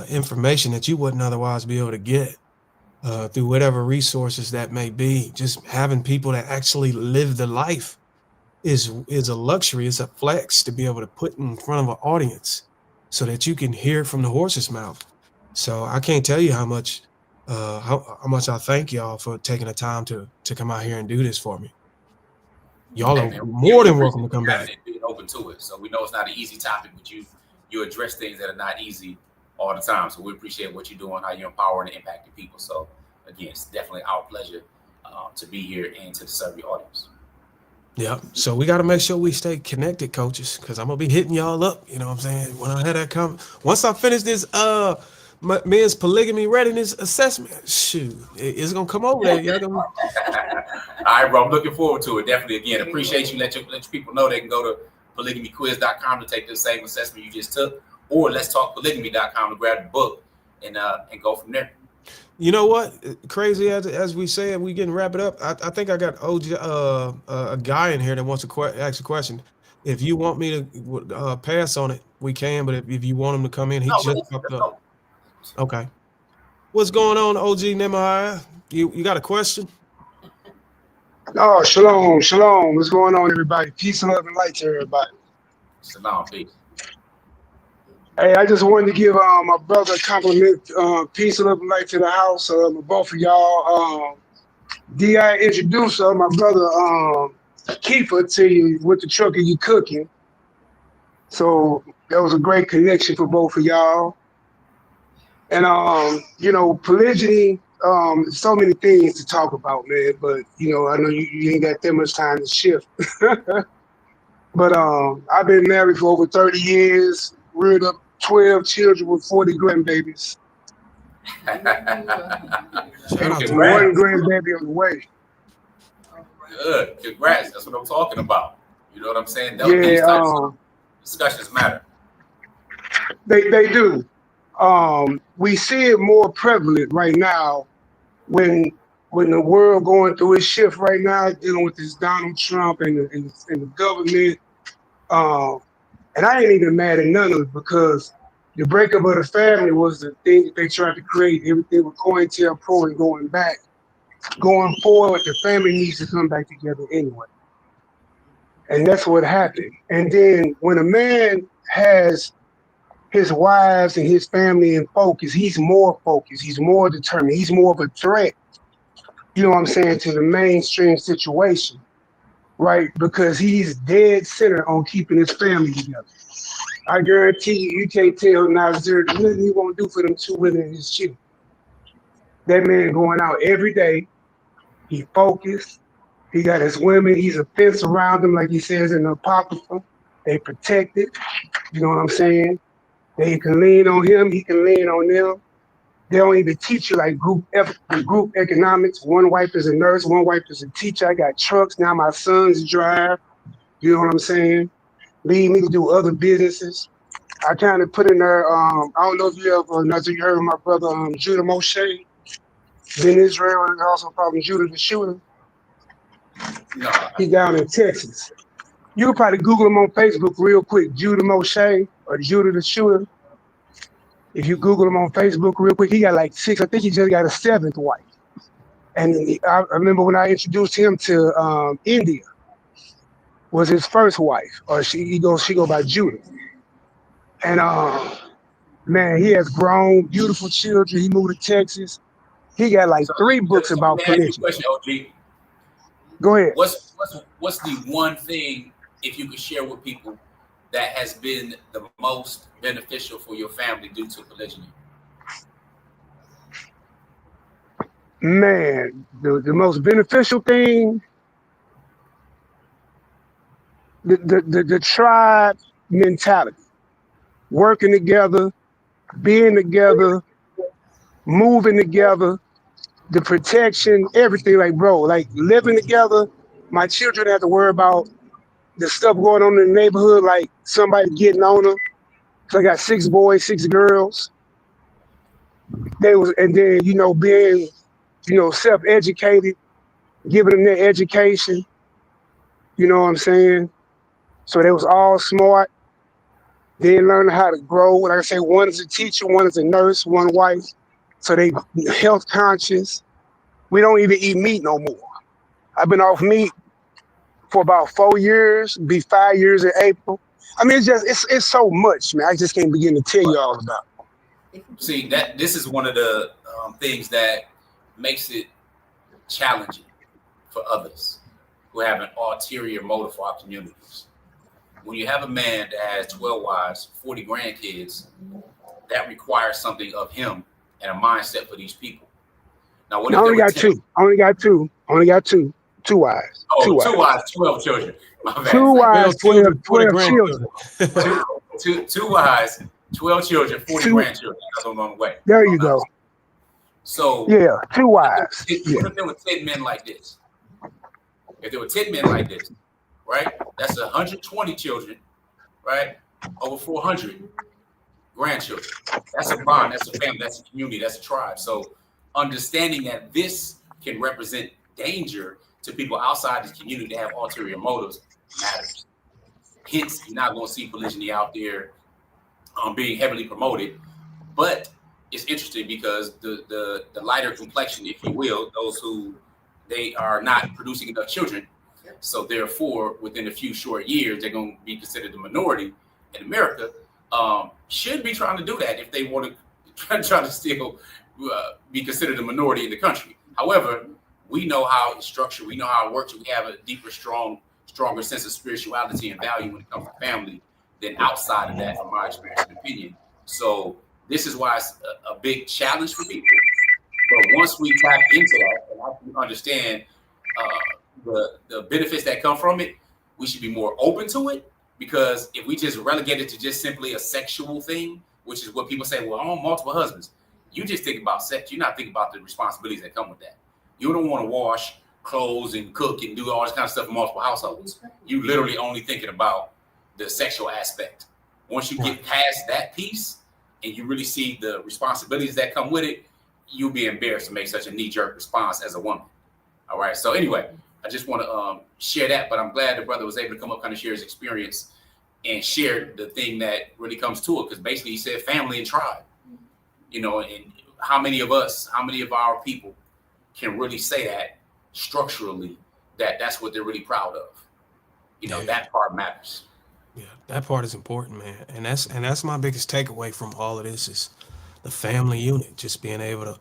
information that you wouldn't otherwise be able to get through whatever resources that may be. Just having people that actually live the life is a luxury. It's a flex to be able to put in front of an audience so that you can hear it from the horse's mouth. So I can't tell you how much I thank y'all for taking the time to come out here and do this for me. Y'all are more than welcome to come back. Being open to it. So we know it's not an easy topic, but you address things that are not easy all the time. So we appreciate what you're doing, how you're empowering and impacting people. So again, it's definitely our pleasure to be here and to serve your audience. Yeah. So we got to make sure we stay connected, coaches, because I'm gonna be hitting y'all up. You know what I'm saying? When I had that come, once I finish this men's polygamy readiness assessment, shoot, it's gonna come over there. Y'all gonna. All right, bro. I'm looking forward to it. Definitely. Again, appreciate you. Let your people know they can go to polygamyquiz.com to take the same assessment you just took, or let's talk polygamy.com to grab the book and go from there. You know what? Crazy as we said, we getting wrap it up. I think I got OG, a guy in here that wants to ask a question. If you want me to pass on it, we can. But if you want him to come in, he No, just popped up. Okay. What's going on, OG Nehemiah? You got a question? Oh, shalom, shalom. What's going on, everybody? Peace and love and light to everybody. Salam, peace. Hey, I just wanted to give my brother a compliment. Peace and love and light to the house. Both of y'all. D.I. introduced my brother Kiefer to you with the truck you cooking. So that was a great connection for both of y'all. And polygyny, so many things to talk about, man. But I know you ain't got that much time to shift. But I've been married for over 30 years, reared up 12 children with 40 grandbabies. Shout out to One grandbaby on the way. Good. Congrats. That's what I'm talking about. You know what I'm saying? These types of discussions matter. They do. We see it more prevalent right now when the world going through its shift right now, dealing with this Donald Trump and the government. And I ain't even mad at none of it, because the breakup of the family was the thing that they tried to create. Everything with COINTELPRO and going back. Going forward, the family needs to come back together anyway. And that's what happened. And then when a man has his wives and his family in focus, he's more focused, he's more determined, he's more of a threat, you know what I'm saying, to the mainstream situation, right? Because he's dead center on keeping his family together. I guarantee you can't tell Nazir nothing he won't do for them two women and his children. That man going out every day, he focused, he got his women, he's a fence around them, like he says in the Apocrypha. They protected, you know what I'm saying? They can lean on him, he can lean on them. They don't even teach you like group economics. One wife is a nurse, one wife is a teacher. I got trucks, now my sons drive, you know what I'm saying? Lead me to do other businesses. I kind of put in there, I don't know if you ever, Nazir, you heard of my brother Judah Moshe, Ben Israel, and also probably Judah the Shooter. No. He down in Texas. You can probably Google him on Facebook real quick, Judah Moshe or Judah the Shooter. If you Google him on Facebook real quick, he got like 6. I think he just got a 7th wife. And I remember when I introduced him to India, was his first wife, or she go by Judah. And man, he has grown beautiful children. He moved to Texas. He got like 3 books about polygamy. Question, OG. Go ahead. What's the one thing, if you could share with people, that has been the most beneficial for your family due to polygyny? Man, the most beneficial thing, the tribe mentality, working together, being together, moving together, the protection, everything. Like, bro, like living together. My children have to worry about the stuff going on in the neighborhood, like somebody getting on them. So I got 6 boys, 6 girls. And then being self-educated, giving them their education. You know what I'm saying? So they was all smart. They learned how to grow. Like I say, one is a teacher, one is a nurse, one wife. So they health conscious. We don't even eat meat no more. I've been off meat for about 4 years, be 5 years in April. I mean, it's so much, man. I just can't begin to tell you all about it. See, this is one of the things that makes it challenging for others who have an ulterior motive for our communities. When you have a man that has 12 wives, 40 grandkids, that requires something of him and a mindset for these people. Now, what I only got 2. Two wives. Oh, Two two wives. wives, 12 children. My bad. Two wives, 12 12 grandchildren. children. Two wives, 12 children, 40 Two, grandchildren. That's on the way. there you go. So Yeah, two wives. what if there were 10 men like this? If there were 10 men like this, right? That's 120 children, right? Over 400 grandchildren. That's a bond, that's a family, that's a community, that's a tribe. So understanding that this can represent danger to people outside this community that have ulterior motives matters. Hence, you're not going to see polygyny out there being heavily promoted. But it's interesting because the lighter complexion, if you will, those who they are not producing enough children, so therefore within a few short years they're going to be considered the minority in America, should be trying to do that if they want to try to still be considered a minority in the country. However, we know how it's structured, we know how it works, we have a deeper, stronger sense of spirituality and value when it comes to family than outside of that, from my experience and opinion. So this is why it's a big challenge for people. But once we tap into that and understand the benefits that come from it, we should be more open to it. Because if we just relegate it to just simply a sexual thing, which is what people say, well, I want multiple husbands. You just think about sex. You're not thinking about the responsibilities that come with that. You don't want to wash clothes and cook and do all this kind of stuff in multiple households. You literally only thinking about the sexual aspect. Once you get past that piece and you really see the responsibilities that come with it, you'll be embarrassed to make such a knee-jerk response as a woman. All right. So anyway, I just want to share that, but I'm glad the brother was able to come up, kind of share his experience and share the thing that really comes to it. Because basically he said family and tribe, you know, and how many of our people can really say that structurally, that's what they're really proud of. You know, that part matters. Yeah, that part is important, man. And that's my biggest takeaway from all of this is the family unit, just being able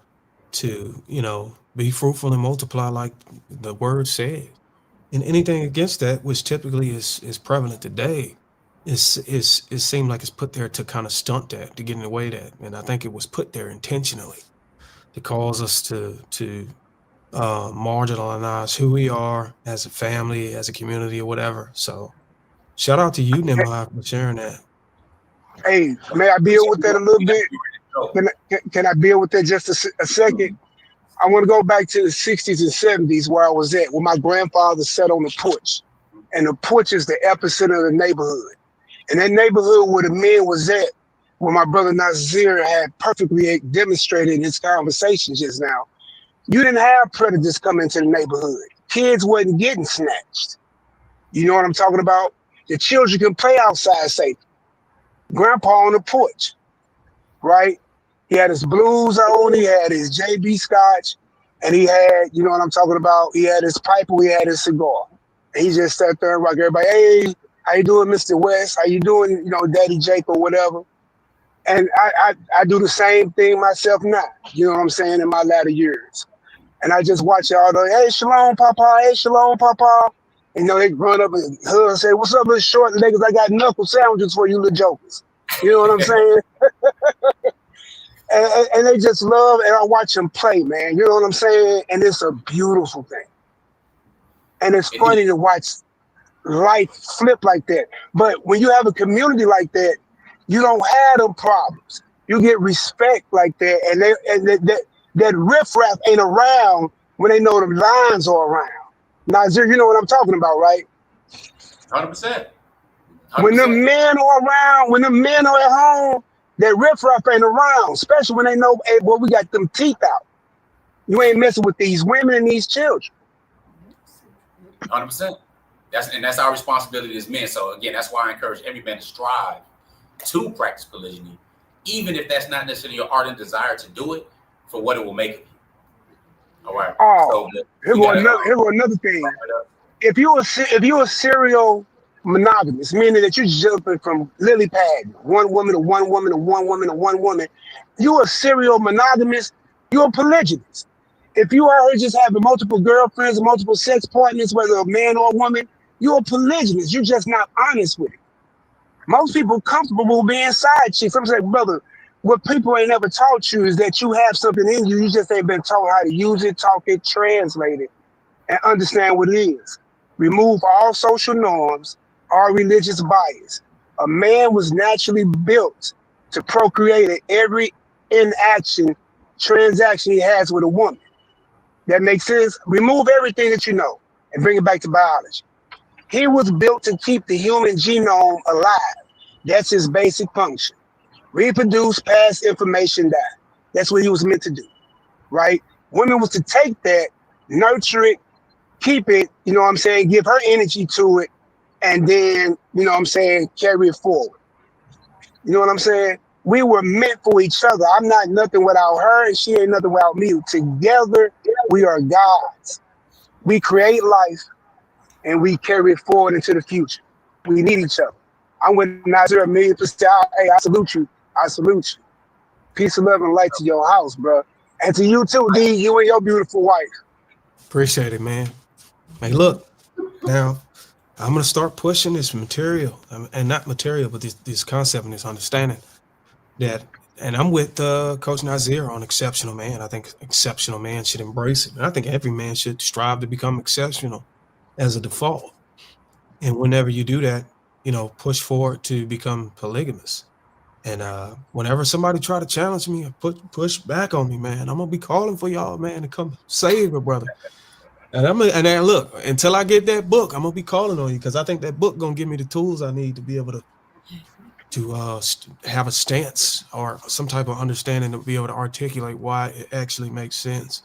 to, you know, be fruitful and multiply like the word said. And anything against that, which typically is prevalent today, it seemed like it's put there to kind of stunt that, to get in the way of that. And I think it was put there intentionally to cause us to marginalize who we are as a family, as a community, or whatever. So shout out to you, Nehemiah, for sharing that. Hey, may I build with that a little bit? Can I build with that just a second? I want to go back to the 60s and 70s where I was at, where my grandfather sat on the porch. And the porch is the epicenter of the neighborhood. And that neighborhood where the men was at, where my brother Nazir had perfectly demonstrated in his conversation just now, you didn't have predators come into the neighborhood. Kids wasn't getting snatched. You know what I'm talking about? The children can play outside safely. Grandpa on the porch, right? He had his blues on, he had his JB Scotch, and he had, you know what I'm talking about? He had his pipe, he had his cigar. And he just sat there and rocked everybody, hey, how you doing, Mr. West? How you doing, you know, Daddy Jake or whatever? And I do the same thing myself now, you know what I'm saying, in my latter years. And I just watch y'all go, hey, shalom, Papa, hey, shalom, Papa. And, you know, they run up and hug and say, what's up, little short niggas? I got knuckle sandwiches for you little jokers. You know what I'm saying? and they just love, and I watch them play, man. You know what I'm saying? And it's a beautiful thing. And it's funny to watch life flip like that. But when you have a community like that, you don't have them problems. You get respect like that, and that riffraff ain't around when they know the lines are around. Nazir, you know what I'm talking about, right? 100%. When the men are around, when the men are at home, that riffraff ain't around, especially when they know, hey, boy, we got them teeth out. You ain't messing with these women and these children. 100%. That's our responsibility as men. So again, that's why I encourage every man to strive to practice polygyny, even if that's not necessarily your ardent desire to do it, for what it will make of you. All right. Oh, so here go another thing. If you're a serial monogamous, meaning that you're jumping from lily pad, one woman to one woman to one woman to one woman, you're a serial monogamous. You're a polygynist. If you are just having multiple girlfriends, multiple sex partners, whether a man or a woman, you're a polygynist. You're just not honest with it. Most people comfortable being side chicks. I'm saying, brother, what people ain't ever taught you is that you have something in you. You just ain't been taught how to use it, talk it, translate it, and understand what it is. Remove all social norms, all religious bias. A man was naturally built to procreate at every inaction, transaction he has with a woman. That makes sense? Remove everything that you know and bring it back to biology. He was built to keep the human genome alive. That's his basic function. Reproduce, pass information down. That's what he was meant to do, right? Women was to take that, nurture it, keep it, you know what I'm saying, give her energy to it, and then, you know what I'm saying, carry it forward. You know what I'm saying? We were meant for each other. I'm not nothing without her, and she ain't nothing without me. Together, we are gods. We create life, and we carry it forward into the future. We need each other. I'm with Nazir 1,000,000%. Hey, I salute you. I salute you. Peace and love and light to your house, bro. And to you too, D, you and your beautiful wife. Appreciate it, man. Hey, look, now I'm going to start pushing this material, and not material, but this concept and this understanding that, and I'm with Coach Nazir on exceptional man. I think exceptional man should embrace it. And I think every man should strive to become exceptional as a default. And whenever you do that, you know, push forward to become polygamous. And whenever somebody try to challenge me or push back on me, man, I'm gonna be calling for y'all, man, to come save a brother. And then look, until I get that book, I'm gonna be calling on you because I think that book gonna give me the tools I need to be able to have a stance or some type of understanding to be able to articulate why it actually makes sense.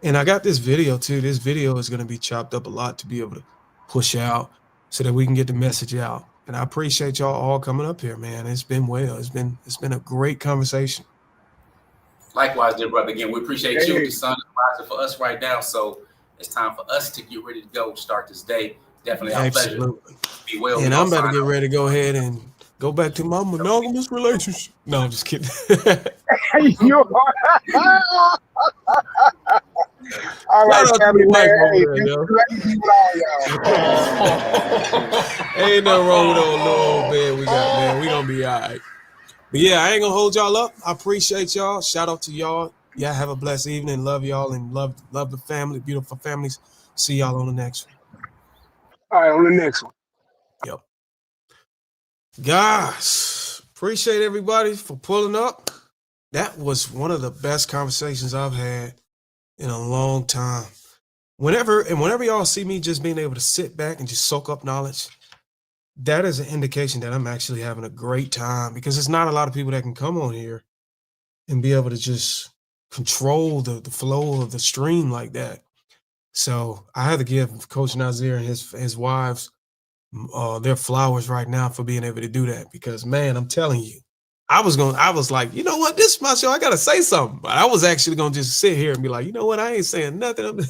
And I got this video too. This video is gonna be chopped up a lot to be able to push out so that we can get the message out. And I appreciate y'all all coming up here, man. It's been well. It's been a great conversation. Likewise, dear brother. Again, we appreciate you. The sun is rising for us right now, so it's time for us to get ready to go. Start this day. Definitely our pleasure. Be well. And I'm about to get ready to go ahead and go back to my monogamous relationship. No, I'm just kidding. All right, family, man. Ain't nothing wrong with old little bed we got, man. We gonna be all right. But yeah, I ain't gonna hold y'all up. I appreciate y'all. Shout out to y'all. Yeah, have a blessed evening. Love y'all and love the family, beautiful families. See y'all on the next one. All right, on the next one. Yep. Guys, appreciate everybody for pulling up. That was one of the best conversations I've had in a long time. Whenever y'all see me just being able to sit back and just soak up knowledge, that is an indication that I'm actually having a great time because there's not a lot of people that can come on here and be able to just control the flow of the stream like that. So I had to give Coach Nazir and his wives their flowers right now for being able to do that because, man, I'm telling you, I was like, you know what, this is my show. I got to say something. But I was actually going to just sit here and be like, you know what, I ain't saying nothing.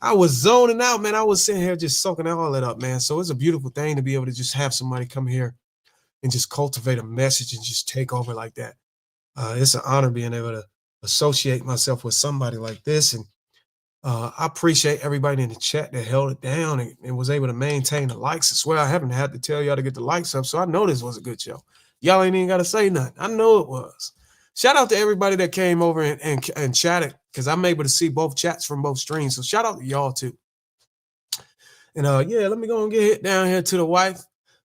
I was zoning out, man. I was sitting here just soaking all that up, man. So it's a beautiful thing to be able to just have somebody come here and just cultivate a message and just take over like that. It's an honor being able to associate myself with somebody like this. And I appreciate everybody in the chat that held it down and was able to maintain the likes as well. I haven't had to tell y'all to get the likes up, so I know this was a good show. Y'all ain't even got to say nothing. I know it was. Shout out to everybody that came over and chatted because I'm able to see both chats from both streams. So shout out to y'all too. And yeah, let me go and get hit down here to the wife.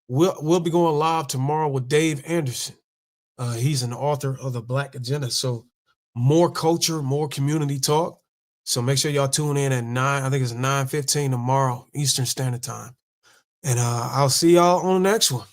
We'll be going live tomorrow with Dave Anderson. He's an author of The Black Agenda. So more culture, more community talk. So make sure y'all tune in at 9. I think it's 9:15 tomorrow, Eastern Standard Time. And I'll see y'all on the next one.